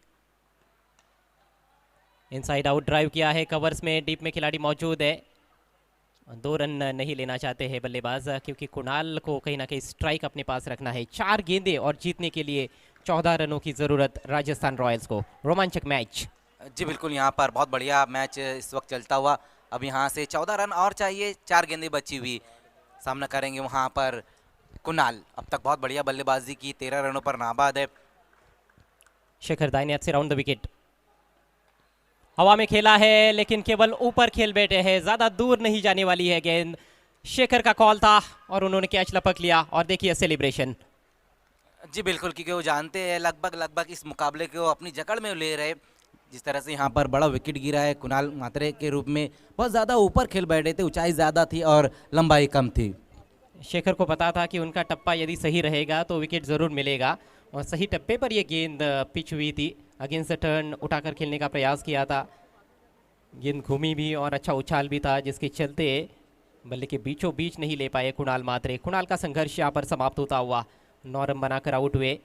इनसाइड आउट ड्राइव किया है, कवर्स में डीप में खिलाड़ी मौजूद है। 2 रन नहीं लेना चाहते हैं बल्लेबाज, क्योंकि कुणाल को कहीं ना कहीं स्ट्राइक अपने पास रखना है। 4 गेंदें और जीतने के लिए 14 रनों की जरूरत राजस्थान रॉयल्स को। रोमांचक मैच। जी बिल्कुल, यहाँ पर बहुत बढ़िया मैच इस वक्त चलता हुआ। अब यहाँ से 14 रन और चाहिए, 4 गेंदें बची हुई। सामना करेंगे वहाँ पर कुणाल। अब तक बहुत बढ़िया बल्लेबाजी की, 13 रनों पर नाबाद है। शेखर दाहिने हाथ से राउंड द विकेट, हवा में खेला है लेकिन केवल ऊपर खेल बैठे हैं, ज्यादा दूर नहीं जाने वाली है गेंद। शेखर का कॉल था और उन्होंने कैच लपक लिया, और देखिए सेलिब्रेशन। जी बिल्कुल, क्योंकि वो जानते हैं लगभग इस मुकाबले को अपनी जकड़ में ले रहे। जिस तरह से यहाँ पर बड़ा विकेट गिरा है, कुणाल मात्रे के रूप में बहुत ज़्यादा ऊपर खेल बैठे थे, ऊंचाई ज़्यादा थी और लंबाई कम थी। शेखर को पता था कि उनका टप्पा यदि सही रहेगा तो विकेट ज़रूर मिलेगा, और सही टप्पे पर यह गेंद पिच हुई थी। अगेंस्ट द टर्न उठाकर खेलने का प्रयास किया था, गेंद घूमी भी और अच्छा उछाल भी था, जिसके चलते बल्ले के बीचों बीच नहीं ले पाए कुणाल मात्रे। कुणाल का संघर्ष यहाँ पर समाप्त होता हुआ 9 रन बनाकर आउट हुए।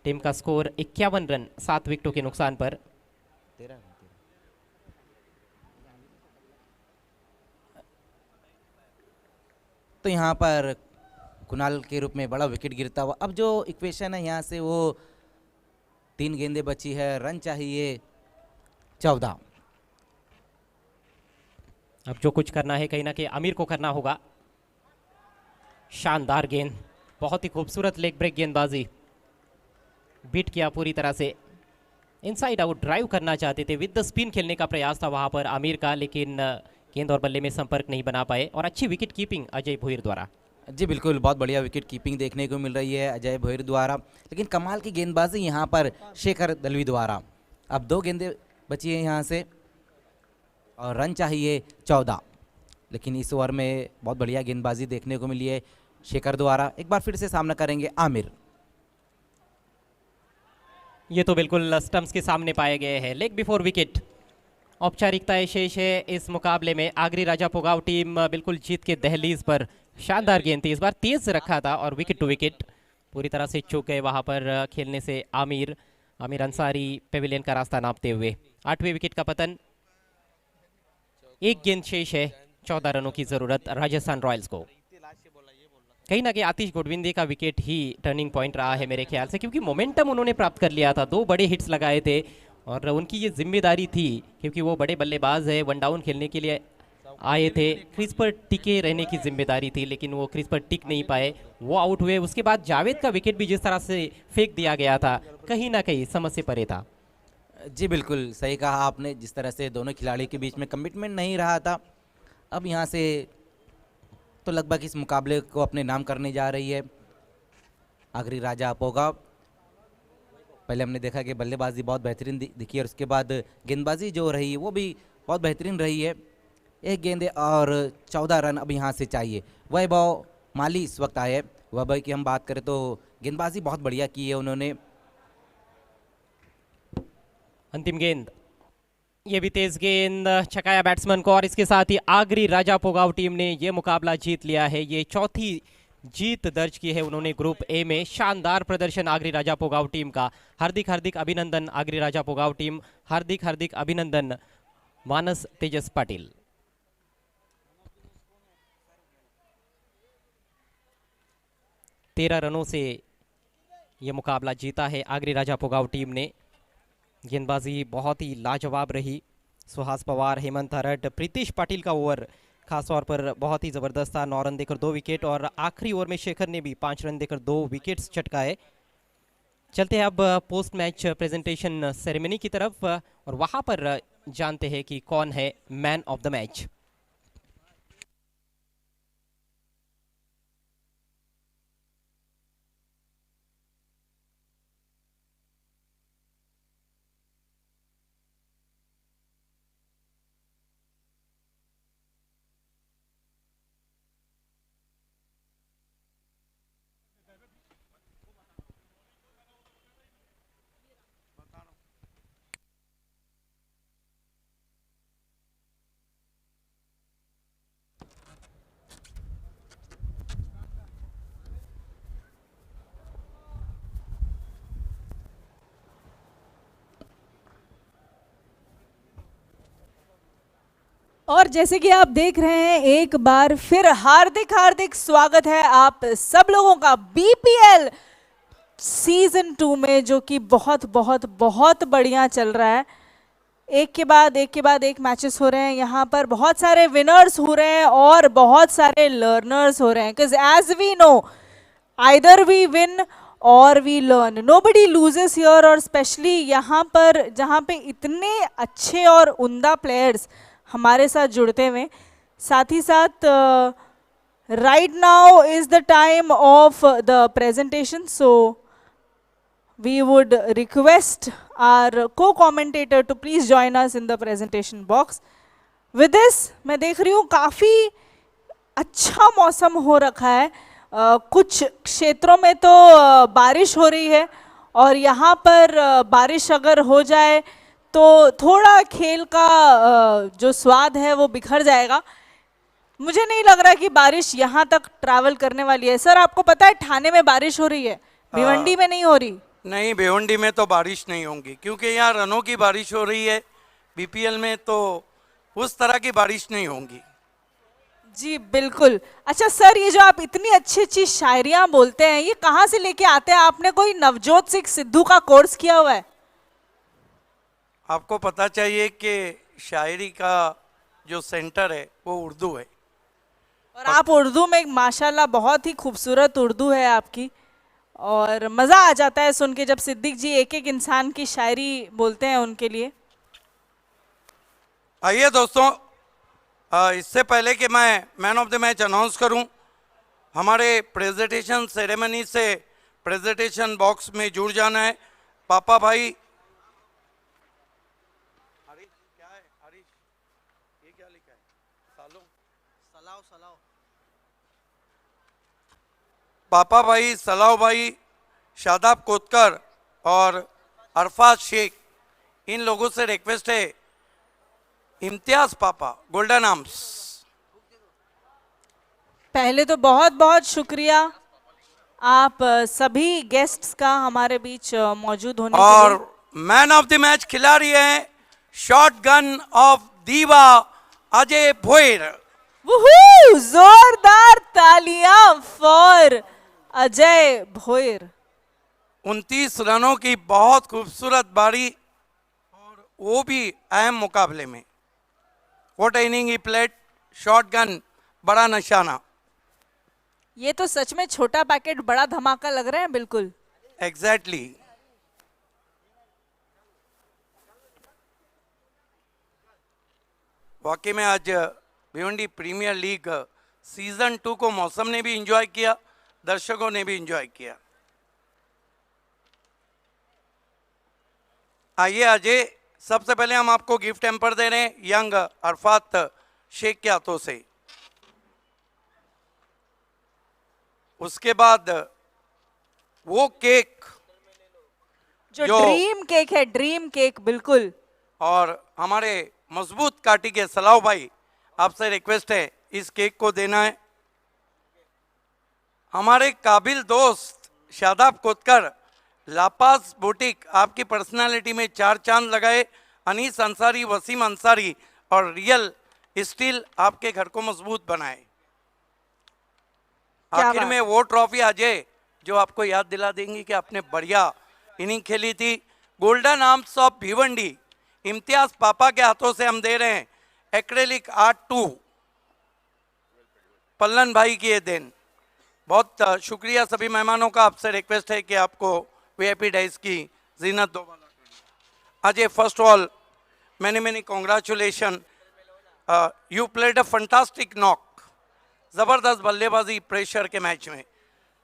टीम का स्कोर 51 रन 7 विकेटों के नुकसान पर। तो यहाँ पर कुणाल के रूप में बड़ा विकेट गिरता हुआ। अब जो इक्वेशन है यहाँ से वो 3 गेंदें बची है, रन चाहिए 14। अब जो कुछ करना है कहीं ना कहीं आमिर को करना होगा। शानदार गेंद, बहुत ही खूबसूरत लेग ब्रेक गेंदबाजी, बीट किया पूरी तरह से। इनसाइड आउट ड्राइव करना चाहते थे, विद द स्पिन खेलने का प्रयास था वहां पर आमिर का, लेकिन गेंद और बल्ले में संपर्क नहीं बना पाए। और अच्छी विकेट कीपिंग अजय भोईर द्वारा। जी बिल्कुल, बहुत बढ़िया विकेट कीपिंग देखने को मिल रही है अजय भोईर द्वारा, लेकिन कमाल की गेंदबाजी यहाँ पर शेखर दलवी द्वारा। अब 2 गेंदें बची हैं यहाँ से और रन चाहिए 14, लेकिन इस ओवर में बहुत बढ़िया गेंदबाजी देखने को मिली है शेखर द्वारा। एक बार फिर से सामना करेंगे आमिर। ये तो बिल्कुल स्टंप्स के सामने पाए गए हैं। लेग बिफोर विकेट, औपचारिकताएं शेष है इस मुकाबले में। आगरी राजा पोगाव टीम बिल्कुल जीत के दहलीज पर। शानदार गेंद थी, इस बार तेज रखा था और विकेट टू विकेट पूरी तरह से चूक गए वहां पर खेलने से आमिर अंसारी पेविलियन का रास्ता नापते हुए। 8वें विकेट का पतन, 1 गेंद शेष है, 14 रनों की जरूरत राजस्थान रॉयल्स को। कहीं ना कहीं आतिश गोडविंदे का विकेट ही टर्निंग पॉइंट रहा है मेरे ख्याल से, क्योंकि मोमेंटम उन्होंने प्राप्त कर लिया था। 2 बड़े हिट्स लगाए थे और उनकी ये जिम्मेदारी थी, क्योंकि वो बड़े बल्लेबाज है, 1 डाउन खेलने के लिए आए थे, क्रीज पर टिके रहने की जिम्मेदारी थी, लेकिन वो क्रीज पर टिक नहीं पाए, वो आउट हुए। उसके बाद जावेद का विकेट भी जिस तरह से फेंक दिया गया था, कहीं ना कहीं समझ से परे था। जी बिल्कुल सही कहा आपने, जिस तरह से दोनों खिलाड़ी के बीच में कमिटमेंट नहीं रहा था, अब यहाँ से तो लगभग इस मुकाबले को अपने नाम करने जा रही है आखिरी राजा पोगा। पहले हमने देखा कि बल्लेबाजी बहुत बेहतरीन दिखी और उसके बाद गेंदबाजी जो रही वो भी बहुत बेहतरीन रही है। एक गेंदे और 14 रन अब यहाँ से चाहिए। वैभव माली इस वक्त आए हैं। वैभव की हम बात करें तो गेंदबाजी बहुत बढ़िया की है उन्होंने। अंतिम गेंद, ये भी तेज गेंद, छकाया बैट्समैन को, और इसके साथ ही आगरी राजा पोगाव टीम ने ये मुकाबला जीत लिया है। ये चौथी जीत दर्ज की है उन्होंने ग्रुप ए में। शानदार प्रदर्शन आगरी राजा पोगाव टीम का। हार्दिक हार्दिक अभिनंदन आगरी राजा पोगाव टीम, हार्दिक हार्दिक अभिनंदन मानस तेजस पाटिल। तेरह रनों से ये मुकाबला जीता है आगरी राजा पोगाव टीम ने। गेंदबाजी बहुत ही लाजवाब रही। सुहास पवार, हेमंत हरट, प्रीतिश पाटिल का ओवर खासतौर पर बहुत ही ज़बरदस्त था। 9 रन देकर 2 विकेट, और आखिरी ओवर में शेखर ने भी 5 रन देकर 2 विकेट्स चटकाए। चलते हैं अब पोस्ट मैच प्रेजेंटेशन सेरेमनी की तरफ, और वहाँ पर जानते हैं कि कौन है मैन ऑफ द मैच। और जैसे कि आप देख रहे हैं, एक बार फिर हार्दिक हार्दिक स्वागत है आप सब लोगों का बीपीएल सीजन 2 में, जो कि बहुत बहुत बहुत बढ़िया चल रहा है। एक के बाद एक मैचेस हो रहे हैं यहाँ पर, बहुत सारे विनर्स हो रहे हैं और बहुत सारे लर्नर्स हो रहे हैं। Because as we know, either we win or we learn, nobody loses here. और स्पेशली यहाँ पर जहाँ पे इतने अच्छे और उम्दा प्लेयर्स हमारे साथ जुड़ते हुए, साथ ही साथ right now is the time of the presentation. So we would request our co-commentator to please join us in the presentation box. With this, मैं देख रही हूँ काफ़ी अच्छा मौसम हो रखा है। कुछ क्षेत्रों में तो बारिश हो रही है, और यहाँ पर बारिश अगर हो जाए तो थोड़ा खेल का जो स्वाद है वो बिखर जाएगा। मुझे नहीं लग रहा कि बारिश यहाँ तक ट्रैवल करने वाली है। सर, आपको पता है ठाणे में बारिश हो रही है, भिवंडी में नहीं हो रही। नहीं, भिवंडी में तो बारिश नहीं होगी, क्योंकि यहाँ रनों की बारिश हो रही है। बीपीएल में तो उस तरह की बारिश नहीं होगी। जी बिल्कुल। अच्छा सर, ये जो आप इतनी अच्छी अच्छी शायरियाँ बोलते हैं, ये कहाँ से लेके आते हैं? आपने कोई नवजोत सिंह सिद्धू का कोर्स किया हुआ है? आपको पता चाहिए कि शायरी का जो सेंटर है वो उर्दू है, और आप उर्दू में, माशाल्लाह बहुत ही खूबसूरत उर्दू है आपकी, और मज़ा आ जाता है सुन के जब सिद्दीक जी एक एक इंसान की शायरी बोलते हैं उनके लिए। आइए दोस्तों, इससे पहले कि मैं man of the match announce करूं, हमारे प्रेजेंटेशन सेरेमनी से प्रेजेंटेशन बॉक्स में जुड़ जाना है। पापा भाई, हरीश क्या है? हरीश, ये क्या लिखा है? सालो सलाओ सलाओ। पापा भाई, सलाओ भाई, शादाब कोतकर और अरफात शेख, इन लोगों से रिक्वेस्ट है, इम्तियाज पापा, गोल्डन आर्म्स। पहले तो बहुत बहुत शुक्रिया आप सभी गेस्ट्स का हमारे बीच मौजूद होने के और लिए। मैन ऑफ द मैच खिलाड़ी हैं शॉट गन ऑफ दीवा अजय भोयर। वुहू! जोरदार तालियां फॉर अजय भोयर। 29 रनों की बहुत खूबसूरत बारी, और वो भी अहम मुकाबले में। What inning he played, shotgun बड़ा निशाना। ये तो सच में छोटा पैकेट बड़ा धमाका लग रहा है, बिल्कुल। एग्जैक्टली वाकई में आज भिवंडी प्रीमियर लीग सीजन 2 को मौसम ने भी एंजॉय किया, दर्शकों ने भी एंजॉय किया। आइए अजय, सबसे पहले हम आपको गिफ्ट हैम्पर दे रहे हैं यंग अरफात शेख के हाथों से। उसके बाद वो केक जो जो- ड्रीम केक है, ड्रीम केक, बिल्कुल। और हमारे मजबूत काटी के सलाव भाई, आपसे रिक्वेस्ट है इस केक को देना है। हमारे काबिल दोस्त शादाब कोतकर, लापास बुटीक, आपकी पर्सनालिटी में 4 चांद लगाए। अनीस अंसारी, वसीम अंसारी और रियल स्टील आपके घर को मजबूत बनाए। क्या आखिर बात। में वो ट्रॉफी अजय जो आपको याद दिला देंगी कि आपने बढ़िया इनिंग खेली थी। Golden arms of Bhiwandi Imtiaz पापा के हाथों से हम दे रहे हैं एक्रेलिक आर्ट 2, पल्लन भाई की ये देन। बहुत शुक्रिया सभी मेहमानों का। आपसे रिक्वेस्ट है कि आपको वीआईपी डाइस की जीनत दोबारा Ajay, first of all many congratulation, you played a fantastic knock, जबरदस्त बल्लेबाजी प्रेशर के मैच में।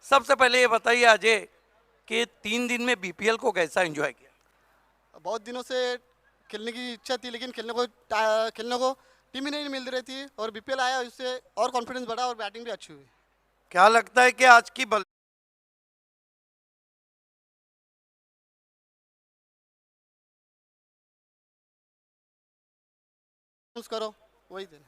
सबसे पहले ये बताइए अजय कि 3 दिन में बीपीएल को कैसा एंजॉय किया? बहुत दिनों से खेलने की इच्छा थी, लेकिन खेलने को टीम ही नहीं मिल रही थी, और बीपीएल आया, उससे और कॉन्फिडेंस बढ़ा और बैटिंग भी अच्छी हुई। क्या लगता है कि आज की करो वही देना।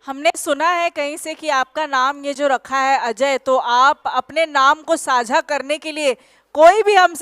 हमने सुना है कहीं से कि आपका नाम ये जो रखा है अजय, तो आप अपने नाम को साझा करने के लिए कोई भी हमसे